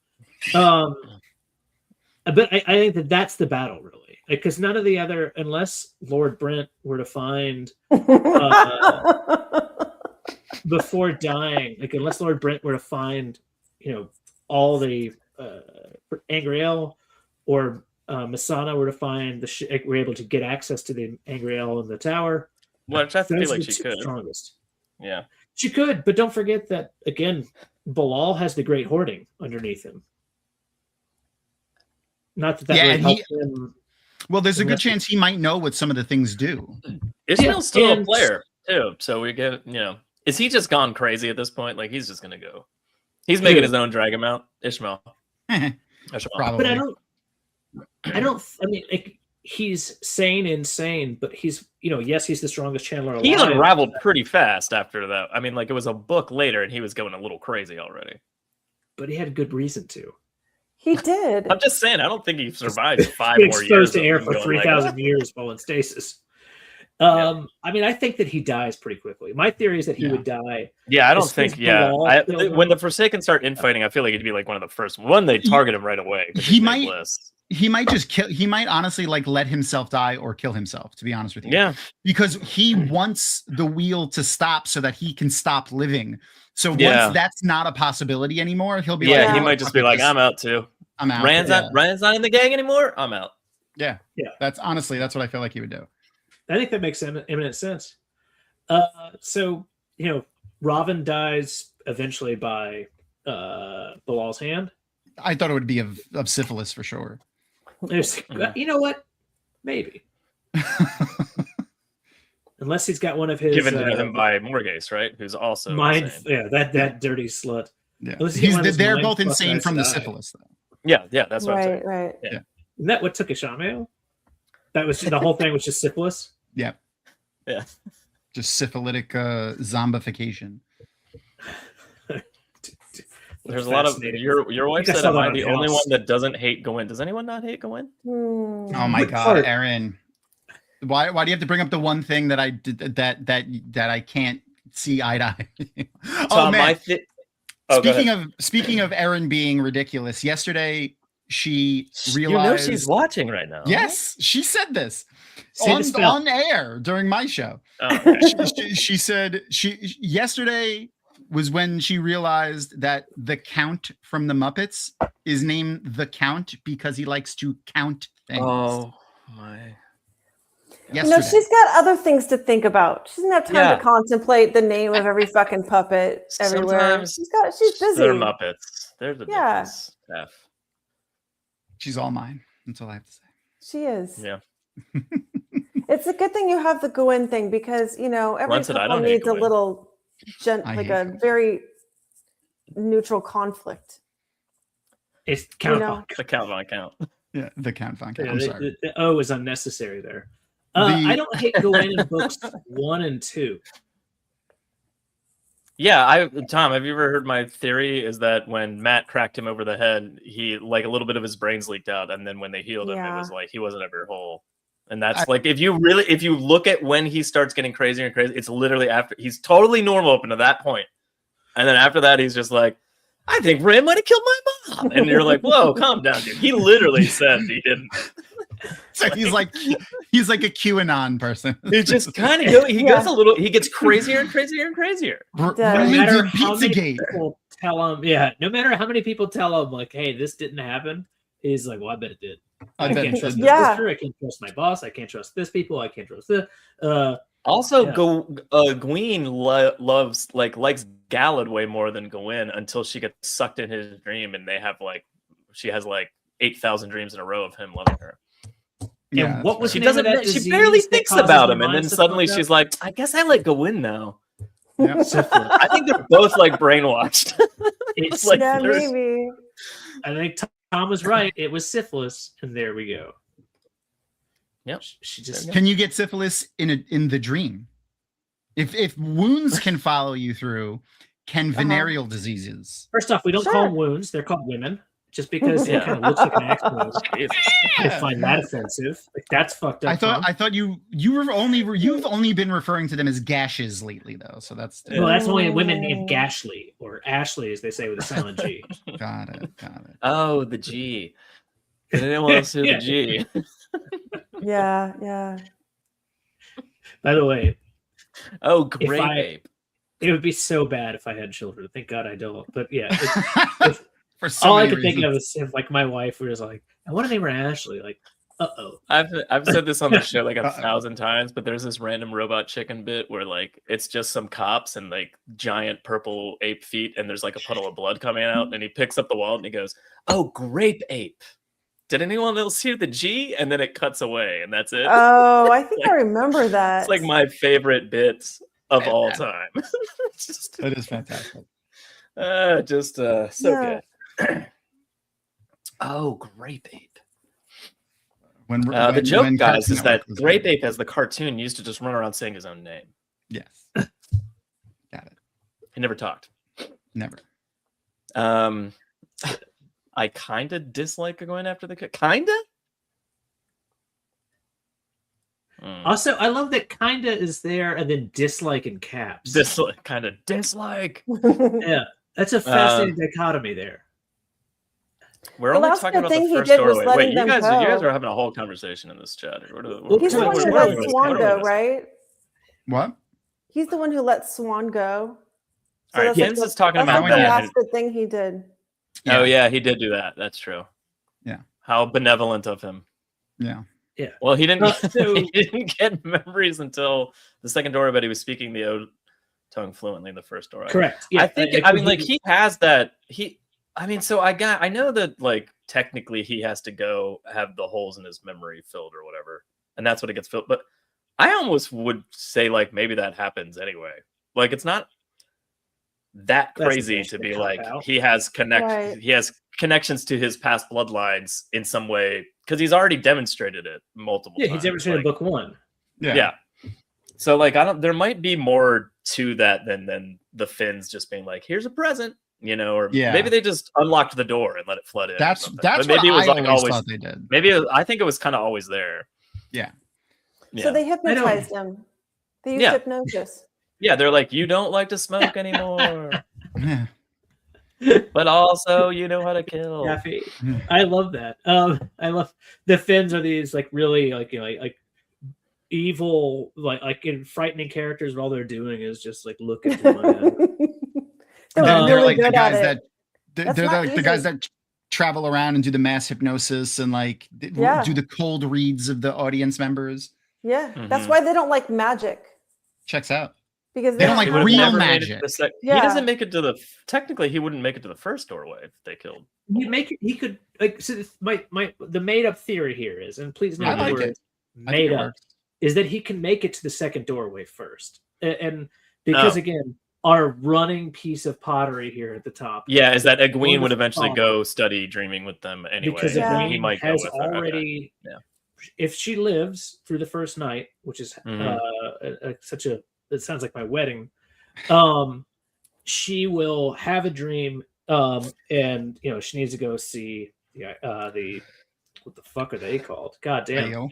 But I think that's the battle, really, because none of the other, unless Lord Brent were to find before dying, like unless Lord Brent were to find, all the Angriel or Masana were to find were able to get access to the Angriel in the tower. Which I feel like she could. Strongest. Yeah, she could, but don't forget that again, Balal has the Great Hoarding underneath him. Not that would help him. Well, there's a good chance he might know what some of the things do. Ishmael's still a player too, so we get Is he just gone crazy at this point? Like he's just gonna go. He's making his own drag amount. Ishmael. Probably. But I mean, like, he's insane, but he's, yes, he's the strongest channeler alive. He unraveled pretty fast after that. I mean, like, it was a book later, and he was going a little crazy already. But he had good reason to. He did. I'm just saying, I don't think he survived 5 more years. Exposed to air for 3,000 years while in stasis. I mean, I think that he dies pretty quickly. My theory is that he would die. Yeah, I don't think. Yeah, when the Forsaken start infighting, I feel like it'd be like one of the first. They target him right away. He might just kill. He might honestly let himself die or kill himself. To be honest with you, yeah, because he wants the wheel to stop so that he can stop living. So once that's not a possibility anymore, he'll be he might just be like, I'm out too. I'm out. Rand's not in the gang anymore. I'm out. Yeah. That's what I feel like he would do. I think that makes eminent sense. So Robin dies eventually by Bilal's hand. I thought it would be of syphilis for sure. You know what? Maybe. Unless he's got one of his given to him by Morghese, right? Who's also insane. that dirty slut. Yeah, they're both insane from the syphilis, though. Yeah, that's what I'm saying. Right. Yeah. Isn't that what took Ishmael? That was the whole thing was just syphilis. Yeah. Just syphilitic zombification. There's a lot of your wife said, "Am I the only one that doesn't hate Gawain?" Does anyone not hate Gawain? Oh my God, Aaron! Why do you have to bring up the one thing that I did that I can't see eye to eye? Tom, man! Speaking of Aaron being ridiculous, yesterday she realized she's watching right now. Yes, she said this on air during my show. Oh, okay. she said yesterday was when she realized that the Count from the Muppets is named the Count because he likes to count things. Oh my. Yesterday. She's got other things to think about. She doesn't have time to contemplate the name of every fucking puppet everywhere. She's busy. They're Muppets. They're the difference. She's all mine. That's all I have to say. She is. Yeah. It's a good thing you have the Gawain thing because every couple needs a little a very neutral conflict. It's Count the Count Von Count. Yeah, the Count Von Count. I'm sorry. The O is unnecessary there. I don't hate Gawain in books 1 and 2. Yeah, Tom, have you ever heard my theory? Is that when Matt cracked him over the head, he like a little bit of his brains leaked out, and then when they healed him, it was like he wasn't ever whole. And that's like if you look at when he starts getting crazier and crazy, it's literally after he's totally normal up until that point, and then after that, he's just like, I think Ray might have killed my mom, and you're like, whoa, calm down, dude. He literally said he didn't. So he's like a QAnon person. He just kind of goes a little. He gets crazier and crazier and crazier. No matter how many people tell him, no matter how many people tell him, like, hey, this didn't happen, he's like, well, I bet it did. I can't trust my sister. I can't trust my boss. I can't trust this people. I can't trust this. Gwyn likes Galad way more than Gwyn until she gets sucked in his dream, and she has 8,000 dreams in a row of him loving her. Yeah, and what was she barely thinks about him, and then suddenly she's like, I guess I like Gwyn now. Yeah. I think they're both brainwashed. It's maybe. I think Tom was right. It was syphilis, and there we go. Yep. She just Can you get syphilis in the dream? If wounds can follow you through, can venereal diseases? First off, we don't call them wounds; they're called women. Just because it kind of looks like an axe, I find that offensive. Like that's fucked up. I thought you've only been referring to them as gashes lately, though. So that's that's only women named Gashly or Ashley, as they say with a silent G. Got it. Oh, the G. Did anyone else hear the G? Yeah. By the way, oh, great. It would be so bad if I had children. Thank God I don't. But yeah. For so all I many could think reasons. of is if like my wife was like, I want to name her Ashley. Like, I've said this on the show like 1,000 times, but there's this random robot chicken bit where it's just some cops and giant purple ape feet, and there's a puddle of blood coming out, and he picks up the wallet and he goes, "Oh, grape ape. Did anyone else hear the G?" And then it cuts away, and that's it. Oh, I think I remember that. It's my favorite bits of all time. That is fantastic. So good. Oh, Grape Ape. The joke, guys, is that Grape Ape, as the cartoon, used to just run around saying his own name. Yes. Got it. He never talked. Never. I kind of dislike going after the kinda. Also, I love that kinda is there and then dislike in caps. Dislike. Yeah, that's a fascinating dichotomy there. We're only talking about the first doorway. Wait, you guys are having a whole conversation in this chat. He's the one who let Swan go, right? What? He's the one who let Swan go. So all right, Jens is talking about the that. last good thing he did. Oh yeah, he did do that. That's true. Yeah. How benevolent of him. Yeah. Yeah. Well, he didn't. He didn't get memories until the second doorway, but he was speaking the Ode tongue fluently in the first doorway. Correct. Yeah. I think. He has that. So I know that technically he has to go have the holes in his memory filled or whatever, and that's what it gets filled. But I almost would say maybe that happens anyway. It's not that crazy to be he has connections to his past bloodlines in some way because he's already demonstrated it multiple times. He's demonstrated book one. Yeah. So there might be more to that than the Finns just being here's a present. Or maybe they just unlocked the door and let it flood in. That's maybe what it was I always always thought they did. I think it was kind of always there. Yeah. So they hypnotized him. They used hypnosis. Yeah, they're like, you don't like to smoke anymore. But also you know how to kill. Taffy. I love that. I love the Finns are these really evil, in frightening characters, where all they're doing is just look at them. They're like the guys that they're like the guys that travel around and do the mass hypnosis and do the cold reads of the audience members. Yeah, that's why they don't like magic. Checks out. Because they don't like real magic. He doesn't make it to technically he wouldn't make it to the first doorway if they killed. He could so the made up theory here is, and please note the word made up, is that he can make it to the second doorway first. And because again, our running piece of pottery here at the top. Yeah, is that Egwene would eventually go study dreaming with them anyway. Because he might go with her. Already, if she lives through the first night, which is it sounds like my wedding, she will have a dream, and she needs to go see the what the fuck are they called? God damn. Aiel.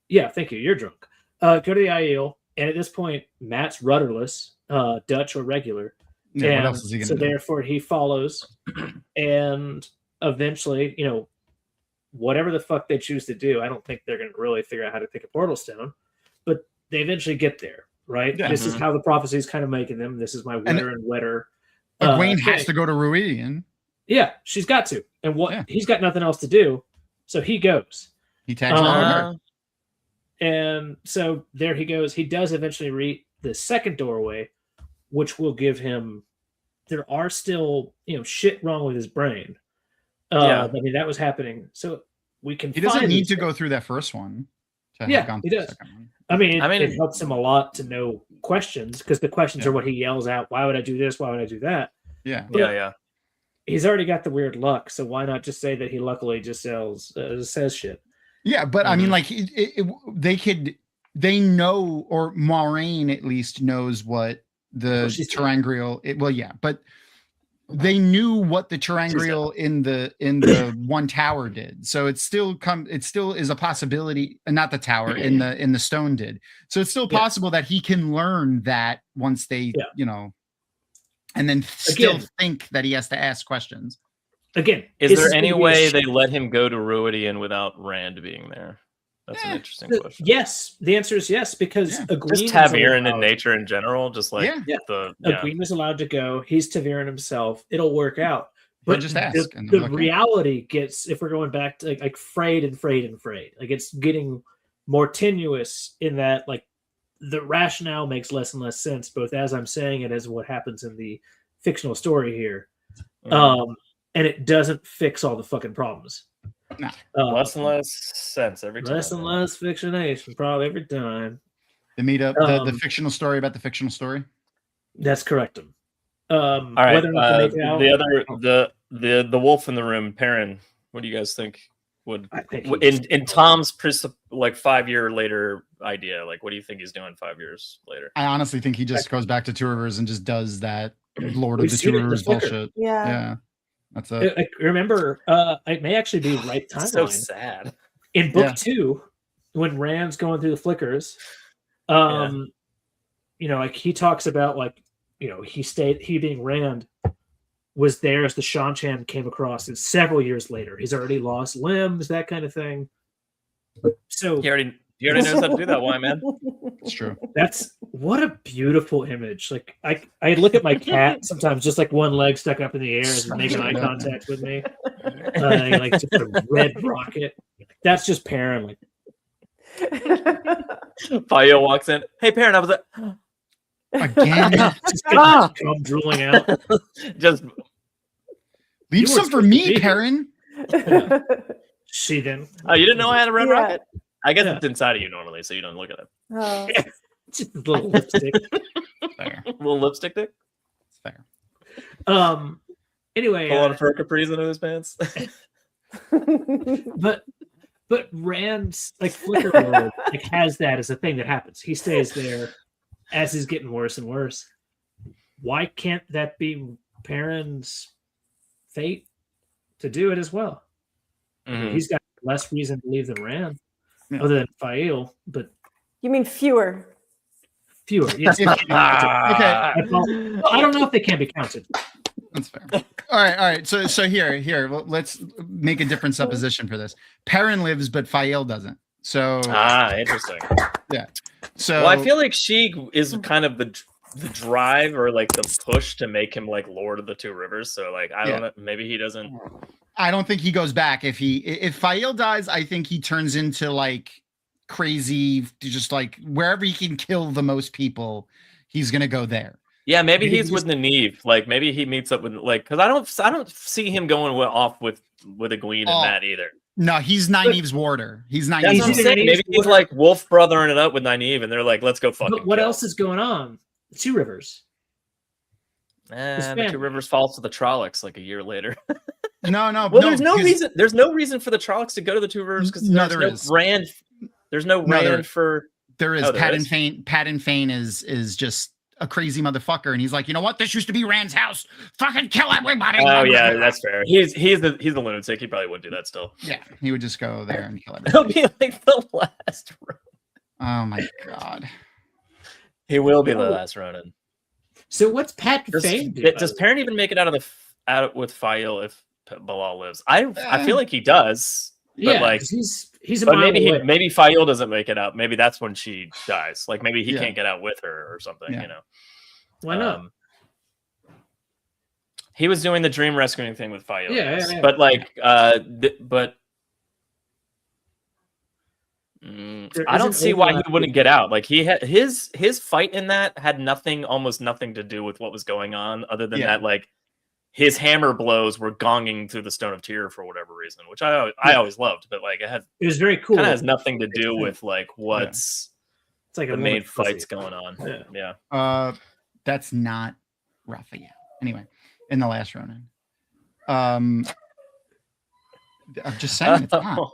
Yeah, thank you. You're drunk. Go to the Aiel, and at this point, Matt's rudderless, Dutch or regular. Yeah, what else is he gonna so do? therefore he follows, and eventually, whatever the fuck they choose to do, I don't think they're going to really figure out how to pick a portal stone, but they eventually get there, right? Yeah. This is how the prophecy is kind of making them. This is my wetter and wetter. Egwene has to go to Ruidian. Yeah, she's got to. And he's got nothing else to do, so he goes. He tags along with her. And so there he goes. He does eventually reach the second doorway, which will give him. There are still, shit wrong with his brain. I mean, that was happening. So we can. He doesn't need to go through that first one. Yeah, he does. I mean, it helps him a lot to know questions, because the questions are what he yells out. Why would I do this? Why would I do that? Yeah. Yeah. He's already got the weird luck, so why not just say that he luckily just says shit? Yeah, but I mean, like they know, or Moraine at least knows what the terangrial. But they knew what the terangrial in the one tower did, so it still is a possibility. Not the tower in the stone did, so it's still possible that he can learn that once they and then still think that he has to ask questions. Again, is there any way they let him go to Ruidian without Rand being there? That's an interesting question. Yes, the answer is yes, because Egwene just Taviran in nature in general, just like Egwene was allowed to go. He's Taviran himself. It'll work out. But just ask. The reality gets, if we're going back to like frayed, like it's getting more tenuous in that like the rationale makes less and less sense, both as I'm saying it as what happens in the fictional story here. And it doesn't fix all the fucking problems. No. Less and less sense every time. Less and less fictionation, probably every time. The meetup, the fictional story about the fictional story. That's correct. All right. The wolf in the room, Perrin. What do you guys think? In Tom's 5-year later idea, like what do you think he's doing 5 years later? I honestly think he just goes back to Two Rivers and just does that Lord of the Two Rivers bullshit. Yeah. That's it. I remember it may actually be right timeline. So sad. In book 2, when Rand's going through the flickers, like he talks about he being Rand was there as the Shanchan came across, and several years later he's already lost limbs, that kind of thing. So he already knows how to do that. Why, man? It's true. That's what a beautiful image. Like I look at my cat sometimes, just like one leg stuck up in the air as making eye contact with me, like just a red rocket. That's just Perrin. Like Fayo walks in. Hey, Perrin, I was like again. Just come drooling out. Just leave some for me, Perrin. She didn't. Oh, you didn't know I had a red rocket? I guess it's inside of you normally, so you don't look at it. Oh. Just a little lipstick. Fair. A little lipstick dick? Fair. Anyway. Pull on fur capris into his pants. But Rand's Flicker World has that as a thing that happens. He stays there as he's getting worse and worse. Why can't that be Perrin's fate to do it as well? Mm-hmm. He's got less reason to leave than Rand, other than Fael, but you mean fewer? Fewer, yes. Okay. I don't know if they can be counted. That's fair. All right. So here, let's make a different supposition for this. Perrin lives, but Fael doesn't. So interesting. Yeah. So I feel like she is kind of the drive or like the push to make him like Lord of the Two Rivers. So like I don't know, maybe he doesn't. I don't think he goes back. If Fael dies, I think he turns into like crazy, just like wherever he can kill the most people, he's gonna go there. Yeah, maybe he's with Nynaeve. Like maybe he meets up with because I don't see him going off with Egwene and Matt either. No, he's Nynaeve's warder. He's Nynaeve's. That's what I'm saying. Maybe he's like wolf brothering it up with Nynaeve, and they're like, "Let's go fucking." But what else is going on? Two Rivers. The Two Rivers falls to the Trollocs like a year later. No. Well, there's no reason. There's no reason for the Trollocs to go to the Two Rivers because there's no Rand. There's no Rand for. There is. Pat and Fane is just a crazy motherfucker, and he's like, you know what? This used to be Rand's house. Fucking kill everybody. Oh yeah, that's fair. He's the lunatic. He probably would do that still. Yeah, he would just go there and kill He'll everybody. be like the last. Oh my god. He will be the last Ronin. So what's Pat Fane do? Does Perrin even make it out with Fail if Bilal lives? I feel like he does. But Yeah, like he's a but mile maybe away. maybe Fail doesn't make it out. Maybe that's when she dies. Like maybe he Yeah. can't get out with her or something. Yeah. You know. Why not? He was doing the dream rescuing thing with Fail. Yeah. But like I don't see why he wouldn't get out. Like he had his fight in that had almost nothing to do with what was going on, other than that, like his hammer blows were gonging through the Stone of Tyr for whatever reason, which I always loved. But like it was very cool. Kind of has nothing to do with like what's it's like the main fights going on. Yeah. That's not Raphael. Anyway, in the last Ronin. I'm just saying it's not.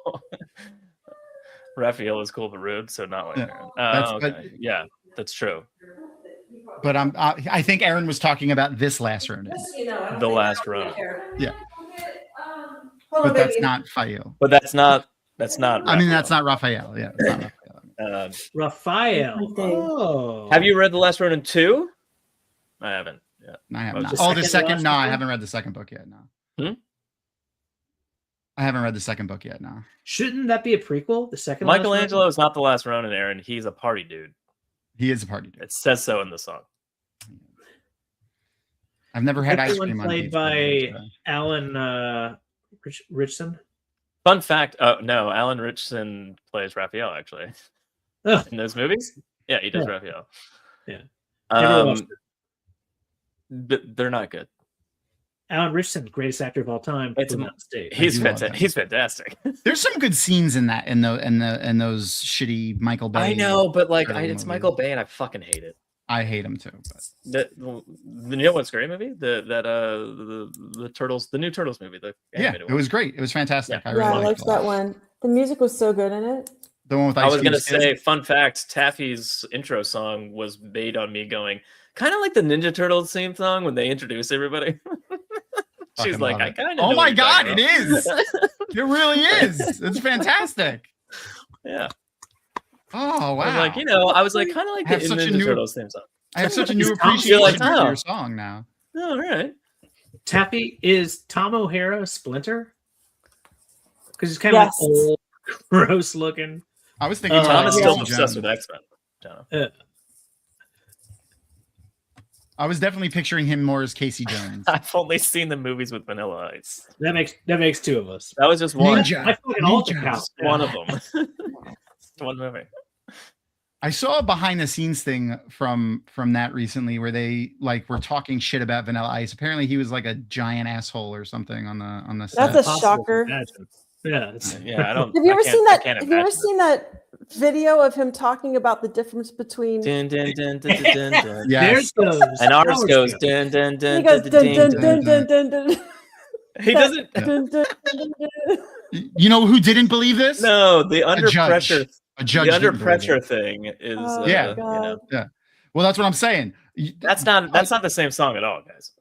Raphael is cool but rude, so not like Aaron. But, yeah, that's true. But I think Aaron was talking about this last Ronin. The last Ronin. Yeah. Hold on, But that's baby. not Fael. But that's not. I mean, that's not Raphael. Yeah. It's not Raphael. Raphael. Oh. Have you read The Last Ronin 2? I haven't. Yeah. I have Oh, not. the Oh, the second second. last No, I book? haven't read the second book yet. No. I haven't read the second book yet. No. Shouldn't that be a prequel? The second. Michelangelo is not the last Ronin, Aaron. He's a party dude. He is a party dude. It says so in the song. I've never had ice Everyone cream on played pizza. by Alan Richson. Fun fact. Oh no, Alan Richson plays Raphael actually. Oh. In those movies. Yeah, he does Yeah. Raphael. Yeah. Never watched it. But they're not good. Alan Richson, greatest actor of all time. It's would not stay. He's do love fantastic. that. He's fantastic. There's some good scenes in that in those shitty Michael Bay. I know, but like early it's movies. Michael Bay, and I fucking hate it. I hate him too. But You know what's a great movie? The Turtles, the new Turtles movie. The yeah, animated it one. was great. It was fantastic. Yeah. I really I liked liked it a lot. that one. The music was so good in it. The one with I Ice was gonna Cube's kid. say, fun fact: Taffy's intro song was made on me going, kind of like the Ninja Turtles theme song when they introduce everybody. She's Fucking like, love I it. kind of. Oh my god, it is. It really is. It's fantastic. Yeah. Oh wow. I was like, kind of like I have the such a Ninja new- Turtles theme song. I have such a new You're appreciation like, for oh. your song now. Oh, all right. Taffy, is Tom O'Hara Splinter? Because he's kind of Yes. like old, gross looking. I was thinking Tom more is like still Casey obsessed Jones. with X-Men. I was definitely picturing him more as Casey Jones. I've only seen the movies with Vanilla Ice. That makes two of us. That was just one. Ninja. I fucking also Ninjas. count. One of them. Just one movie. I saw a behind the scenes thing from that recently where they like were talking shit about Vanilla Ice. Apparently he was like a giant asshole or something on the set. That's a Possible to shocker. imagine. Yeah. It's, Yeah, I don't. Have you ever I can't- seen I that? can't Have you ever imagine seen that video of him talking about the difference between? Dun, dun, dun, dun, dun, dun, dun. Yes. There's those. And ours power goes skills. dun dun dun He goes dun dun dun dun dun. dun dun dun. He doesn't. Dun, dun, dun, dun. You know who didn't believe this? No, the under judge. pressure. A judge. The under didn't believe pressure it. thing is. Oh, Yeah. God. Well, that's what I'm saying. That's not the same song at all, guys.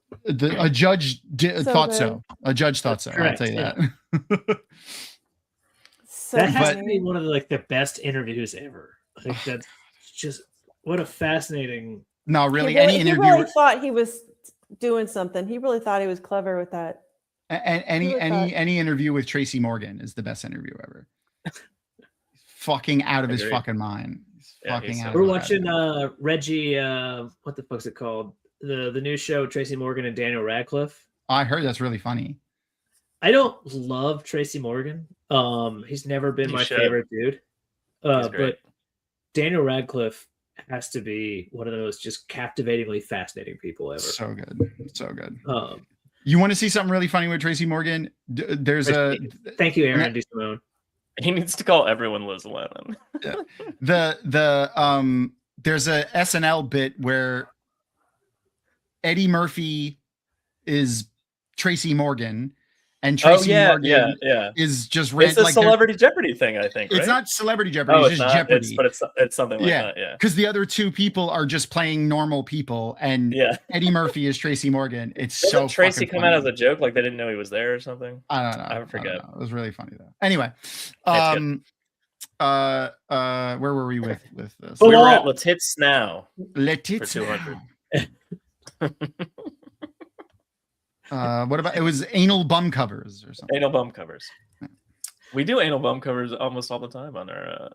A judge So thought good. so. A judge thought so. I'll Correct, tell you yeah. that. So That has to funny. be one of the best interviews ever. Like that's just what a fascinating. No, really, He any he interview, really thought he was doing something. He really thought he was clever with that. any really thought- any interview with Tracy Morgan is the best interview ever. Fucking out of his Agreed. fucking mind. He's Yeah, fucking he's out. so We're of his watching head. Reggie. What the fuck's it called? The new show Tracy Morgan and Daniel Radcliffe. I heard that's really funny. I don't love Tracy Morgan. He's never been You my should. favorite dude. He's great. But Daniel Radcliffe has to be one of the most just captivatingly fascinating people ever. So good, so good. Um, You want to see something really funny with Tracy Morgan? There's a thank you, Aaron DeSimone. He needs to call everyone Liz Lemon. there's a SNL bit where Eddie Murphy is Tracy Morgan and Tracy Morgan yeah. is just It's the like Celebrity Jeopardy thing, I think. It's right? not Celebrity Jeopardy. Oh, it's just not. Jeopardy. It's something like that. Yeah. Because the other two people are just playing normal people, and Eddie Murphy is Tracy Morgan. It's Didn't so Tracy fucking come out funny. as a joke, like they didn't know he was there or something? I don't know. I forget. It was really funny though. Anyway, where were we with this? We were at Let's Hits Now. Let's for Hits 200. What about it was anal bum covers or something? Anal bum covers. We do anal bum covers almost all the time on our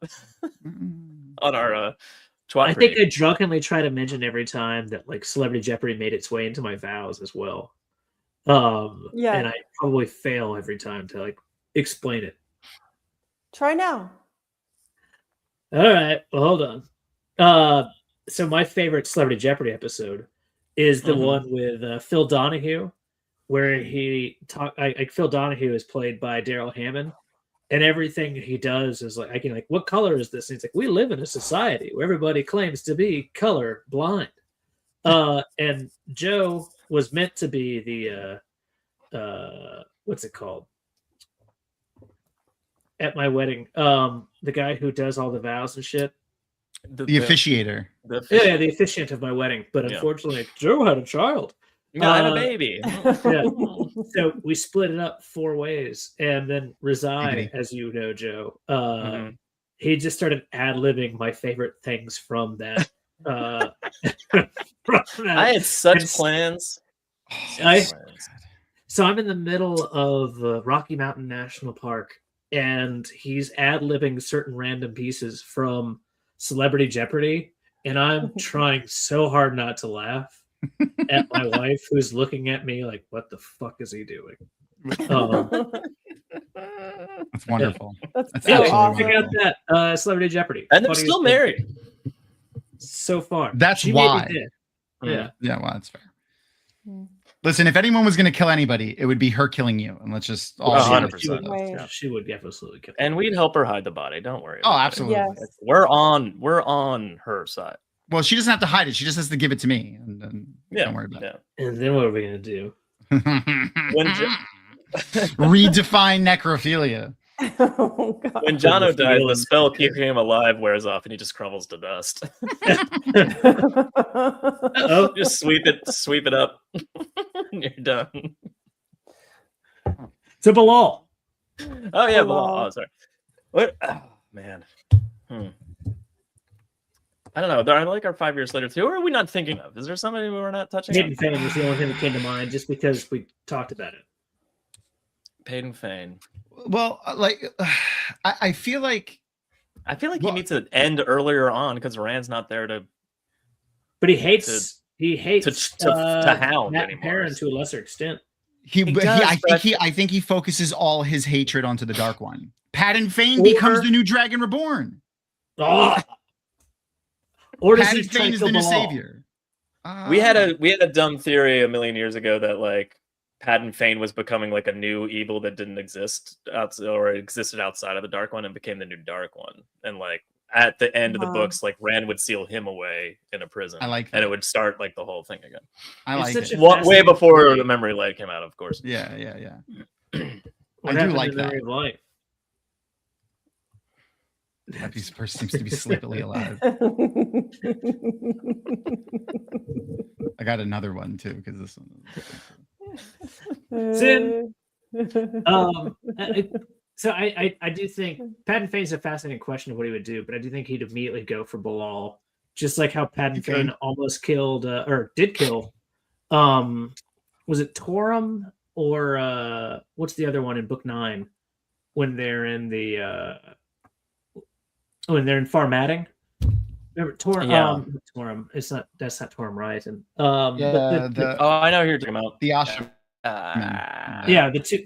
twat. I think I drunkenly try to mention every time that like Celebrity Jeopardy made its way into my vows as well. And I probably fail every time to like explain it. Try now. All right, well, hold on. So my favorite Celebrity Jeopardy episode is the one with Phil Donahue, where Phil Donahue is played by Daryl Hammond, and everything he does is like, what color is this? And he's like, we live in a society where everybody claims to be color blind. And Joe was meant to be the what's it called? At my wedding, the guy who does all the vows and shit. The officiator. Yeah, the officiant of my wedding. But unfortunately, Joe had a child. I had a baby. Yeah. So we split it up 4 ways. And then Rizai, as you know, Joe, he just started ad-libbing my favorite things from that. I had such plans. So I'm in the middle of Rocky Mountain National Park, and he's ad-libbing certain random pieces from Celebrity Jeopardy, and I'm trying so hard not to laugh at my wife, who's looking at me like, what the fuck is he doing? That's wonderful. That's so awesome. I got that Celebrity Jeopardy. And they're still married. So far. That's She why. made me dead. Yeah, well, that's fair. Listen, if anyone was going to kill anybody, it would be her killing you. And let's just all 100%. She would absolutely kill. And we'd help her hide the body. Don't worry. Oh, absolutely. Yes. We're on her side. Well, she doesn't have to hide it. She just has to give it to me. And then don't worry about it. And then what are we going to do? Redefine necrophilia. Oh, God. When Jono dies, the spell keeping him alive wears off and he just crumbles to dust. Just sweep it up. You're done. To Bilal. Oh yeah, Bilal. Oh, sorry. What? Oh, man. I don't know. I like our 5 years later too. Or are we not thinking of? Is there somebody we're not touching? Peyton Fane was the only thing that came to mind, just because we talked about it. Peyton Fane. Well, like, I feel like he needs to end earlier on because Rand's not there to. But he hates to hound Matt anymore. Perrin to a lesser extent. I think he focuses all his hatred onto the Dark One. Patton Fane becomes the new Dragon Reborn. Oh. Or does Patton he try Fane to is kill the new Bilal? savior. We had a dumb theory a million years ago that like Patton Fane was becoming like a new evil that didn't exist or existed outside of the Dark One and became the new Dark One. And like at the end of the books, like Rand would seal him away in a prison. I like that. And it would start like the whole thing again. I like it. Way before the memory light came out, of course. Yeah. What I do happened like to that. Memory of Life? That piece of person seems to be sleepily alive. I got another one too because this one. Sin. So I do think Patton Fane's a fascinating question of what he would do, but I do think he'd immediately go for Bilal, just like how Patton Fane almost killed or did kill. Was it Torum or what's the other one in book 9 when they're in the when they're in Farmatting? Remember Torum? Yeah. Torum. That's not Torum Rising. I know who you're talking about. The Ashman. The two.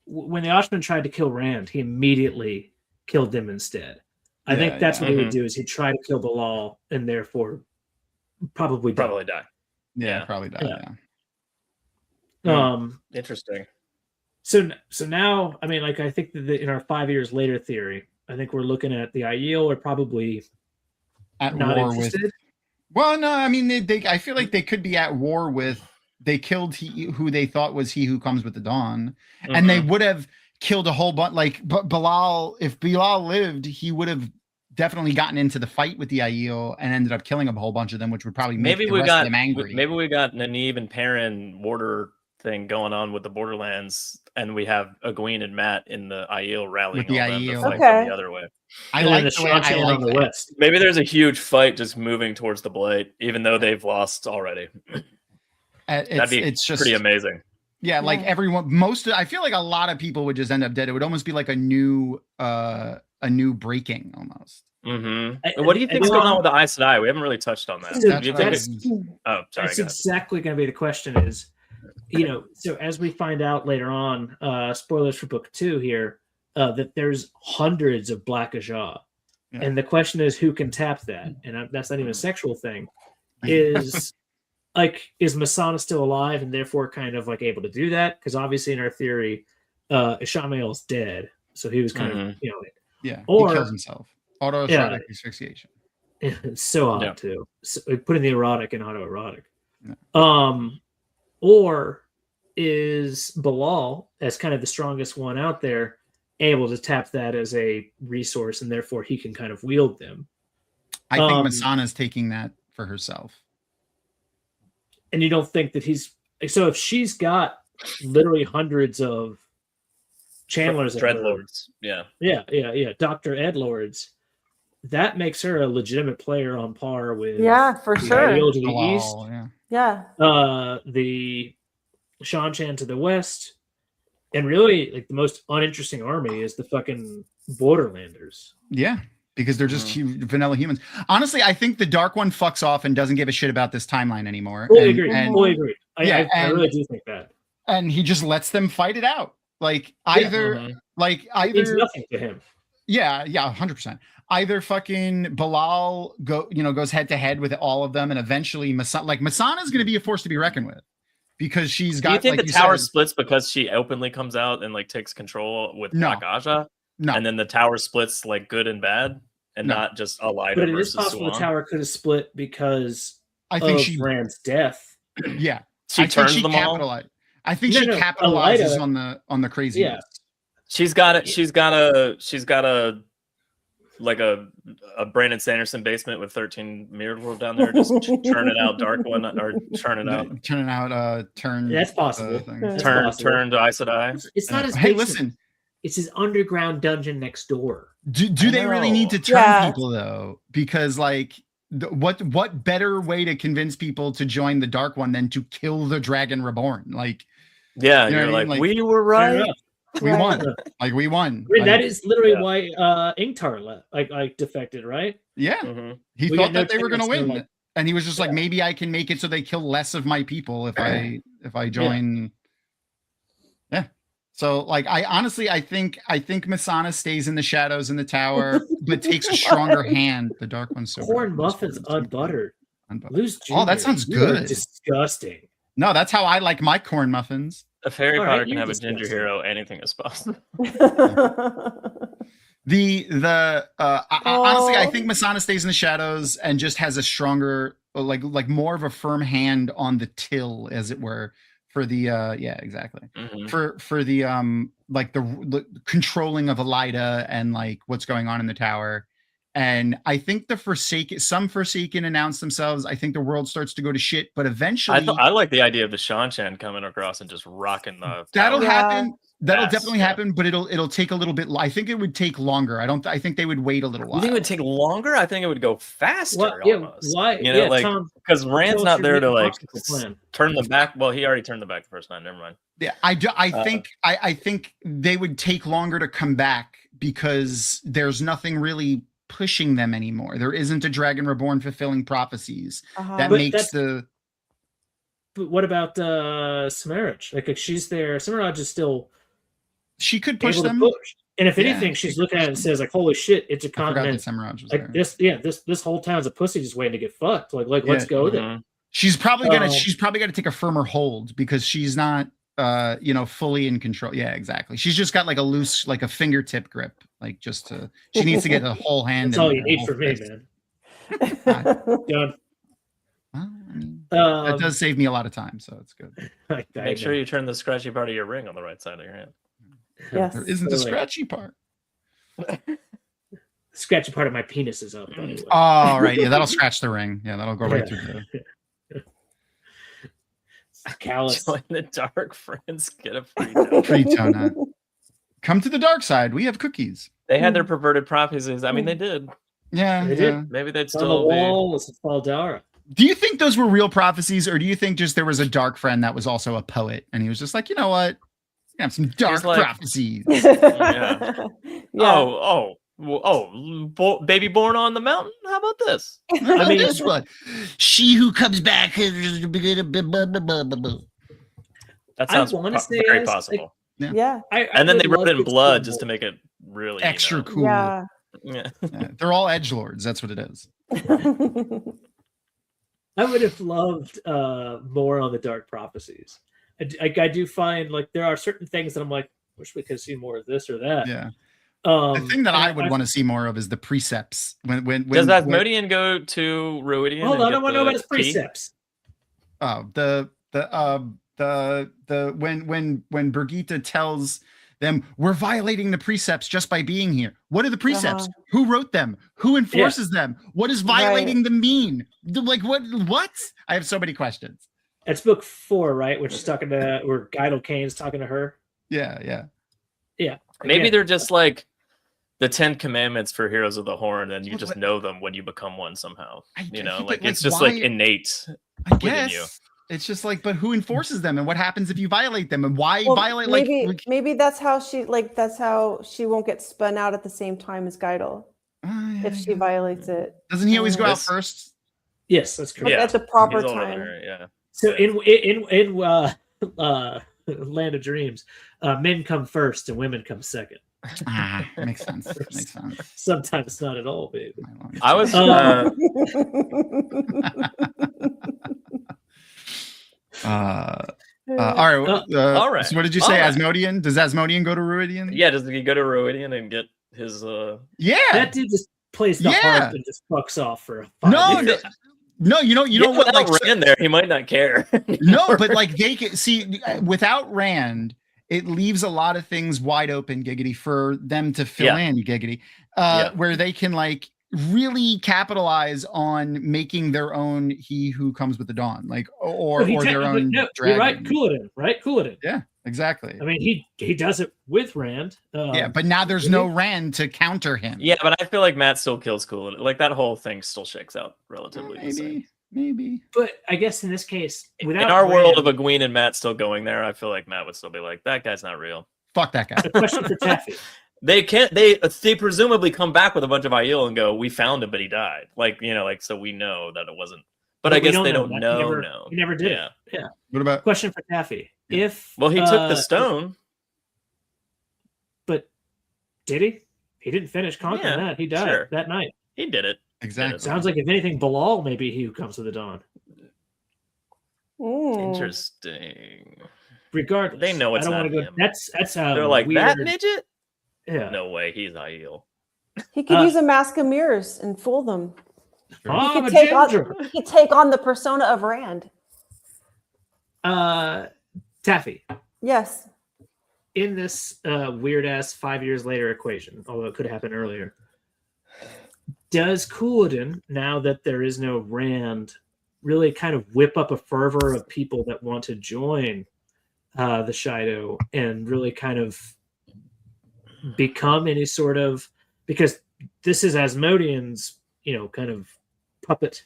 When the Ashman tried to kill Rand, he immediately killed them instead. I think that's what he would do. Is he'd try to kill Bilal and therefore probably die. Yeah, probably die. Yeah. Interesting. So now, I mean, like I think that in our 5 years later theory, I think we're looking at the Aiel are probably at not war interested. with. Well, no, I mean they I feel like they could be at war with They killed who they thought was he who comes with the dawn, and they would have killed a whole bunch. Like Bilal, if Bilal lived, he would have definitely gotten into the fight with the Aiel and ended up killing a whole bunch of them, which would probably make the rest of them angry. Maybe we got Nynaeve and Perrin border thing going on with the Borderlands, and we have Egwene and Matt in the Aiel rallying With the all them to Aiel. fight Okay. them the other way. I And like then the way I Shan like on the that. west. Maybe there's a huge fight just moving towards the Blight, even though they've lost already. That'd be It's just pretty amazing. Yeah, like everyone, I feel like a lot of people would just end up dead. It would almost be like a new breaking almost. What do you think's going on with the Aes Sedai? We haven't really touched on that. So Do you think that's- oh, sorry. That's go ahead. exactly going to be the question is, so as we find out later on, spoilers for book 2 here, that there's hundreds of Black Ajah. Yeah. And the question is who can tap that? And that's not even a sexual thing. Is Masana still alive and therefore kind of like able to do that? Because obviously in our theory, Ishamael's dead. So he was kind of, Yeah, Or- he kills himself. Autoerotic asphyxiation. it's so odd too. So, putting the erotic in autoerotic. Yeah. Or is Bilal, as kind of the strongest one out there, able to tap that as a resource and therefore he can kind of wield them? I think Masana's taking that for herself. And you don't think that so if she's got literally hundreds of channelers, Dreadlords. Yeah. Dr. Edlords, that makes her a legitimate player on par with for the sure. Aiel to the Bilal, east, Yeah. the Shan-Chan to the west, and really like the most uninteresting army is the fucking Borderlanders. Yeah, because they're just vanilla humans. Honestly, I think the Dark One fucks off and doesn't give a shit about this timeline anymore. Fully agree. And, I really do think that. and he just lets them fight it out. Like either It means nothing to him. Yeah, 100%. Either fucking Bilal goes head to head with all of them, and eventually Masana is going to be a force to be reckoned with because she's got. Do you think like the tower splits because she openly comes out and like takes control with No. Black Aja? No. And then the tower splits like good and bad, and No. not just Elida But it is versus possible the Suan. tower could have split because I think of she. Rand's death. Yeah, She I think turns she them all. capitalized. I think No, she no, capitalizes Elida- on the craziness. Yeah. She's got a like a Brandon Sanderson basement with 13 mirrors down there, just churning out Dark One or churning out Turning out turn. That's possible. thing. That's turn possible. turn to Aes Sedai. It's not his Hey, basement. listen. It's his underground dungeon next door. Do they really need to turn Yeah. people though? Because like, what better way to convince people to join the Dark One than to kill the Dragon Reborn? Like, Yeah, You know you're what I mean? like, Like- we were Fair right. enough. we Right. won. Like we won. I mean, that Like, is literally Yeah. why Ingtar like defected, right? yeah. Mhm. He We thought got no that they were going to chance, win, so, like- and he was just like, maybe I can make it so they kill less of my people if I join. Yeah. So like, I honestly, I think Masana stays in the shadows in the tower, but takes a stronger hand. The Dark One's so Corn good. muffins unbuttered. Unbuttered. Luce Oh, that Jr., sounds you are good. disgusting. No, that's how I like my corn muffins. If Harry All Potter right, can you're have a ginger disgusting. hero, anything is possible. Honestly, I think Masana stays in the shadows and just has a stronger, like more of a firm hand on the till, as it were, for the exactly Mhm. for the like the controlling of Elida and like what's going on in the tower. And I think some Forsaken announce themselves. I think the world starts to go to shit, but eventually I like the idea of the Shan-Chan coming across and just rocking the that'll tower. happen. That'll Fast, definitely yeah. happen, but it'll take a little bit. I think it would take longer. I think they would wait a little You while. think it would take longer? I think it would go faster. What? Yeah, Almost. why? You know, Yeah, like Tom, because Rand's tell us not your there to like obstacle plan. turn them back. Well, he already turned them back the first time. Never mind. Yeah, I think they would take longer to come back because there's nothing really pushing them anymore. There isn't a Dragon Reborn fulfilling prophecies that But makes that's- But what about Semiraj? Like if she's there, Semiraj is still she could push able them. to push. And if Yeah, anything, she she's could looking at it push and them. says, like, holy shit, it's a I forgot that continent. Semiraj was Like there. this whole town's a pussy just waiting to get fucked. Like let's Yeah. go there. Mhm. She's probably gonna Um, take a firmer hold because she's not fully in control. Yeah, exactly. She's just got like a loose, like a fingertip grip, like she needs to get a whole hand. That's all and you a need whole from me, fist. man. Done. Well, I mean, that does save me a lot of time, so it's good. Make sure you turn the scratchy part of your ring on the right side of your hand. Yes. There isn't a scratchy part. The scratchy part of my penis is up. By the way. Oh, right. Yeah, that'll scratch the ring. Yeah, that'll go right through the callus. Join the dark friends. Get a free donut. free donut. Come to the dark side. We have cookies. They had their perverted prophecies. I mean, they did. Yeah, They yeah. did. Maybe they'd It's on the still be. wall. It's Faldara. Do you think those were real prophecies, or do you think just there was a dark friend that was also a poet, and he was just like, you know what, I have some dark like- prophecies? Yeah. Yeah. Baby born on the mountain. How about this? I mean, this one, she who comes back. That sounds wanna say very as, possible. Yeah. And then they would wrote it love in to blood see just to more. make it really Extra you know. cool. Yeah. Yeah. Yeah, they're all edgelords. That's what it is. I would have loved more on the dark prophecies. I do find like there are certain things that I'm like, wish we could see more of this or that. Yeah. The thing that I would want to see more of is the precepts. When Does Asmodean go to Ruidian? Hold and on, I get want to know the about his key? precepts. Oh, when Brigitte tells them we're violating the precepts just by being here. What are the precepts? Who wrote them? Who enforces them? What does violating them mean? Like what? I have so many questions. It's book 4, right? Which is talking to where Guido Kane's talking to her. Yeah. Maybe Again, they're just like the 10 commandments for Heroes of the Horn, and you just know them when you become one somehow. You know, think like that, it's just why- like innate I within guess you. it's just like, but who enforces them, and what happens if you violate them, and why Well, violate? maybe that's how she won't get spun out at the same time as Geidel if she violates it. Doesn't he always go out This- first? Yes, that's correct. Like, at the proper He's older than time. her, yeah. So in Land of Dreams, men come first and women come second. Makes sense. Makes sense. Sometimes not at all, baby. I was all right. all right. So what did you say? All right. Asmodean? Does Asmodean go to Ruidian? yeah. Does he go to Ruidian and get his? Yeah. That dude just plays the Yeah. harp and just fucks off for 5 No, minutes. no. You know Yeah, what? without Like, Rand there, he might not care. no, but like they can see without Rand, it leaves a lot of things wide open, giggity, for them to fill Yeah. in, giggity, Yeah. where they can like really capitalize on making their own He Who Comes with the Dawn, like or He their technically- own no, dragon. you're right, Couladin, right? Couladin. Yeah, exactly. I mean, he does it with Rand. Yeah, but now there's no Rand to counter him. Yeah, but I feel like Matt still kills cool. Like that whole thing still shakes out relatively the same. Maybe. But I guess in this case, without In our world Rand- of Egwene and Matt still going there, I feel like Matt would still be like, that guy's not real. Fuck that guy. a question for Taffy. They can't. They presumably come back with a bunch of Aiel and go, "We found him, but he died." Like like so we know that it wasn't. But I we guess they know don't that. know. He never did. Yeah. Yeah. What about Question for Taffy. If Well, he took the stone. but did he? He didn't finish conquering Yeah, that. He died sure. that night. He did it. exactly? Sounds like if anything, Bilal may be he who comes to the dawn. Interesting. Regardless, They know it's I don't not want to go. him. That's how They're like weird, that midget. Yeah. No way, he's Aiel. He could use a mask of mirrors and fool them. Oh, I'm a He ginger. could take on the persona of Rand. Taffy. Yes. In this weird ass 5 years later equation, although it could happen earlier, does Couladin, now that there is no Rand, really kind of whip up a fervor of people that want to join the Shido and really kind of become any sort of, because this is Asmodean's, kind of puppet.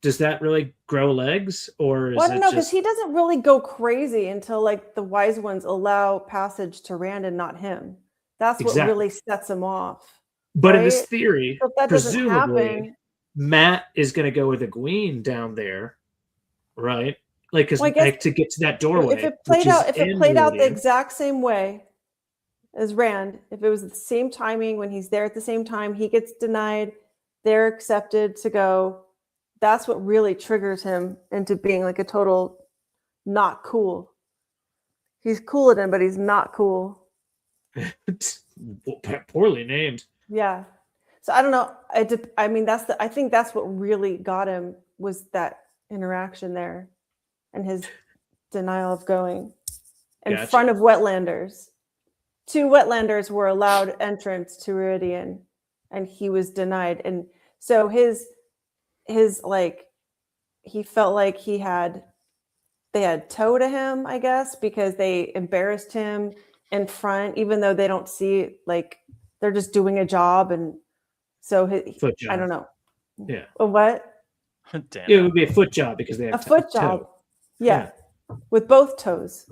Does that really grow legs, or is Well, I don't it know, because just he doesn't really go crazy until like the wise ones allow passage to Rand and not him. That's what Exactly. really sets him off. But in this right? theory, So if that doesn't presumably happen, Matt is going to go with Egwene down there, right? Like, because Well, I guess like, to get to that doorway. if it played which is out, in the Ruidian. exact same way as Rand, if it was the same timing when he's there at the same time, he gets denied, they're accepted to go. That's what really triggers him into being like a total not cool. He's cool at him, but he's not cool. Poorly named. Yeah. So I don't know. I mean, I think that's what really got him was that interaction there and his denial of going in Gotcha. front of wetlanders. 2 wetlanders were allowed entrance to Iridian, and he was denied. And so his like, he felt like they had toe to him, I guess, because they embarrassed him in front, even though they don't see, like, they're just doing a job. And so Foot job. I don't know. Yeah. A what? Damn. It would be a foot job because they have A foot toe. job. Yeah. With both toes.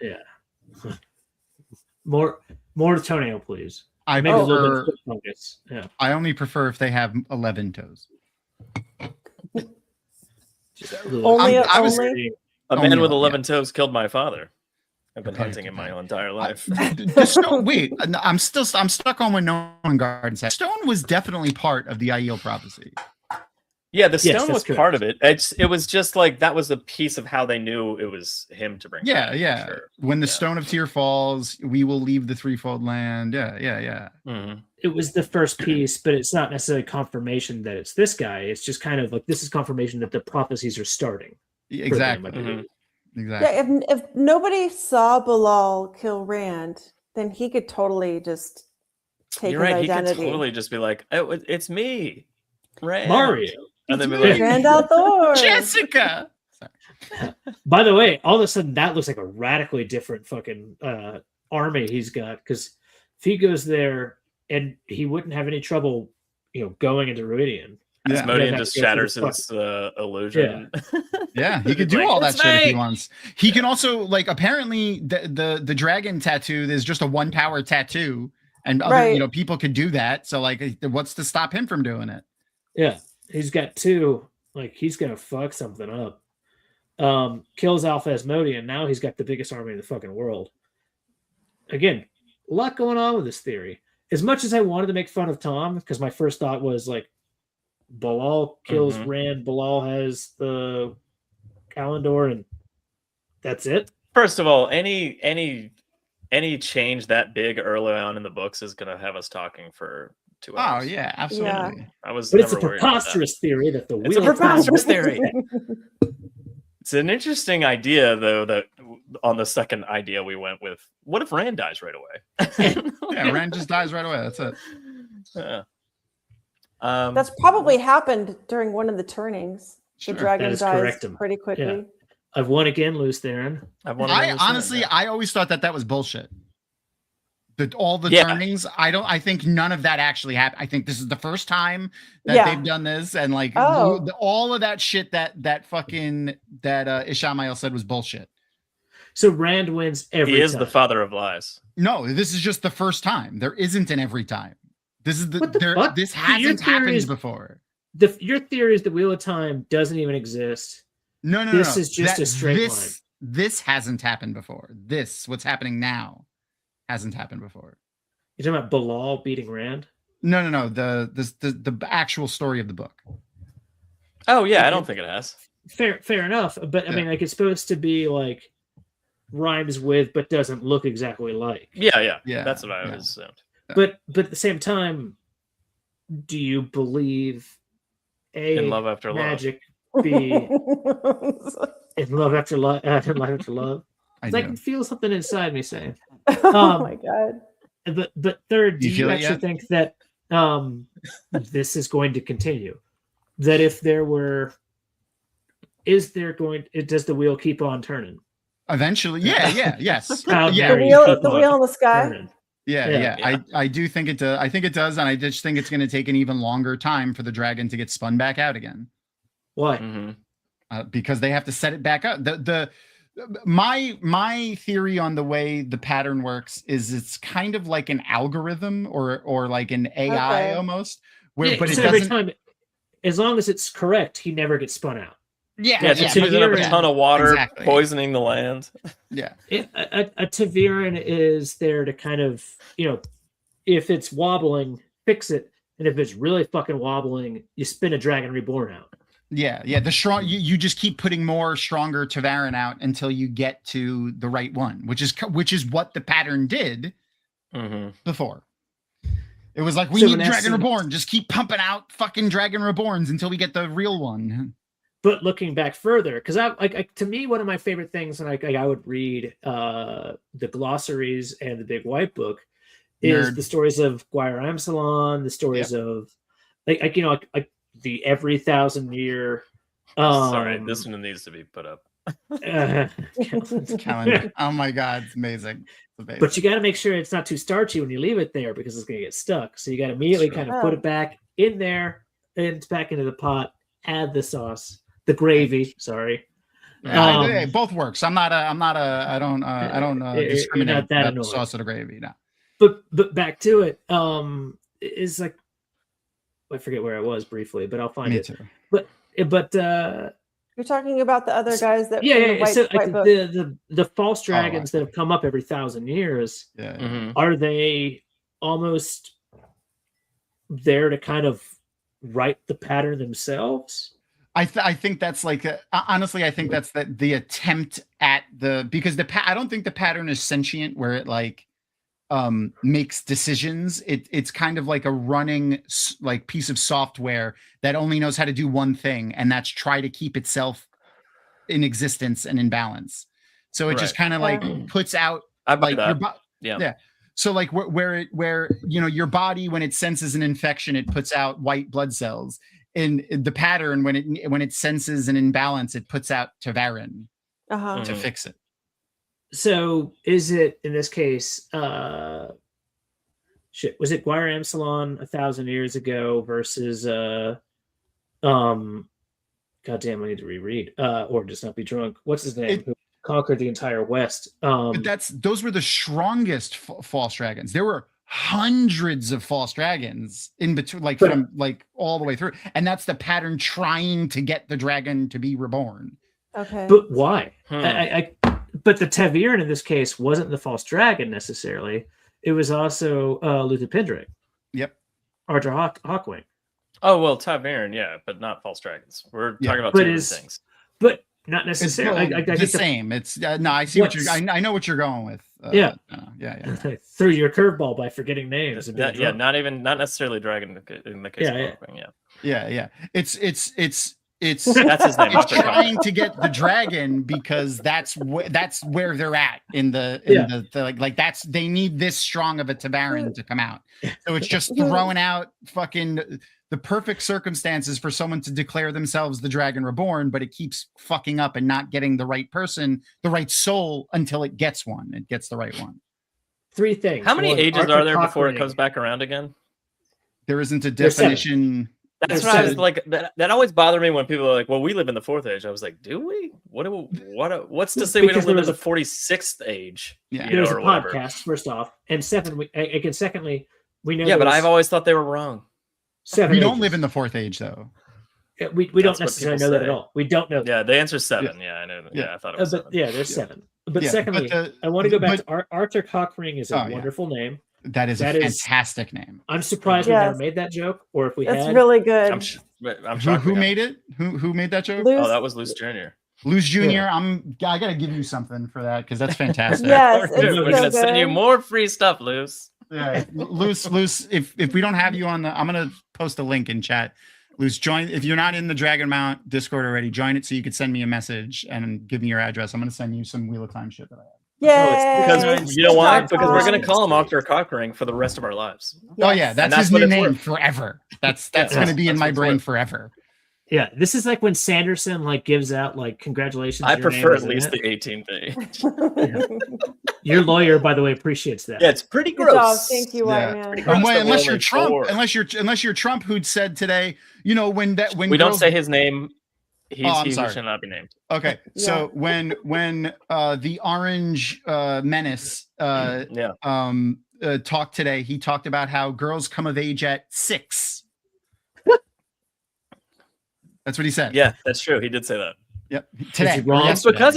Yeah. More toenail, please. I Maybe a little bit prefer, of foot fungus. Yeah. I only prefer if they have 11 toes. Only, I was- only. A Only man with one, 11 toes killed my father. I've been Okay. hunting him my entire life. The stone, wait, I'm stuck on what Nolan Garden said. Stone was definitely part of the Aiel prophecy. Yeah, the Yes, stone that's was part of it. It was just like that was a piece of how they knew it was him to bring. Yeah, back, yeah. for sure. When the Yeah. Stone of Tear falls, we will leave the threefold land. Yeah. Mhm. It was the first piece, but it's not necessarily confirmation that it's this guy. It's just kind of like this is confirmation that the prophecies are starting. Exactly. Mhm. Exactly. Yeah, if nobody saw Bilal kill Rand, then he could totally just take You're his right. He identity. could totally just be like, oh, it's me, Rand. Mario. And then be It's like, me. Rand Althor. Jessica. By the way, all of a sudden that looks like a radically different fucking army he's got. Because if he goes there and he wouldn't have any trouble, going into Ruidian. Yeah. Asmodean Yeah, just yeah, shatters fuck. his illusion. Yeah, he could do Like, all that "It's shit if he me!" wants. He can also, like, apparently the dragon tattoo is just a 1-power tattoo, and other Right. people could do that. So, like, what's to stop him from doing it? Yeah, he's got 2. Like he's gonna fuck something up. Kills Alpha Asmodean. Now he's got the biggest army in the fucking world. Again, a lot going on with this theory. As much as I wanted to make fun of Tom, because my first thought was like, Bilal kills Mhm. Rand. Bilal has the Callandor, and that's it. First of all, any change that big early on in the books is going to have us talking for 2 Oh hours. yeah, absolutely. I was But it's a never worried about that. preposterous theory that the It's a wheel of time- preposterous theory. It's an interesting idea, though, that on the second idea we went with, what if Rand dies right away? Yeah, Rand just dies right away. That's it. Yeah. That's probably happened during one of the turnings. Sure. The dragon That is dies correct. pretty quickly. Yeah. I've won again, lose Theron. I honestly, I always thought that was bullshit. All the Yeah. turnings, I think none of that actually happened. I think this is the first time that Yeah. they've done this, and like Oh. all of that shit that Ishamael said was bullshit. So Rand wins every He is time. the father of lies. No, this is just the first time. There isn't an every time. This is What the fuck? this Your hasn't theory happened is- before. Your theory is the Wheel of Time doesn't even exist. No. This is just a straight line. This hasn't happened before. What's happening now hasn't happened before. You're talking about Bilal beating Rand? No. The actual story of the book. Oh, yeah, I don't think it has. Fair enough. But I Yeah. mean, like, it's supposed to be like rhymes with, but doesn't look exactly like. Yeah. Yeah, That's what I yeah. was assumed. But at the same time, do you believe In Love After Love. magic be in love after love after life after love? I 'Cause I do. can feel something inside me saying. Oh my god. But third, do You you feel it actually yet? think that this is going to continue? That if there were, does the wheel keep on turning? Eventually, yes. How Yeah, dare The you wheel, keep the on wheel in the sky. turning? Yeah. Yeah. I do think it does. I think it does, and I just think it's going to take an even longer time for the dragon to get spun back out again, Why? Mhm. because they have to set it back up. My theory on the way the pattern works is it's kind of like an algorithm or like an AI Okay. almost, where Yeah, but it so every doesn't. time, as long as it's correct, he never gets spun out. Yeah, Yeah, it's yeah, just using up a yeah. ton of water, Exactly. poisoning the land. yeah. A Taviran is there to kind of, if it's wobbling, fix it, and if it's really fucking wobbling, you spin a Dragon Reborn out. Yeah. The strong you just keep putting more stronger Tavarin out until you get to the right one, which is what the pattern did Mm-hmm. before. It was like we So need in Dragon essence- Reborn. Just keep pumping out fucking Dragon Reborns until we get the real one. But looking back further, because to me, one of my favorite things, and I would read the glossaries and the Big White Book, is the stories of Gwyer Amsalon, the stories of like the every 1,000-year. Sorry, this one needs to be put up. Calendar. Oh my God, it's amazing. But you got to make sure it's not too starchy when you leave it there because it's going to get stuck. So you got to immediately kind of put it back in there and back into the pot. Add the sauce, the gravy. Sorry. Both works. I don't discriminate about the sauce or the gravy. No. But back to it. Is like I forget where I was briefly, but I'll find it. Too. But you're talking about the other guys that the false dragons that have come up every 1,000 years. Are they almost there to kind of write the pattern themselves? I think that's like honestly, I think that's the attempt at because I don't think the pattern is sentient where it like makes decisions. It's kind of like a running like piece of software that only knows how to do one thing, and that's try to keep itself in existence and in balance. So it just kind of like puts out like your so like where your body, when it senses an infection, it puts out white blood cells. In the pattern, when it senses an imbalance, it puts out tavarin to fix it. So is it in this case? Was it Gwyer Amsalon 1,000 years ago versus goddamn, I need to reread or just not be drunk. What's his name? Who conquered the entire West? But those were the strongest false dragons. There were hundreds of false dragons in between, from all the way through, and that's the pattern trying to get the dragon to be reborn. Okay, but why? But the tWoTcast in this case wasn't the false dragon necessarily. It was also Luther Pendrick. Yep. Arthur Hawkwing. Oh well, tWoTcast, yeah, but not false dragons. We're talking about two different things. But not necessarily. It's the same. It's no. I see what you're. I know what you're going with. Yeah. Threw your curveball by forgetting names. Not necessarily dragon in the case of Hawkwing. Yeah. It's that's his name. It's trying to get the dragon because that's where they're at in the like that's they need this strong of a tavarin to come out. So it's just throwing out fucking the perfect circumstances for someone to declare themselves the dragon reborn, but it keeps fucking up and not getting the right person, the right soul until it gets one. It gets the right one. Three things. How many ages are there before it comes back around again? There isn't a definition. That's what I was like. That always bothered me when people are like, "Well, we live in the fourth age." I was like, "Do we? What's to say we don't live in the 46th age?" Yeah, there's a podcast. First off, and secondly, we know. Yeah, but I've always thought they were wrong. We don't live in the fourth age, though. We don't necessarily know that at all. We don't know. Yeah, the answer's 7. Yeah, I know. Yeah, I thought it was 7. Yeah, there's 7. But secondly, I want to go back to Arthur Hawkwing is a wonderful name. That is a fantastic name. I'm surprised we never made that joke, or if we had. That's really good. I'm shocked. Who made it? Who made that joke? Luce. Oh, that was Luce Jr. Luce Jr. I gotta give you something for that because that's fantastic. Yes, we're gonna send you more free stuff, Luce. Yeah, Luce. If we don't have you on I'm gonna post a link in chat. Luce, join. If you're not in the Dragon Mount Discord already, join it so you could send me a message and give me your address. I'm gonna send you some Wheel of Time shit that I have. Yeah, because you know why? Because we're gonna call him Arthur Hawkwing for the rest of our lives. Oh yeah, that's his new name forever. That's gonna be in my brain forever. Yeah, this is like when Sanderson gives out congratulations. I prefer at least the 18th age. Your lawyer, by the way, appreciates that. Yeah, it's pretty gross. Thank you, man. Unless you're Trump, unless you're Trump, who'd said today, when we don't say his name. He should not be named. Okay, so when the Orange Menace talked today, he talked about how girls come of age at 6. That's what he said. Yeah, that's true. He did say that. Yep. Today. It's because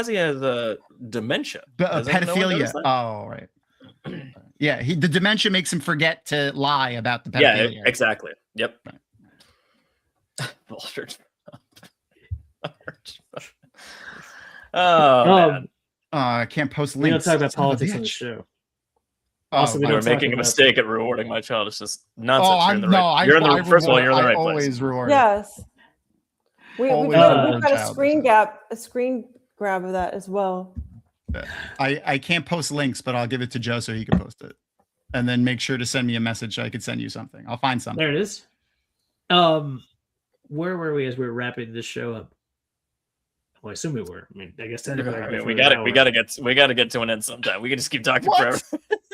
he has dementia. Pedophilia. Oh, right. Yeah, the dementia makes him forget to lie about the pedophilia. Yeah, exactly. Yep. Man. I can't post links. We don't talk about politics on the show. Also, we're making a mistake at rewarding my child. It's just nonsense. First of all, you're in the right place. Reward. Yes. We've Always got a child. screen grab of that as well. I can't post links, but I'll give it to Joe so he can post it. And then make sure to send me a message so I could send you something. I'll find something. There it is. Where were we as we were wrapping this show up? Well, I assume we were. I mean, I guess technically, we got to get to an end sometime. We can just keep talking forever.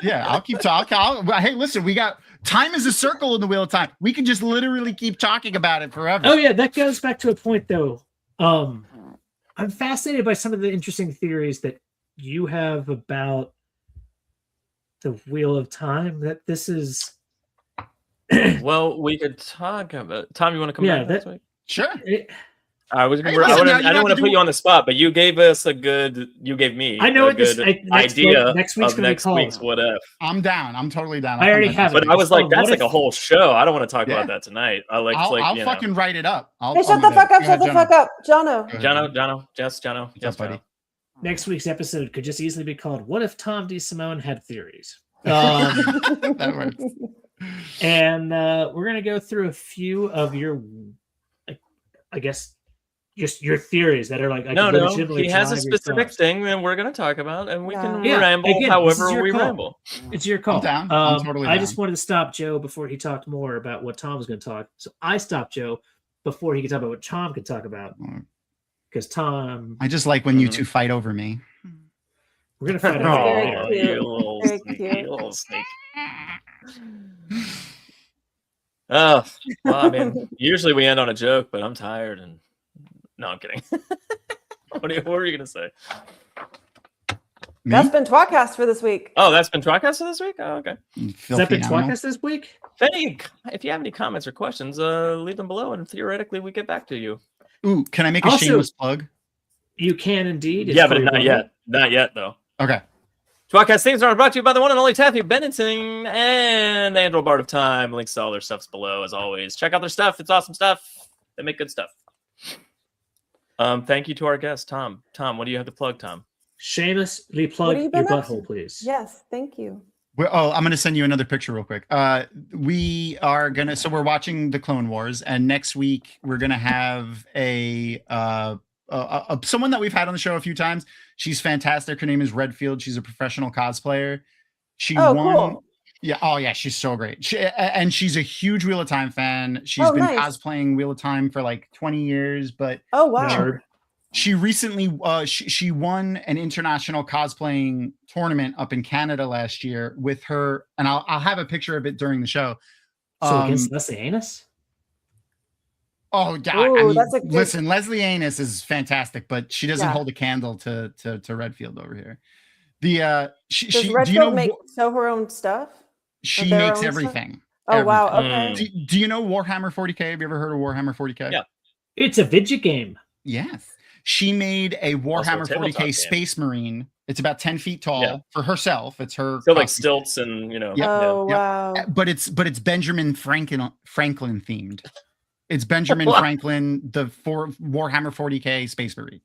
Yeah, I'll keep talking. Hey, listen, we got time is a circle in the wheel of time. We can just literally keep talking about it forever. Oh yeah, that goes back to a point though. I'm fascinated by some of the interesting theories that you have about the Wheel of Time. That this is. Well, we could talk about. Tom, you want to come back next week? Sure. I didn't want to put you on the spot, but you gave us you gave me I know a good idea next week's of next week's what if. I'm down. I'm totally down. I already have it. But I was like, that's like a whole show. I don't want to talk about that tonight. I'll fucking write it up. Hey, shut the fuck up, Jono. Jono, Jono. Yes, buddy. Next week's episode could just easily be called "What if Tom DeSimone had theories?" That works. And we're gonna go through a few of your, I guess, just your theories that are like. No, he has a specific thing that we're gonna talk about, and we can ramble however we ramble. It's your call. I'm down. I'm totally down. I just wanted to stop Joe before he talked more about what Tom was going to talk. So I stopped Joe before he could talk about what Tom could talk about. Because Tom, I just like when you two fight over me. We're gonna fight. You little snake. Oh, well, I mean, usually we end on a joke, but I'm tired and no, I'm kidding. What were you gonna say? That's been tWoTcast for this week. Oh, that's been tWoTcast for this week? Oh, okay. Has that been tWoTcast this week? If you have any comments or questions, leave them below, and theoretically we get back to you. Ooh, can I make a shameless plug? You can indeed. Yeah, but not yet. Not yet, though. Okay. tWoTcast themes are brought to you by the one and only Taffy Bennington and Andrew Bard of Time. Links to all their stuffs below, as always. Check out their stuff. It's awesome stuff. They make good stuff. Thank you to our guest, Tom. Tom, what do you have to plug, Tom? Shamelessly plug your butthole, please. Yes, thank you. I'm going to send you another picture real quick. We are going to, so we're watching the Clone Wars, and next week we're going to have someone that we've had on the show a few times. She's fantastic. Her name is Redfield. She's a professional cosplayer. She won. Cool. Yeah. Oh yeah. She's so great. And she's a huge Wheel of Time fan. She's been cosplaying Wheel of Time for like 20 years, but she recently she won an international cosplaying tournament up in Canada last year with her, and I'll have a picture of it during the show. So against Leslie Anus? Oh yeah, Ooh, listen, Leslie Anus is fantastic, but she doesn't hold a candle to Redfield over here. Does Redfield sew her own stuff? She makes everything. Oh wow, okay. Do you know Warhammer 40K? Have you ever heard of Warhammer 40K? Yeah. It's a video game. Yes. She made a Warhammer 40K Space Marine. It's about 10 feet tall for herself. It's her like stilts and wow. But it's Benjamin Franklin themed. It's Benjamin Franklin, the Warhammer 40K Space Marine.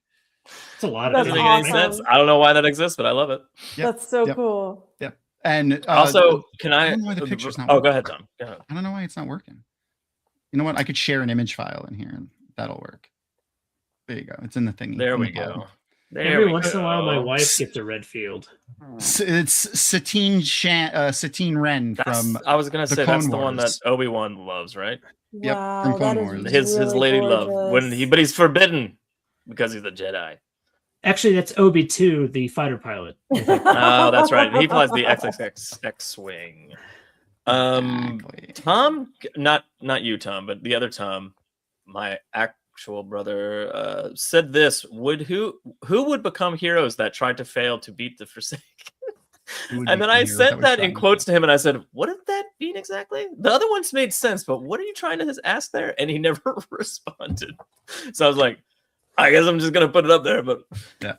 It's a lot of sense. I don't know why that exists, but I love it. Yep. That's so cool. Yep. And also, can I don't know why the picture's not working. Go ahead, Tom. Go ahead. I don't know why it's not working. You know what? I could share an image file in here and that'll work. There you go. It's in the thingy. There we go. Every once in a while, my wife gets a Redfield. It's Satine Wren from. I was gonna say that's the one that Obi-Wan loves, right? Yep, from Clone Wars. His lady love but he's forbidden because he's a Jedi. Actually, that's Obi-2, the fighter pilot. Oh, that's right. He flies the XXX X-wing. Tom, not you, Tom, but the other Tom, my actual brother, said this: who would become heroes that tried to fail to beat the Forsaken? And then I sent that in quotes to him, and I said, "What did that mean exactly?" The other ones made sense, but what are you trying to ask there? And he never responded. So I was like, I guess I'm just gonna put it up there. But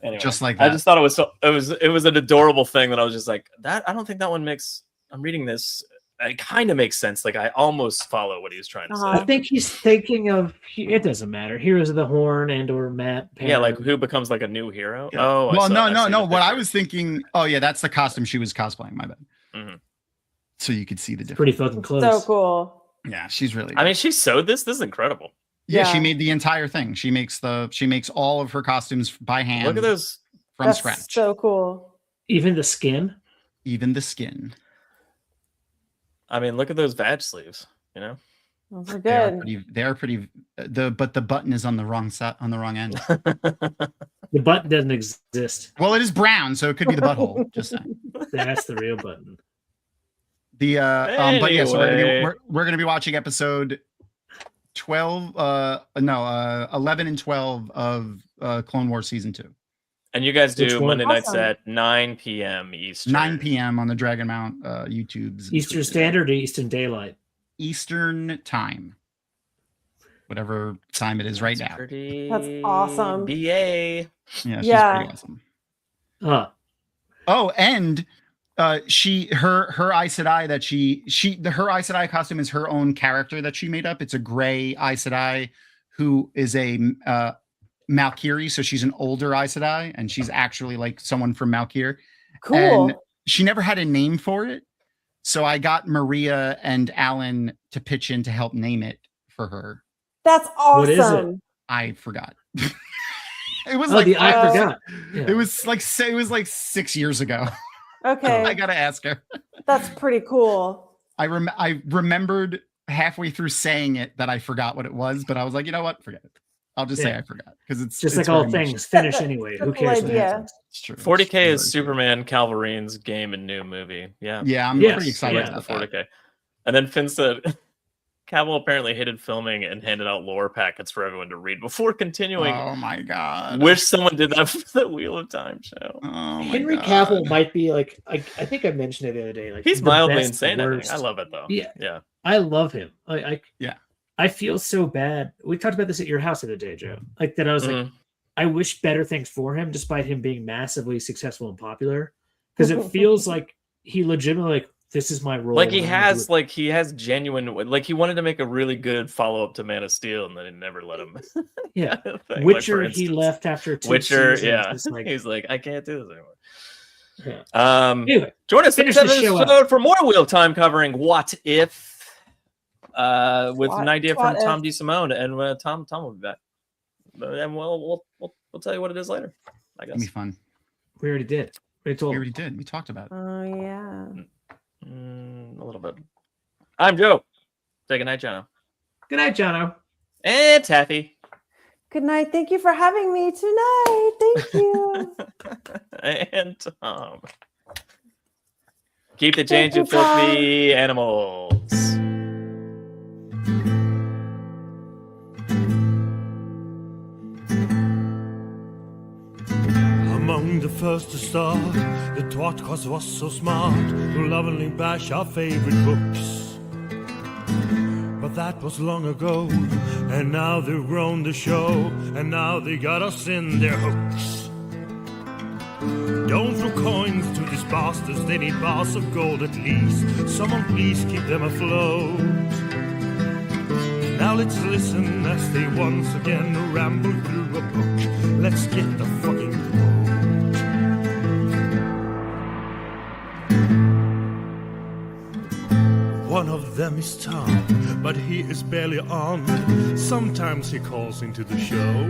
anyway, just like that. I just thought it was an adorable thing that I was just like, that I don't think that one makes. I'm reading this. It kind of makes sense. Like I almost follow what he was trying to say. I think he's thinking of. It doesn't matter. Heroes of the Horn and/or Matt. Perry. Yeah, like who becomes like a new hero? Yeah. Oh, well, no. What I was thinking. Oh yeah, that's the costume she was cosplaying. My bad. Mm-hmm. So you could see the difference. Pretty fucking close. So cool. Yeah, she's really. Good. I mean, she sewed this. This is incredible. Yeah, she made the entire thing. She makes all of her costumes by hand. Look at those from scratch. So cool. Even the skin. I mean, look at those badge sleeves. You know, those are good. They are pretty. But the button is on the wrong end. The button doesn't exist. Well, it is brown, so it could be the butthole. Just saying. That's the real button. But yeah, so we're gonna be watching episode 11 and 12 of Clone Wars season 2. And you guys do Monday nights at 9 p.m. Eastern. 9 p.m. on the Dragon Mount YouTube's Eastern Standard or Eastern Daylight? Eastern time. Whatever time it is right now. That's awesome. BA. Yeah, she's pretty awesome. Oh, and her Aes Sedai that her Aes Sedai costume is her own character that she made up. It's a gray Aes Sedai who is a Malkiri, so she's an older Aes Sedai, and she's actually like someone from Malkir. Cool. And she never had a name for it, so I got Maria and Alan to pitch in to help name it for her. That's awesome. What is it? I forgot. It was I forgot. Yeah. It was like 6 years ago. Okay. I gotta ask her. That's pretty cool. I remembered halfway through saying it that I forgot what it was, but I was like, you know what? Forget it. I'll just say I forgot because it's just it's like all very things finish anyway. Who cares? It's true. 40K is Superman Calvarine's game and new movie. Yeah. Yeah, I'm pretty excited about 40K. And then Finn said Cavill apparently hated filming and handed out lore packets for everyone to read before continuing. Oh my god! Wish someone did that for the Wheel of Time show. Oh Henry Cavill might be like I think I mentioned it the other day. Like he's mildly insane. I love it though. Yeah. I love him. I feel so bad. We talked about this at your house the other day, Joe. Like that, I was like, I wish better things for him, despite him being massively successful and popular, because it feels like he legitimately like this is my role. Like he has genuine. Like he wanted to make a really good follow up to Man of Steel, and then it never let him. Yeah, Witcher. Like, he left after 2 Witcher. seasons. Yeah, he's like, I can't do this anymore. Yeah. Anyway, join us next episode for more Wheel Time covering What If. With an idea from Tom DeSimone, and Tom will be back, and we'll tell you what it is later. I guess it'll be fun. We already did. We already did. We talked about it. Oh yeah, a little bit. I'm Joe. Say good night, Jono. Good night, Jono. And Taffy. Good night. Thank you for having me tonight. Thank you. And Tom. Keep the change, you filthy animals. Among the first to start, the tWoTcast was so smart to lovingly bash our favorite books. But that was long ago, and now they've grown the show, and now they got us in their hooks. Don't throw coins to these bastards, they need bars of gold at least. Someone please keep them afloat. Now let's listen as they once again ramble through a book. Let's get the fucking quote. One of them is Tom, but he is barely on. Sometimes he calls into the show.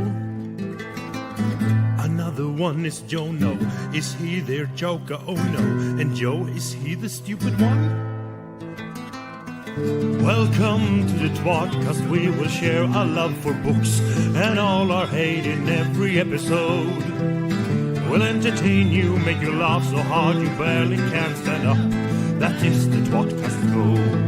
Another one is Jono. Is he their joker? Oh no. And Joe, is he the stupid one? Welcome to the tWoTcast. We will share our love for books and all our hate in every episode. We'll entertain you, make you laugh so hard you barely can stand up. That is the tWoTcast code.